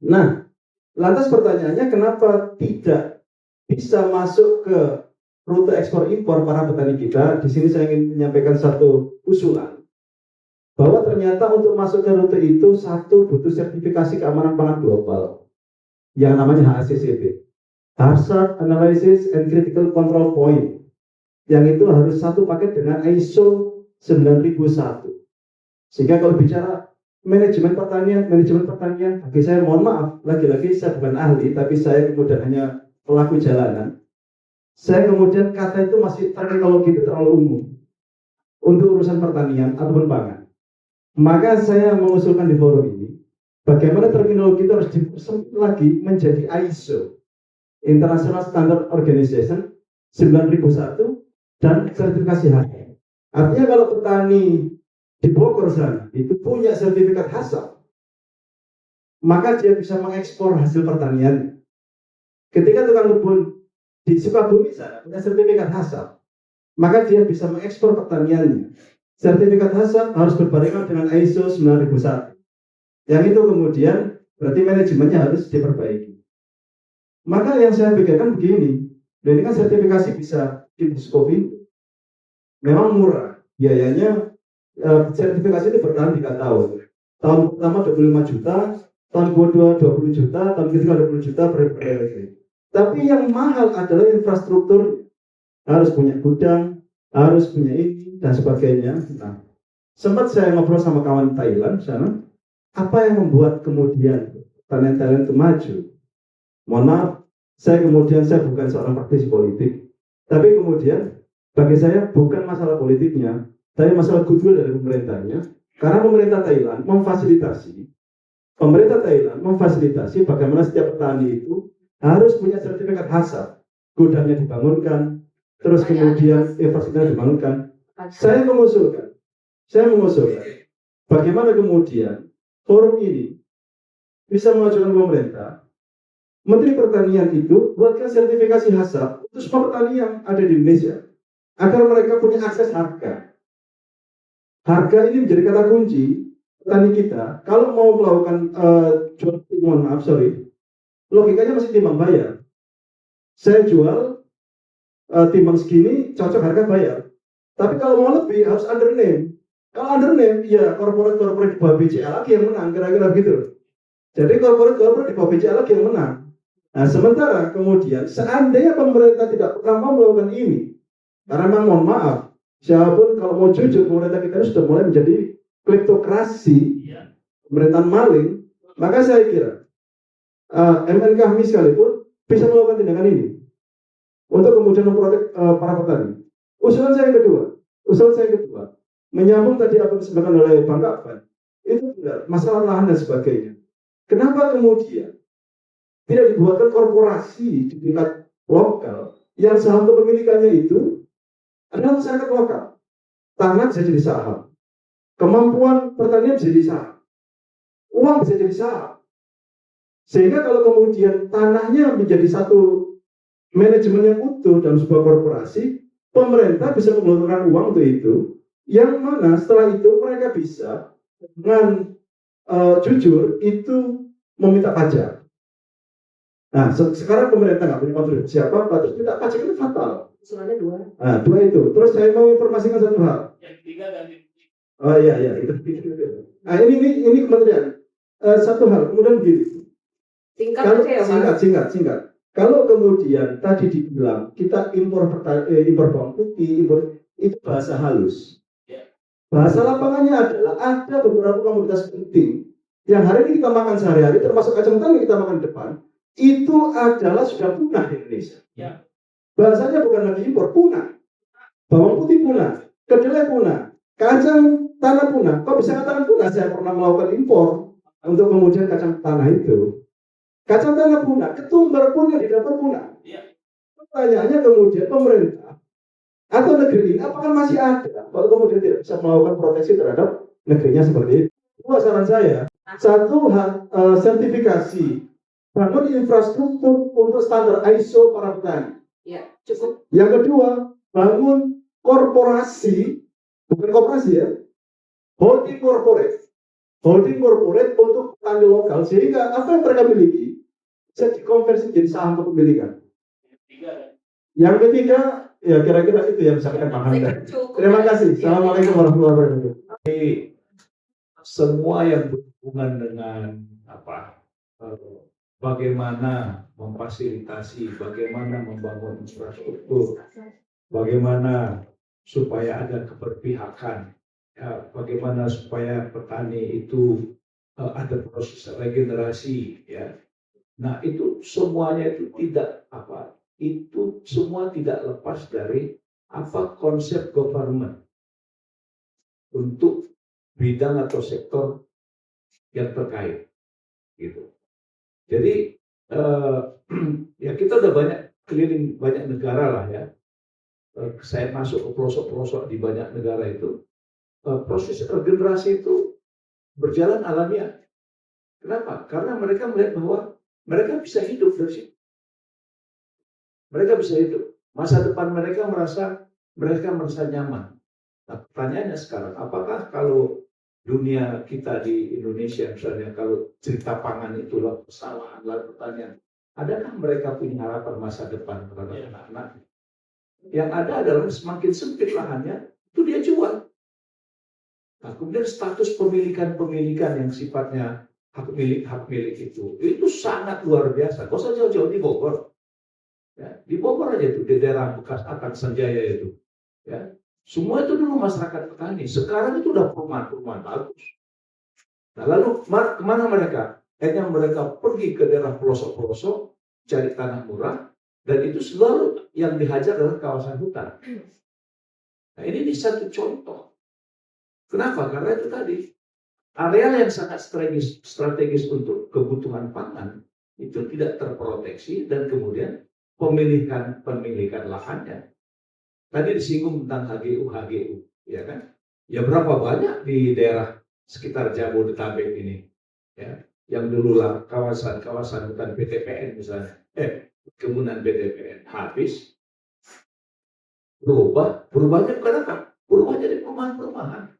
Nah, lantas pertanyaannya, kenapa tidak bisa masuk ke rute ekspor impor para petani kita? Di sini saya ingin menyampaikan satu usulan, bahwa ternyata untuk masuk ke rute itu, satu, butuh sertifikasi keamanan pangan global yang namanya HACCP, Hazard Analysis and Critical Control Point, yang itu harus satu paket dengan ISO 9001. Sehingga kalau bicara manajemen pertanian, bagi saya, mohon maaf, lagi-lagi saya bukan ahli, tapi saya kemudian hanya pelaku jalanan. Saya kemudian kata itu masih terminologi itu terlalu umum untuk urusan pertanian ataupun pangan. Maka saya mengusulkan di forum ini, bagaimana terminologi itu harus dipersempit lagi menjadi ISO, International Standard Organization 9001, dan sertifikasi HACCP. Artinya kalau petani di Bogor sana itu punya sertifikat HACCP, maka dia bisa mengekspor hasil pertanian. Ketika tukang kebun di Sukabumi sana punya sertifikat HACCP, maka dia bisa mengekspor pertaniannya. Sertifikat HACCP harus berbarengan dengan ISO 9001. Yang itu kemudian berarti manajemennya harus diperbaiki. Maka yang saya pikirkan begini, dan ini kan sertifikasi bisa dibuskopi, memang murah, biayanya sertifikasi itu bertahan 3 tahun. Tahun pertama 25 juta, tahun kedua 20 juta, tahun ketiga 20 juta per. Tapi yang mahal adalah infrastruktur, harus punya gudang, harus punya ini dan sebagainya. Nah, sempat saya ngobrol sama kawan Thailand sana, apa yang membuat kemudian Thailand itu maju? Mohon maaf, saya bukan seorang praktisi politik, tapi kemudian bagi saya bukan masalah politiknya, tapi masalah goodwill dari pemerintahnya. Karena pemerintah Thailand memfasilitasi bagaimana setiap petani itu harus punya sertifikat HACCP, gudangnya dibangunkan, terus kemudian infrastrukturnya dibangunkan. Saya mengusulkan bagaimana kemudian forum ini bisa mengajukan pemerintah, Menteri Pertanian itu buatkan sertifikasi HACCP untuk semua petani yang ada di Indonesia agar mereka punya akses harga. Harga ini menjadi kata kunci petani kita. Kalau mau melakukan logikanya masih timbang bayar. Saya jual timbang segini, cocok harga bayar. Tapi kalau mau lebih harus under name. Kalau under name, ya corporate di bawah BCA lagi yang menang, kira-kira gitu. Jadi corporate di bawah BCA lagi yang menang. Nah, sementara kemudian seandainya pemerintah tidak pernah mau melakukan ini, karena memang mohon maaf, siapapun kalau mau jujur, pemerintah kita ini sudah mulai menjadi kleptokrasi, pemerintahan maling, maka saya kira MNK kami sekalipun bisa melakukan tindakan ini untuk kemudian memprotek para petani. Usulan saya kedua, menyambung tadi apa yang disampaikan oleh Bang Akbar, itu benar, masalah lahan dan sebagainya. Kenapa kemudian tidak dibuatkan korporasi di tingkat lokal yang saham kepemilikannya itu adalah masyarakat lokal? Tanah bisa jadi saham, kemampuan pertanian bisa jadi saham, uang bisa jadi saham. Sehingga kalau kemudian tanahnya menjadi satu manajemen yang utuh dalam sebuah korporasi, pemerintah bisa mengeluarkan uang untuk itu, yang mana setelah itu mereka bisa dengan jujur itu meminta pajak. Nah, sekarang pemerintah nggak punya kontrol siapa, terus minta pajak itu fatal. Usulannya 2. Nah, 2 itu. Terus saya mau informasikan satu hal. Yang 3 ganti. Oh iya itu. Nah ini kementerian. Satu hal, kemudian begini. Singkat aja ya, Mas. Singkat. Kalau kemudian tadi dibilang kita impor bawang putih, itu bahasa halus. Bahasa lapangannya adalah ada beberapa komoditas penting yang hari ini kita makan sehari-hari, termasuk kacang tanah yang kita makan depan, itu adalah sudah punah di Indonesia. Ya. Bahasanya bukan lagi impor, punah. Bawang putih punah, kedelai punah, kacang tanah punah. Kok bisa katakan punah? Saya pernah melakukan impor untuk kemudian kacang tanah itu. Kacang tanah punah, ketumbar pun yang di dapur punah. Ya. Pertanyaannya kemudian pemerintah atau negeri ini apakah masih ada kalau kemudian tidak bisa melakukan proteksi terhadap negerinya seperti itu? Dua saran saya. Satu, sertifikasi bangun infrastruktur untuk standar ISO para petani. Ya, cukup. Yang kedua, bangun korporasi, bukan koperasi ya, holding corporate untuk petani lokal, sehingga apa yang mereka miliki bisa dikonversi jadi saham kepemilikan. Yang ketiga, ya kira-kira itu yang bisa kita pahami. Terima kasih. Assalamualaikum warahmatullahi wabarakatuh. Semua yang berhubungan dengan bagaimana memfasilitasi, bagaimana membangun infrastruktur, bagaimana supaya ada keberpihakan, bagaimana supaya petani itu ada proses regenerasi, ya. Nah itu semuanya itu semua tidak lepas dari konsep government untuk bidang atau sektor yang terkait, gitu. Jadi ya kita udah banyak keliling banyak negara lah ya. Saya masuk ke pelosok-pelosok di banyak negara itu, proses regenerasi itu berjalan alamiah. Kenapa? Karena mereka melihat bahwa mereka bisa hidup dari situ. Mereka bisa hidup. Masa depan mereka merasa nyaman. Nah, pertanyaannya sekarang, apakah kalau dunia kita di Indonesia misalnya, kalau cerita pangan itulah persawahan, lalu pertanyaan, adakah mereka punya harapan masa depan terhadap anak-anak? Yang ada adalah semakin sempit lahannya, itu dia jual. Nah, kemudian status pemilikan yang sifatnya hak milik itu sangat luar biasa. Kok saja jauh-jauh di Bogor, ya, di Bogor aja itu di daerah bekas Akan Sanjaya itu, ya, semua itu dulu masyarakat petani. Sekarang itu udah perumahan bagus. Nah, lalu kemana mereka? Akhirnya mereka pergi ke daerah pelosok-pelosok cari tanah murah, dan itu selalu yang dihajar adalah kawasan hutan. Nah, ini satu contoh. Kenapa? Karena itu tadi area yang sangat strategis untuk kebutuhan pangan itu tidak terproteksi, dan kemudian pemilikan lahannya. Tadi disinggung tentang HGU, ya kan? Ya berapa banyak di daerah sekitar Jabodetabek ini, ya, yang dululah kawasan hutan BTPN misalnya, kemudian BTPN habis, berubahnya bukan apa? Berubah jadi perumahan-perumahan.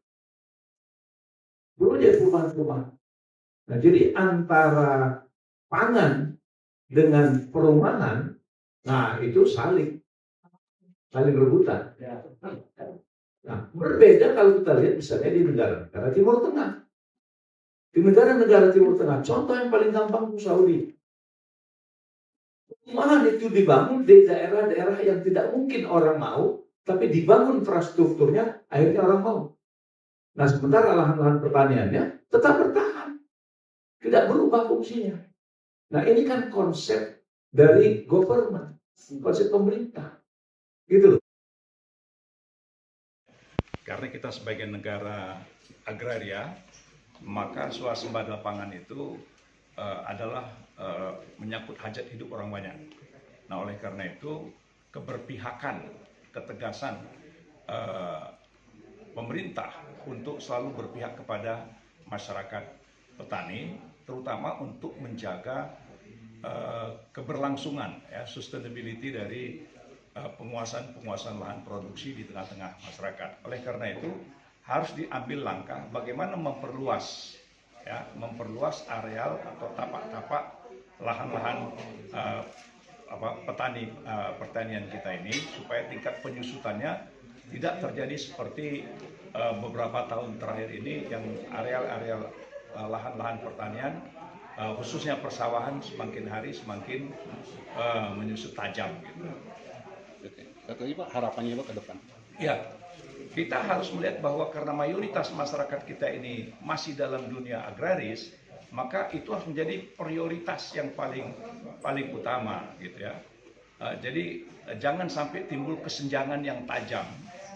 Nah, jadi antara pangan dengan perumahan, nah itu saling rebutan. Nah, berbeda kalau kita lihat misalnya di negara-negara Timur Tengah. Di negara-negara Timur Tengah, contoh yang paling gampang itu Saudi. Perumahan itu dibangun di daerah-daerah yang tidak mungkin orang mau, tapi dibangun infrastrukturnya, akhirnya orang mau. Nah, sementara lahan-lahan pertaniannya tetap bertahan. Tidak berubah fungsinya. Nah, ini kan konsep dari government, konsep pemerintah. Gitu loh. Karena kita sebagai negara agraria, maka swasembada pangan itu adalah menyangkut hajat hidup orang banyak. Nah, oleh karena itu keberpihakan, ketegasan pemerintah untuk selalu berpihak kepada masyarakat petani, terutama untuk menjaga keberlangsungan, ya, sustainability dari penguasaan lahan produksi di tengah-tengah masyarakat. Oleh karena itu harus diambil langkah bagaimana memperluas areal atau tapak-tapak lahan-lahan pertanian kita ini supaya tingkat penyusutannya tidak terjadi seperti beberapa tahun terakhir ini yang areal-areal lahan-lahan pertanian khususnya persawahan semakin hari semakin menyusut tajam gitu. Katanya Pak, harapannya Pak ke depan? Ya, kita harus melihat bahwa karena mayoritas masyarakat kita ini masih dalam dunia agraris, maka itu harus menjadi prioritas yang paling utama, gitu ya. Jadi jangan sampai timbul kesenjangan yang tajam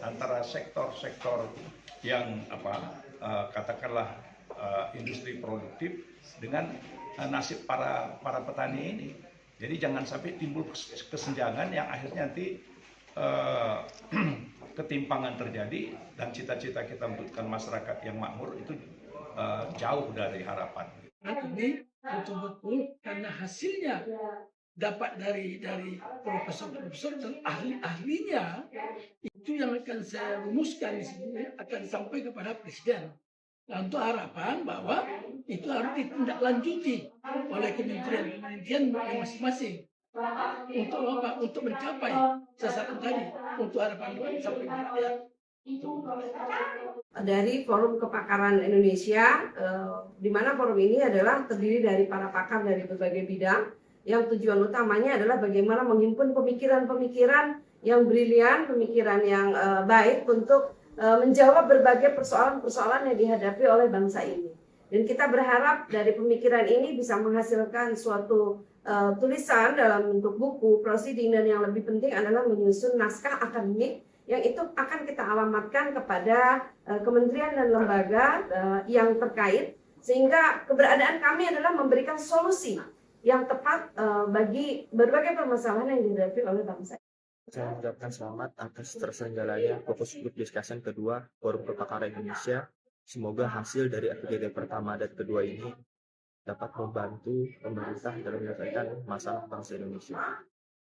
antara sektor-sektor yang katakanlah industri produktif dengan nasib para petani ini. Jadi jangan sampai timbul kesenjangan yang akhirnya nanti ketimpangan terjadi dan cita-cita kita membutuhkan masyarakat yang makmur itu jauh dari harapan. Ini betul-betul karena hasilnya dapat dari profesor-profesor dan ahli-ahlinya itu yang akan saya rumuskan di sini akan sampai kepada presiden. Nah, untuk harapan bahwa itu harus ditindaklanjuti oleh kementerian masing-masing. Untuk apa? Untuk mencapai sasaran tadi. Untuk harapan sampai rakyat. Dari Forum Kepakaran Indonesia, di mana forum ini adalah terdiri dari para pakar dari berbagai bidang, yang tujuan utamanya adalah bagaimana menghimpun pemikiran-pemikiran yang brilian, pemikiran yang baik untuk menjawab berbagai persoalan-persoalan yang dihadapi oleh bangsa ini. Dan kita berharap dari pemikiran ini bisa menghasilkan suatu tulisan dalam bentuk buku, proceeding, dan yang lebih penting adalah menyusun naskah akademik yang itu akan kita alamatkan kepada kementerian dan lembaga yang terkait, sehingga keberadaan kami adalah memberikan solusi yang tepat bagi berbagai permasalahan yang dihadapi oleh bangsa. Saya mengucapkan selamat atas terselenggaranya fokus group discussion kedua Forum Kepakaran Indonesia. Semoga hasil dari FGD pertama dan kedua ini dapat membantu pemerintah dalam menyelesaikan masalah bangsa Indonesia.